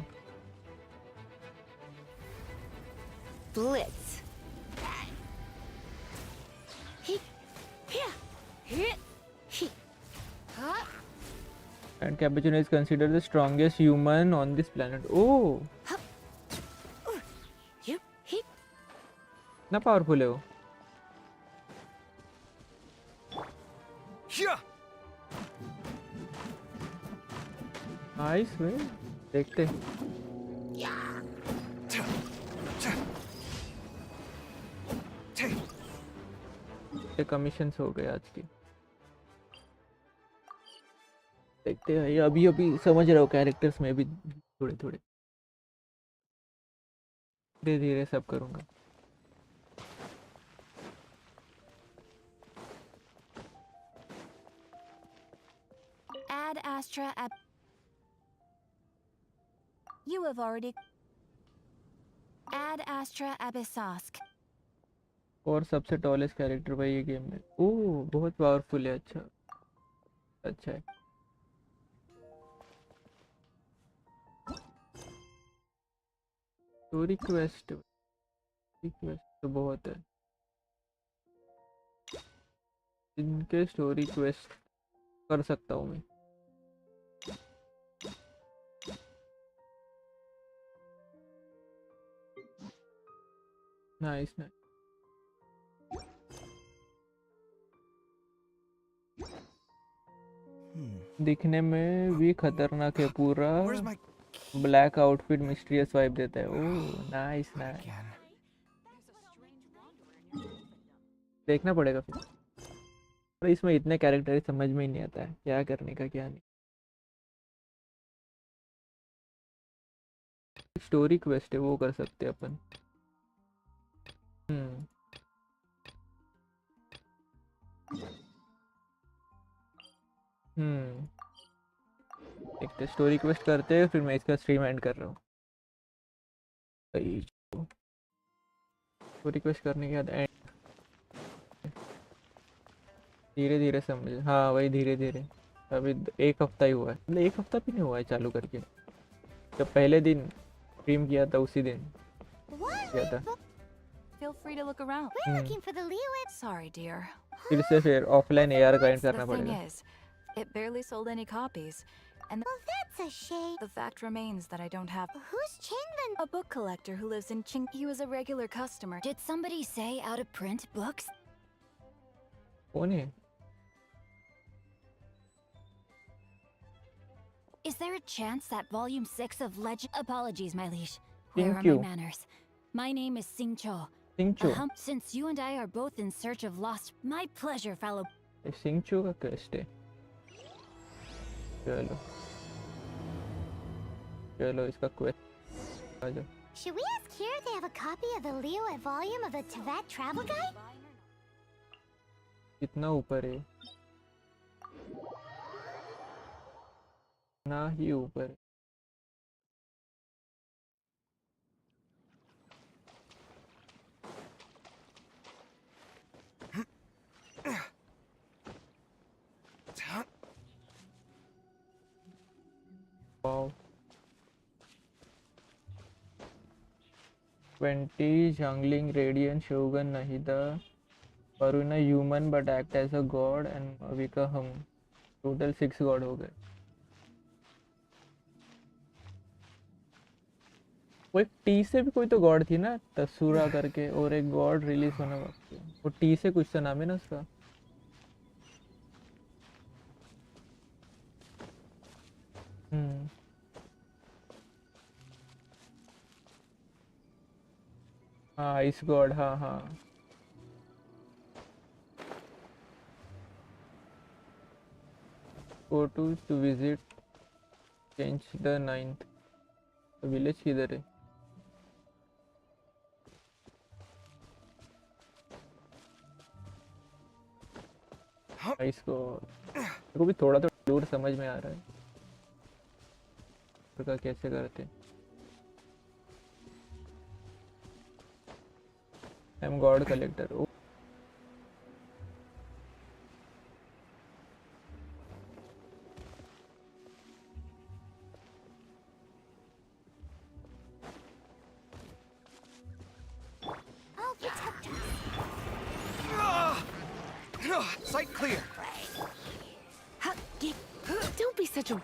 Blitz. And Capuchino is considered the strongest human on this planet. Oh, ना powerful है वो. Nice way. देखते. ये कमीशंस हो गए आज की. देखते हैं. ये अभी समझ रहा हूँ कैरेक्टर्स में भी थोड़े थोड़े. धीरे धीरे सब करूँगा. Ad Astra Ab. You have already. Ad Astra Abyssosk. और सबसे टॉलेस्ट कैरेक्टर भाई ये गेम में. ओह बहुत पावरफुल है. अच्छा अच्छा है. स्टोरी क्वेस्ट तो बहुत है. इनके स्टोरी क्वेस्ट कर सकता हूँ मैं. Nice nice. दिखने में भी खतरनाक है. पूरा ब्लैक आउटफिट मिस्टीरियस वाइब देता है. Oh nice nice. देखना पड़ेगा फिर. पर इसमें इतने कैरेक्टर समझ में ही नहीं आता है क्या करने का क्या नहीं. स्टोरी क्वेस्ट है वो कर सकते हैं अपन. देखते स्टोरी क्वेस्ट करते हैं फिर मैं इसका स्ट्रीम एंड कर रहा हूँ. स्टोरी क्वेस्ट करने के बाद एंड. धीरे धीरे समझ. हाँ वही धीरे धीरे. अभी 1 हफ्ता ही हुआ है. मतलब 1 हफ्ता भी नहीं हुआ है चालू करके. जब पहले दिन स्ट्रीम किया था उसी दिन किया था. Feel free to look around. We're looking for the Liyue. Sorry, dear. फिर से फिर ऑफलाइन AR ग्राइंड The करना thing पड़ेगा. is, it barely sold any copies, and Well, that's a shame. the fact remains that I don't have Who's Chinlin? a book collector who lives in Ching. He was a regular customer. Did somebody say out of print books? कौन है? Is there a chance that volume 6 of Legend? Apologies, my liege. Where Thank are you. my manners? My name is Sing Cho. सिंचो. Since you and I are both in search of lost, my pleasure, fellow. सिंचो का quest है. चलो चलो इसका quest आ जाओ. Should we ask here if they have a copy of the Liyue volume of the Teyvat travel guide? कितना ऊपर है? ना ही ऊपर. Wow. 20 jungling radiant shogun Nahida Varuna human but act as a god and Mavika hum. Total 6 god हो गए. वो एक T से भी कोई तो गॉड थी ना तसुरा करके और एक गॉड रिलीज होने वक्त. वो टी से कुछ तो नाम है ना उसका. हाँ आइस गॉड. हाँ हाँ. Go to visit change the 9th. Village किधर है? इसको मेरे को भी थोड़ा तो दूर समझ में आ रहा है का कैसे करते. I am God collector. Sight clear. Don't be such a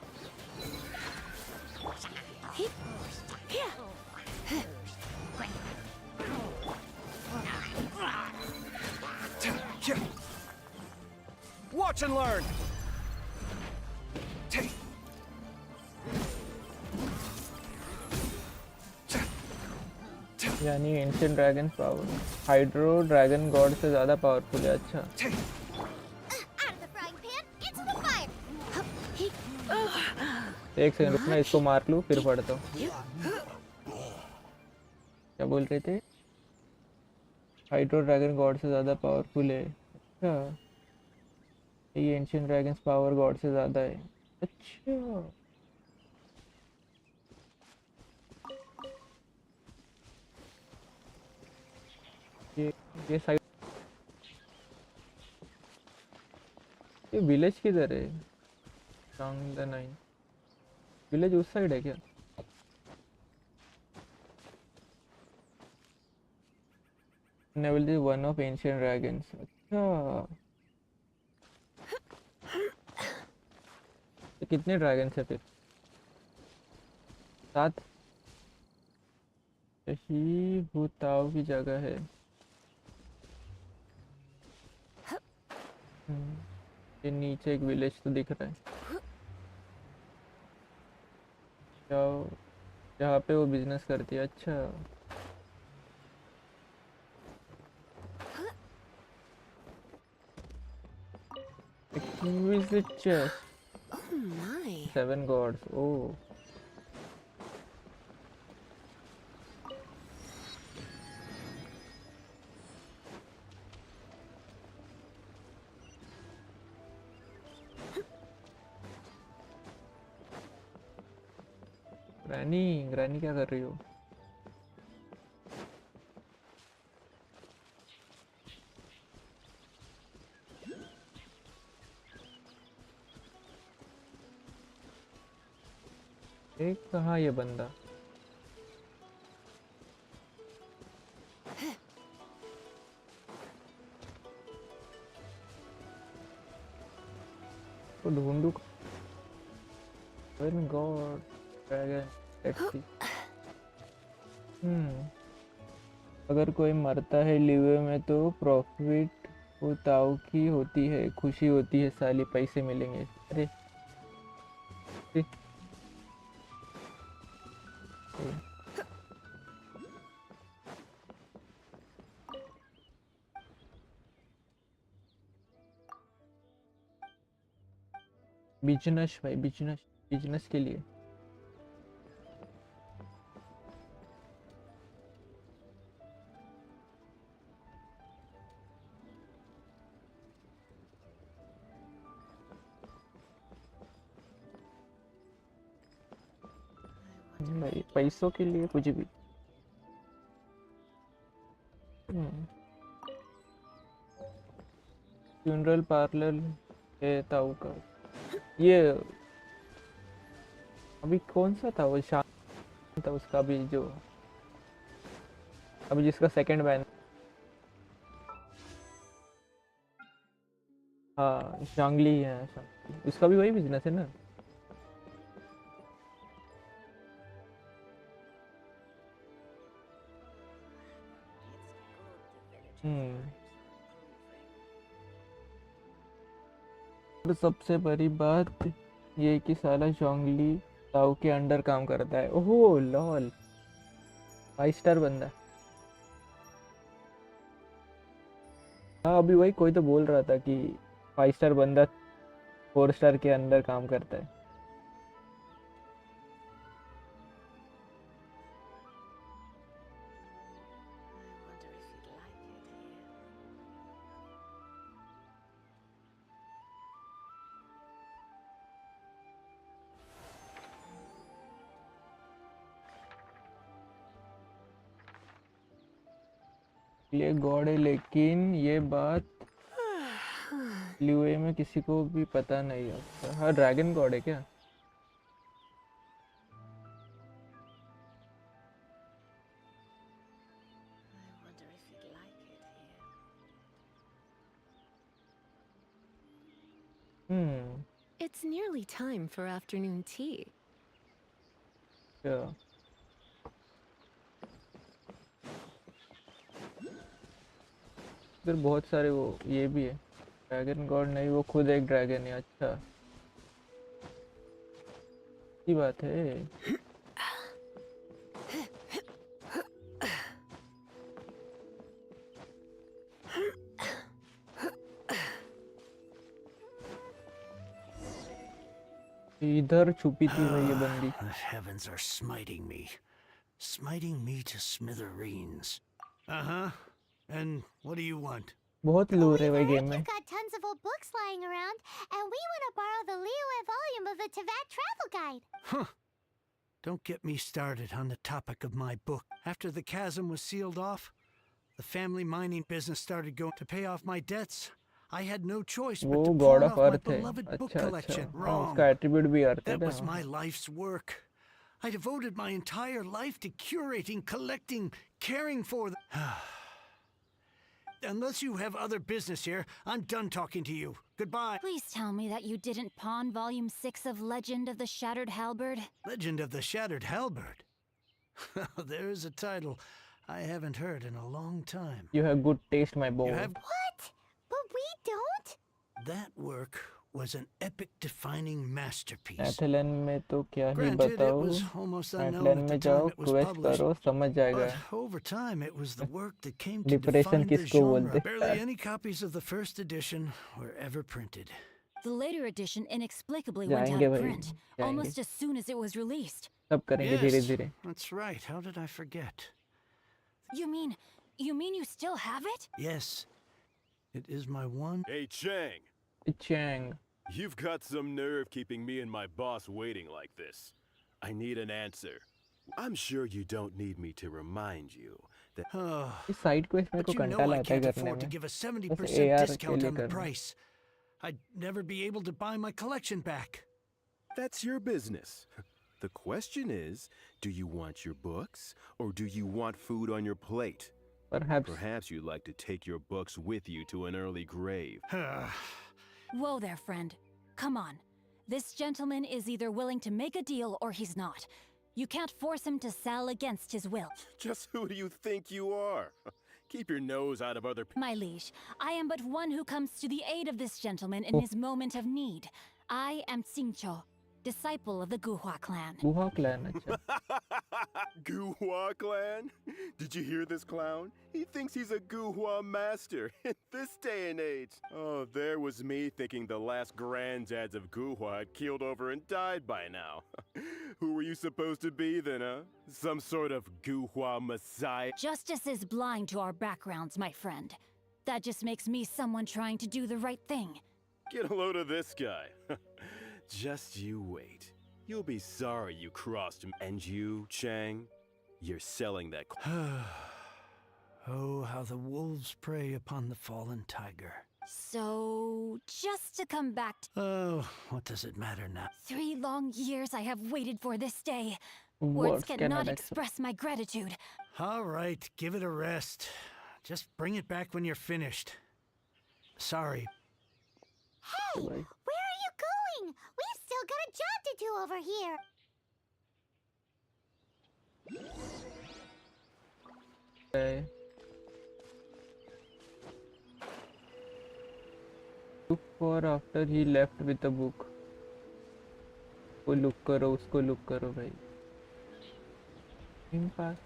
Watch and learn! यानी ancient dragon power hydro dragon God से ज़्यादा पावरफुल है। अच्छा Out of the frying pan, into the fire! एक सेकंड रुकना, इसको मार लूँ फिर पढ़ता हूँ। क्या बोल रहे थे? हाइड्रो ड्रैगन गॉड से ज़्यादा पावरफुल है। अच्छा ये एंशिएंट ड्रैगन्स पावर गॉड से ज़्यादा है। अच्छा ये साइड, ये विलेज किधर है? Song the Nine विलेज उस साइड है क्या? Neville is one of ancient dragons. अच्छा तो कितने ड्रैगन्स है फिर? 7। यही भूताओ की जगह है। ये नीचे एक विलेज तो दिख रहा है जाओ, जहाँ पे वो बिजनेस करती है। अच्छा exquisite chest, Oh my. 7 gods. Oh granny, granny क्या कर रही हो? एक कहाँ ये बंदा? तो ढूंढू। God dragon, let's see. अगर कोई मरता है लिवे में तो प्रॉफिट वो ताऊ की होती है, खुशी होती है साली, पैसे मिलेंगे। अरे बिजनेस भाई, बिजनेस, बिजनेस के लिए। भाई पैसों के लिए कुछ भी। फ्यूनरल पार्लर है ताऊ का। ये अभी कौन सा था वो शान था उसका भी, जो अभी जिसका सेकंड बैन। हाँ शांगली है, शांगली। उसका भी वही बिजनेस है ना? और सबसे बड़ी बात ये कि साला शांगली ताऊ के अंडर काम करता है। ओहो लॉल, 5 स्टार बंदा। हाँ अभी वही कोई तो बोल रहा था कि 5 स्टार बंदा 4 स्टार के अंदर काम करता है। ये गॉड है, लेकिन ये बात लियुए में किसी को भी पता नहीं है। हाँ ड्रैगन गॉड है क्या? It's nearly time for afternoon tea. अच्छा इधर बहुत सारे वो ये भी है ड्रैगन गॉड नहीं वो खुद एक ड्रैगन है अच्छा की बात है इधर छुपी थी भाई ये बंदी The heavens are smiting me. Smiting me to smithereens. Uh-huh. And what do you want? बहुत लूर है भाई गेम में You've got tons of old books lying around, and we want to borrow the Liyue volume of the Teyvat travel guide. Huh. Don't get me started on the topic of my book. After the chasm was sealed off, the family mining business started going to pay off my debts. I had no choice but वो to God pawn of off my अर्थ है beloved book अच्छा अच्छा collection. हाँ Wrong. उसका attribute भी अर्थ है That was ना my life's work. I devoted my entire life to curating, collecting, caring for them. Unless you have other business here, I'm done talking to you. Goodbye. Please tell me that you didn't pawn Volume 6 of Legend of the Shattered Halberd. Legend of the Shattered Halberd. There's a title I haven't heard in a long time. You have good taste my boy You have What? But we don't? that work was an epic-defining masterpiece. एथलन में तो क्या ही Granted, it बताओ was almost unknown एथलन at the में जाओ time it was quest published. करो समझ जाएगा But over time, it was the work that came to depression define the किसको genre. बोलते Barely any copies of the first edition were ever printed. The later edition inexplicably went out जाएंगे of भाई print, जाएंगे almost as soon as it was released. सब करेंगे धीरे Yes, धीरे that's right. How did I forget? You mean you still have it? Yes, it is my one. Hey, Chang. Chang You've got some nerve keeping me and my boss waiting like this. I need an answer. I'm sure you don't need me to remind you that... इस side quest मेरे But को you know कंटाल I आता है can't करने afford to में give a बस 70% AR के discount लिए on the करना price. I'd never be able to buy my collection back. That's your business. The question is, do you want your books, or do you want food on your plate? Perhaps you'd like to take your books with you to an early grave. Whoa there, friend. Come on. This gentleman is either willing to make a deal or he's not. You can't force him to sell against his will. Just who do you think you are? Keep your nose out of other My liege, I am but one who comes to the aid of this gentleman in his moment of need. I am Xingqiu, disciple of the Guhua clan. Guha clan अच्छा Guhua clan? Did you hear this clown? He thinks he's a Guhua master in this day and age. Oh, there was me thinking the last granddads of Guhua had keeled over and died by now. Who were you supposed to be then, huh? Some sort of Guhua messiah? Justice is blind to our backgrounds, my friend. That just makes me someone trying to do the right thing. Get a load of this guy. Just you wait. You'll be sorry you crossed him. And you, Chang, you're selling that. Oh, how the wolves prey upon the fallen tiger. So, just to come back to Oh, what does it matter now? 3 long years I have waited for this day. Words Words cannot cannot express my gratitude. All right, give it a rest. Just bring it back when you're finished. Sorry. Hey, where are you going? We've still got a job to do over here. है look for after he left with the book वो look करो उसको look करो भाई impact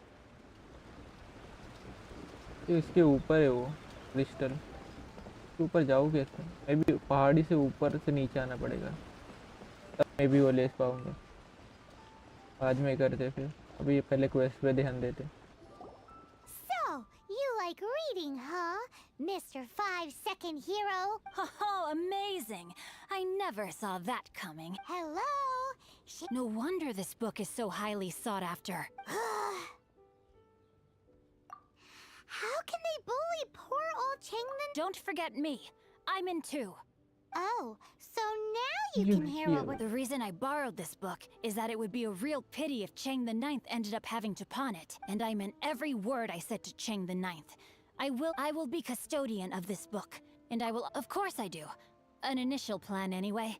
ये इसके ऊपर है वो क्रिस्टल इसके ऊपर जाओ कैसे मैं भी पहाड़ी से ऊपर से नीचे आना पड़ेगा तब मैं भी वो ले पाऊंगा बाद में करते फिर अभी पहले क्वेस्ट पे ध्यान देते So, you like reading, huh? Mr. 5-second hero? Oh, amazing! I never saw that coming. Hello? No wonder this book is so highly sought after. How can they bully poor old Changman? Don't forget me. I'm in too. Oh, so now you can hear what we're... The reason I borrowed this book is that it would be a real pity if Chang the Ninth ended up having to pawn it. And I meant every word I said to Chang the Ninth. I will be custodian of this book. And I will, of course I do. An initial plan anyway.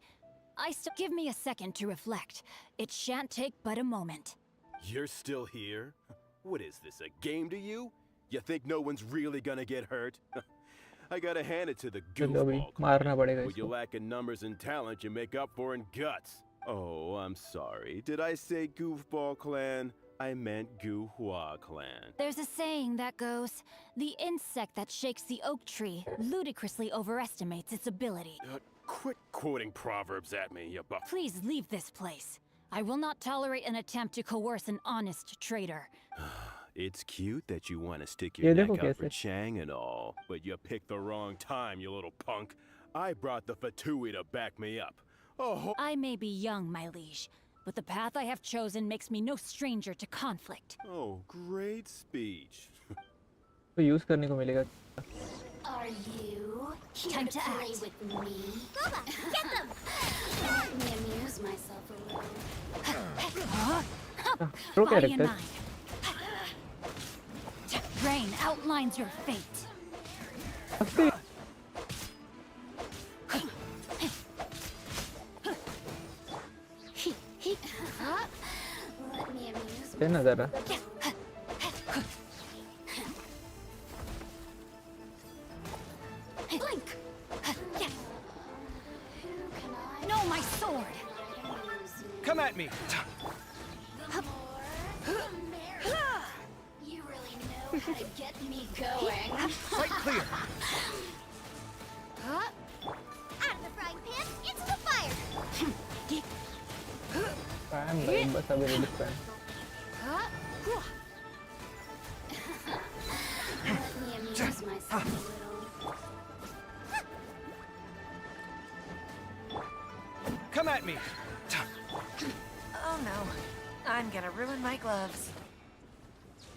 Give me a second to reflect. It shan't take but a moment. You're still here? What is this, a game to you? You think no one's really gonna get hurt? I gotta hand it to the चलो अभी goofball मारना clan. पड़ेगा What you इसको. lack in numbers and talent, you make up for in guts. Oh, I'm sorry. Did I say goofball clan? I meant Guhua clan. There's a saying that goes, the insect that shakes the oak tree ludicrously overestimates its ability. Quit quoting proverbs at me, you buck. Please leave this place. I will not tolerate an attempt to coerce an honest trader. It's cute that you want to stick ये your देखो neck out for कैसे. Chang and all, but you picked the wrong time, you little punk. I brought the Fatui to back me up. Oh, I may be young, my liege, but the path I have chosen makes me no stranger to conflict. oh, great speech. तो use करने को मिलेगा. Are you here Time to to play act. with me? Boba, get them! Let me amuse myself a little. Pro Body character. and mind. Rain outlines your fate. Let me amuse है ना जरा. Blink. No, my sword. Come at me! You really know how to get me going. Fight clear! Out of the frying pan, into the fire! Fan भाई बस अभी ready fan. Let me amuse myself a little. Come at me! Oh no. I'm gonna ruin my gloves.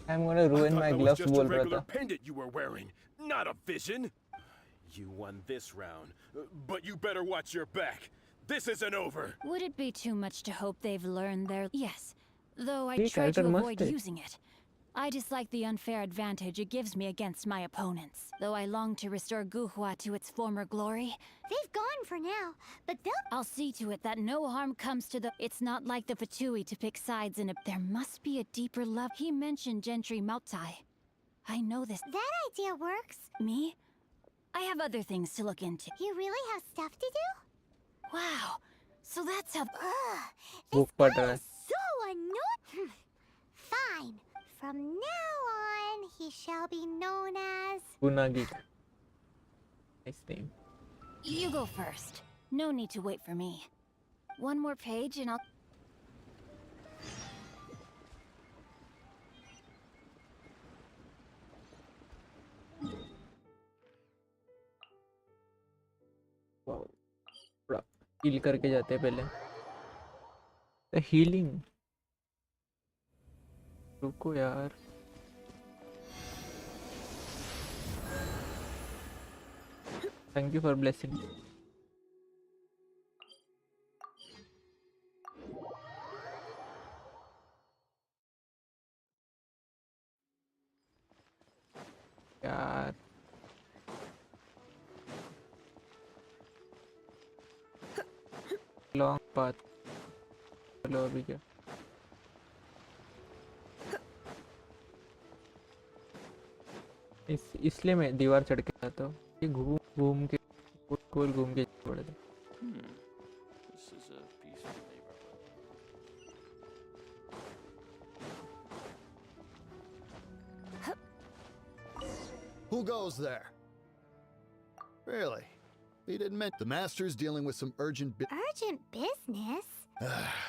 I'm gonna ruin my That was gloves just a बोल रहा regular था. pendant you were wearing, not a vision. You won this round, but you better watch your back. This isn't over. Would it be too much to hope they've learned their... Yes, though I ये try to character मस्त avoid है. using it. I dislike the unfair advantage it gives me against my opponents. Though I long to restore Guhua to its former glory, They've gone for now, but they'll... I'll see to it that no harm comes to the... It's not like the Fatui to pick sides in a... There must be a deeper love. He mentioned Gentry Mautai. I know this. That idea works. Me? I have other things to look into. You really have stuff to do? Wow. So that's how... Book पढ़ रहा है. So annoying. Fine. From now on, he shall be known as... Gunagi. Nice name. You go first. No need to wait for me. One more page and I'll... Wow. थोड़ा heal करके जाते हैं पहले. The healing. रुको यार. Thank you for blessing. यार. Long path. चलो अभी क्या. इसलिए मैं दीवार चढ़ के आता हूँ. ये घूम घूम के गोल घूम के पड़े थे. This is a peaceful neighborhood. Who goes there? Really? He didn't mention the master's dealing with some urgent Urgent business?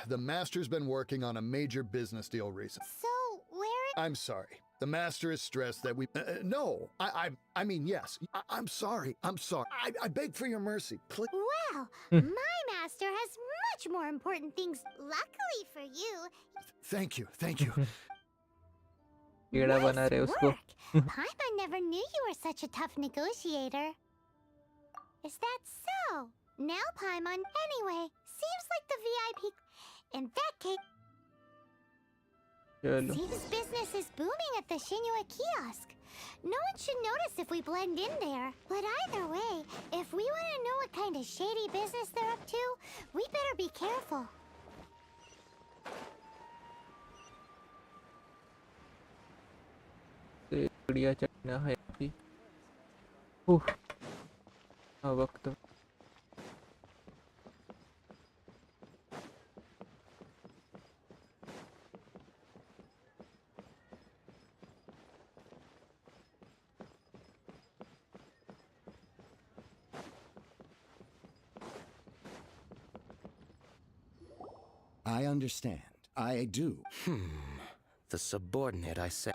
The master's been working on a major business deal recently. So, where... I'm sorry. The master is stressed that we... no, I mean, yes. I'm sorry. I'm sorry. I beg for your mercy. Please. Well, my master has much more important things. Luckily for you, Thank you. Thank you. कीड़ा बना रहे उसको. Paimon never knew you were such a tough negotiator. Is that so? Now, Paimon, anyway, seems like the VIP... In that case... चलो. Seems business is booming at the Shinua kiosk. No one should notice if we blend in there. But either way, if we want to know what kind of shady business they're up to, we better be careful. बढ़िया चढ़ना है अभी। हाँ वक्त। I understand. I do. The subordinate I said.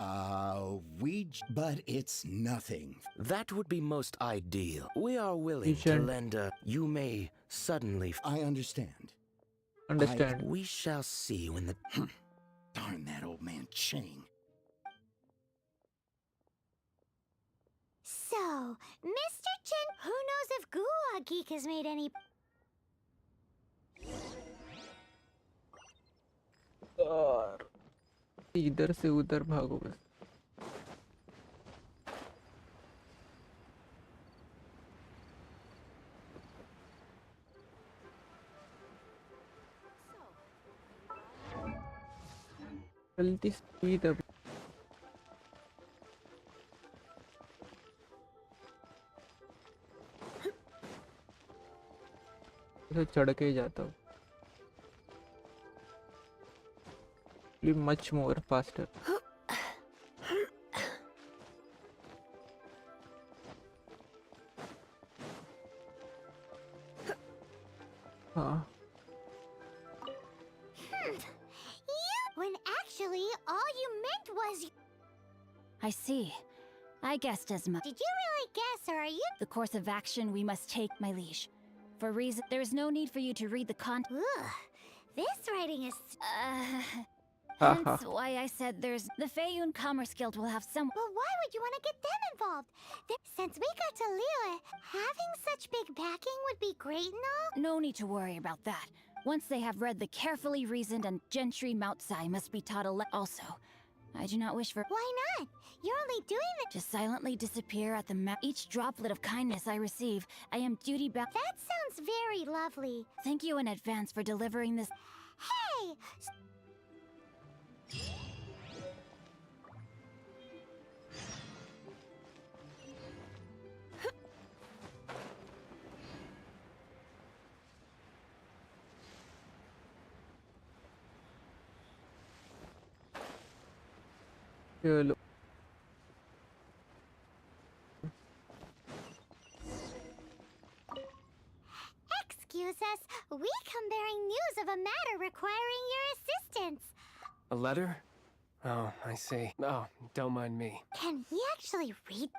But it's nothing. That would be most ideal. We are willing to Agent. lend a. You may suddenly. I understand. Understand. We shall see when the. Darn that old man Chang. So, Mr. Chen, who knows if Guhua Geek has made any... और इधर से उधर भागो बस। जल्दी speed up. तो चढ़ के ही जाता हूँ। Much more faster. हाँ। When actually, all you meant was... I see. I guessed as much. Did you really guess, or are you... The course of action we must take, my liege. For reason, there is no need for you to read the content. This writing is... Hence why I said there's... The Feiyun Commerce Guild will have some... But why would you want to get them involved? Since we got to Liyue, having such big backing would be great and all? No need to worry about that. Once they have read the carefully reasoned and gentry Moutsai must be taught also. I do not wish for... Why not? You're only doing it... Just silently disappear at the each droplet of kindness I receive. I am duty-bound... That sounds very lovely. Thank you in advance for delivering this... Hey! चलो Excuse us, we come bearing news of a matter requiring your assistance. A letter? Oh, I see. Oh, don't mind me. Can he actually read?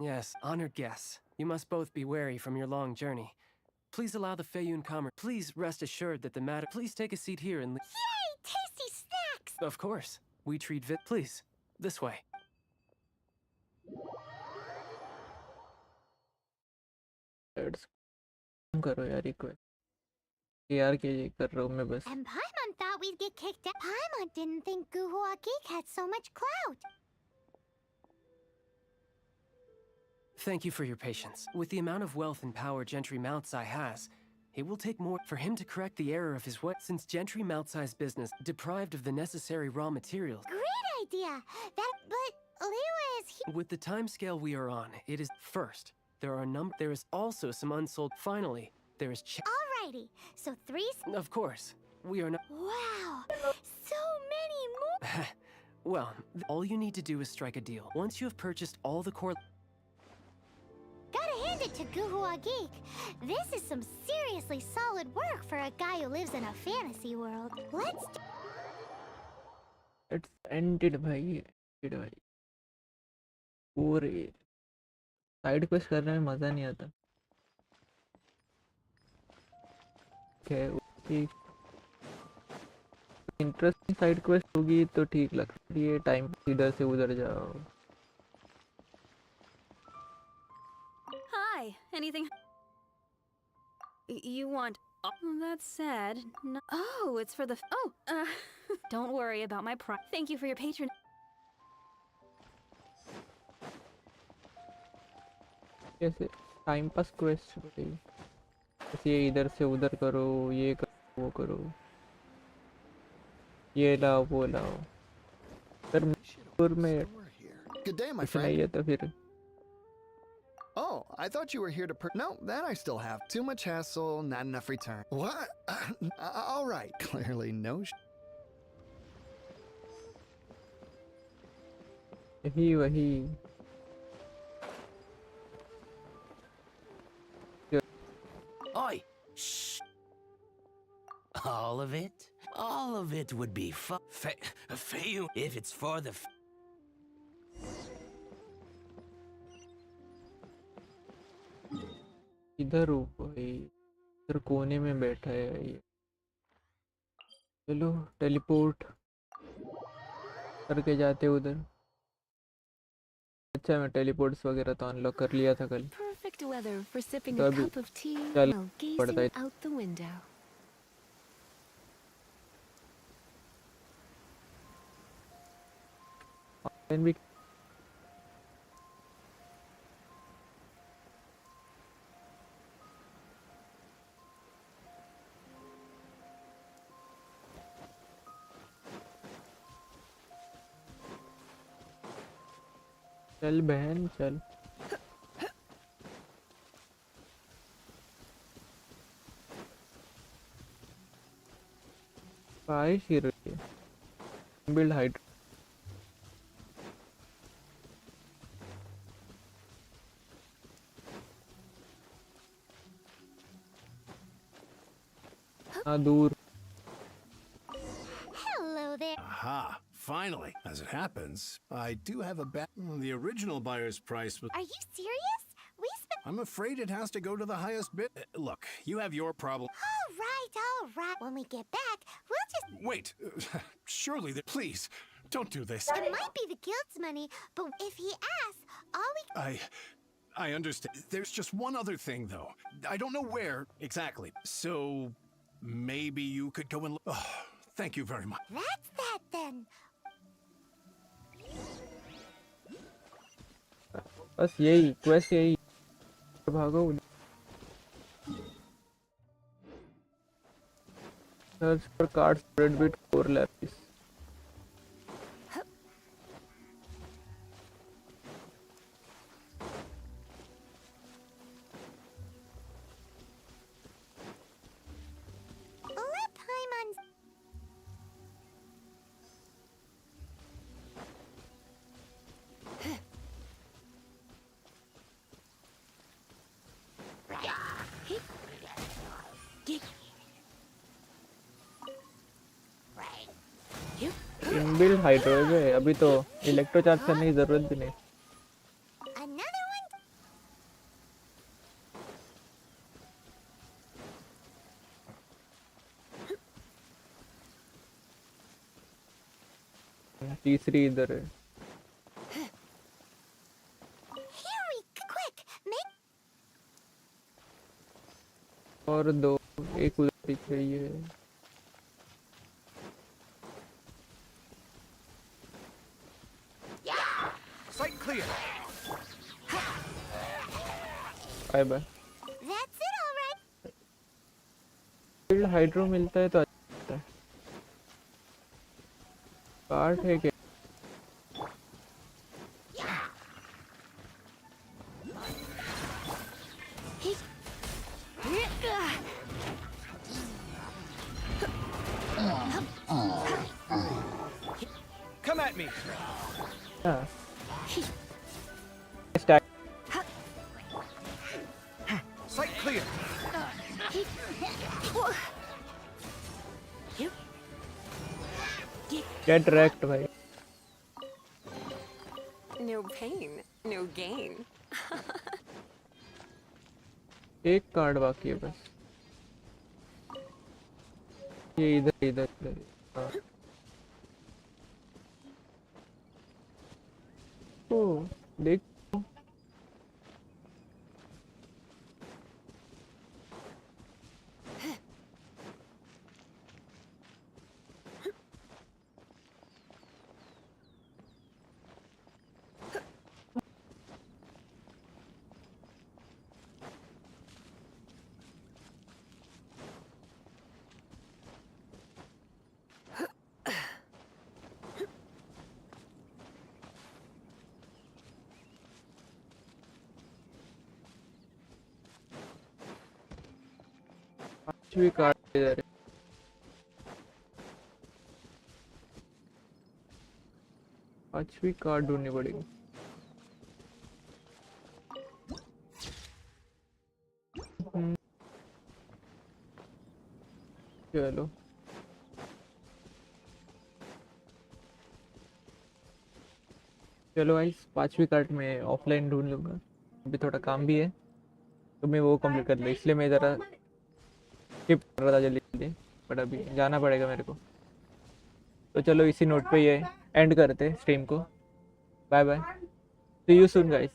Yes, honored guests. You must both be wary from your long journey. Please allow the Feiyun Commerce. Please rest assured that the matter. Please take a seat here and. Yay! Tasty snacks! Of course. We treat Please, this way. करो यार request यार के ये कर रहा हूँ मैं बस। And Paimon thought we'd get kicked out. Paimon didn't think Guhua Geek had so much clout. Thank you for your patience. With the amount of wealth and power Gentry Moutsai has, it will take more for him to correct the error of his way. Since Gentry Moutsai's business deprived of the necessary raw materials. Great idea. But Liyue is here. With the timescale we are on, it is first. There is also some unsold. Finally, there is. Alrighty. So 3. Of course, we are not. Wow. So many more. Well, all you need to do is strike a deal. Once you have purchased all the core. Gotta hand it to Guhua Geek. This is some seriously solid work for a guy who lives in a fantasy world. It's ended भाई पूरे side quest करने में मजा नहीं आता। ठीक interesting side quest होगी तो ठीक लगती है। टाइम इधर से उधर जाओ। Hi, anything? You want... That's sad. No. Oh, it's for the... Don't worry about my pride. Thank you for your patron... कैसे टाइम पास क्वेस्ट जैसे ये इधर से उधर करो, ये करो, वो करो, ये लाओ, वो लाओ। पर में Good day, my कुछ friend. नहीं है तो फिर Oh, I thought you were here to No, that I still have. Too much hassle, not enough return. What? All right. Clearly no यही वही Oi! Shh! All of it? All of it would be Fayu if it's for the इधर ऊपर इधर कोने में बैठा है ये चलो टेलीपोर्ट करके जाते उधर अच्छा मैं टेलीपोर्ट्स वगैरह तो अनलॉक कर लिया था कल Perfect weather for sipping तो a अभी cup of tea चल while पड़ता gazing है out the window. ऑनलाइन भी चल बहन चल बारिश गिर रही है बिल्ड हाइट हाँ दूर Hello there. Aha, finally. As it happens, I do have a the original buyer's price was... Are you serious? We spent. I'm afraid it has to go to the highest bid. Look, you have your problem. All right. When we get back, we'll just. Wait, surely, please, don't do this. It might be the guild's money, but if he asks, all we. I understand. There's just one other thing, though. I don't know where exactly. So maybe you could go and... Oh, thank you very much. That's that then. बस यही quest यही भागो search for cards red bit core Lapis inbuilt hydro है अभी तो electro charge करने की जरूरत भी नहीं तीसरी इधर है और दो एक उधर दिख रही है Sight clear. Bye bye That's it, all right. Field hydro मिलता है तो अच्छा है कार्ड है क्या Come at me. हाँ स्टैक Sight clear. गेट रैक्ट भाई No pain, no gain. एक कार्ड बाकी है बस ये इधर इधर इधर हाँ ओ देख पांचवी कार्ड इधर है। पांचवी कार्ड ढूंढनी पड़ेगी। चलो चलो गाइस, पांचवी कार्ड में ऑफलाइन ढूंढ लूंगा। अभी थोड़ा काम भी है तो मैं वो कंप्लीट कर लूँ, इसलिए मैं ज़रा स्किप कर रहा था जल्दी जल्दी, बट अभी जाना पड़ेगा मेरे को। तो चलो इसी नोट पे ये एंड करते स्ट्रीम को। Bye bye, see you soon guys.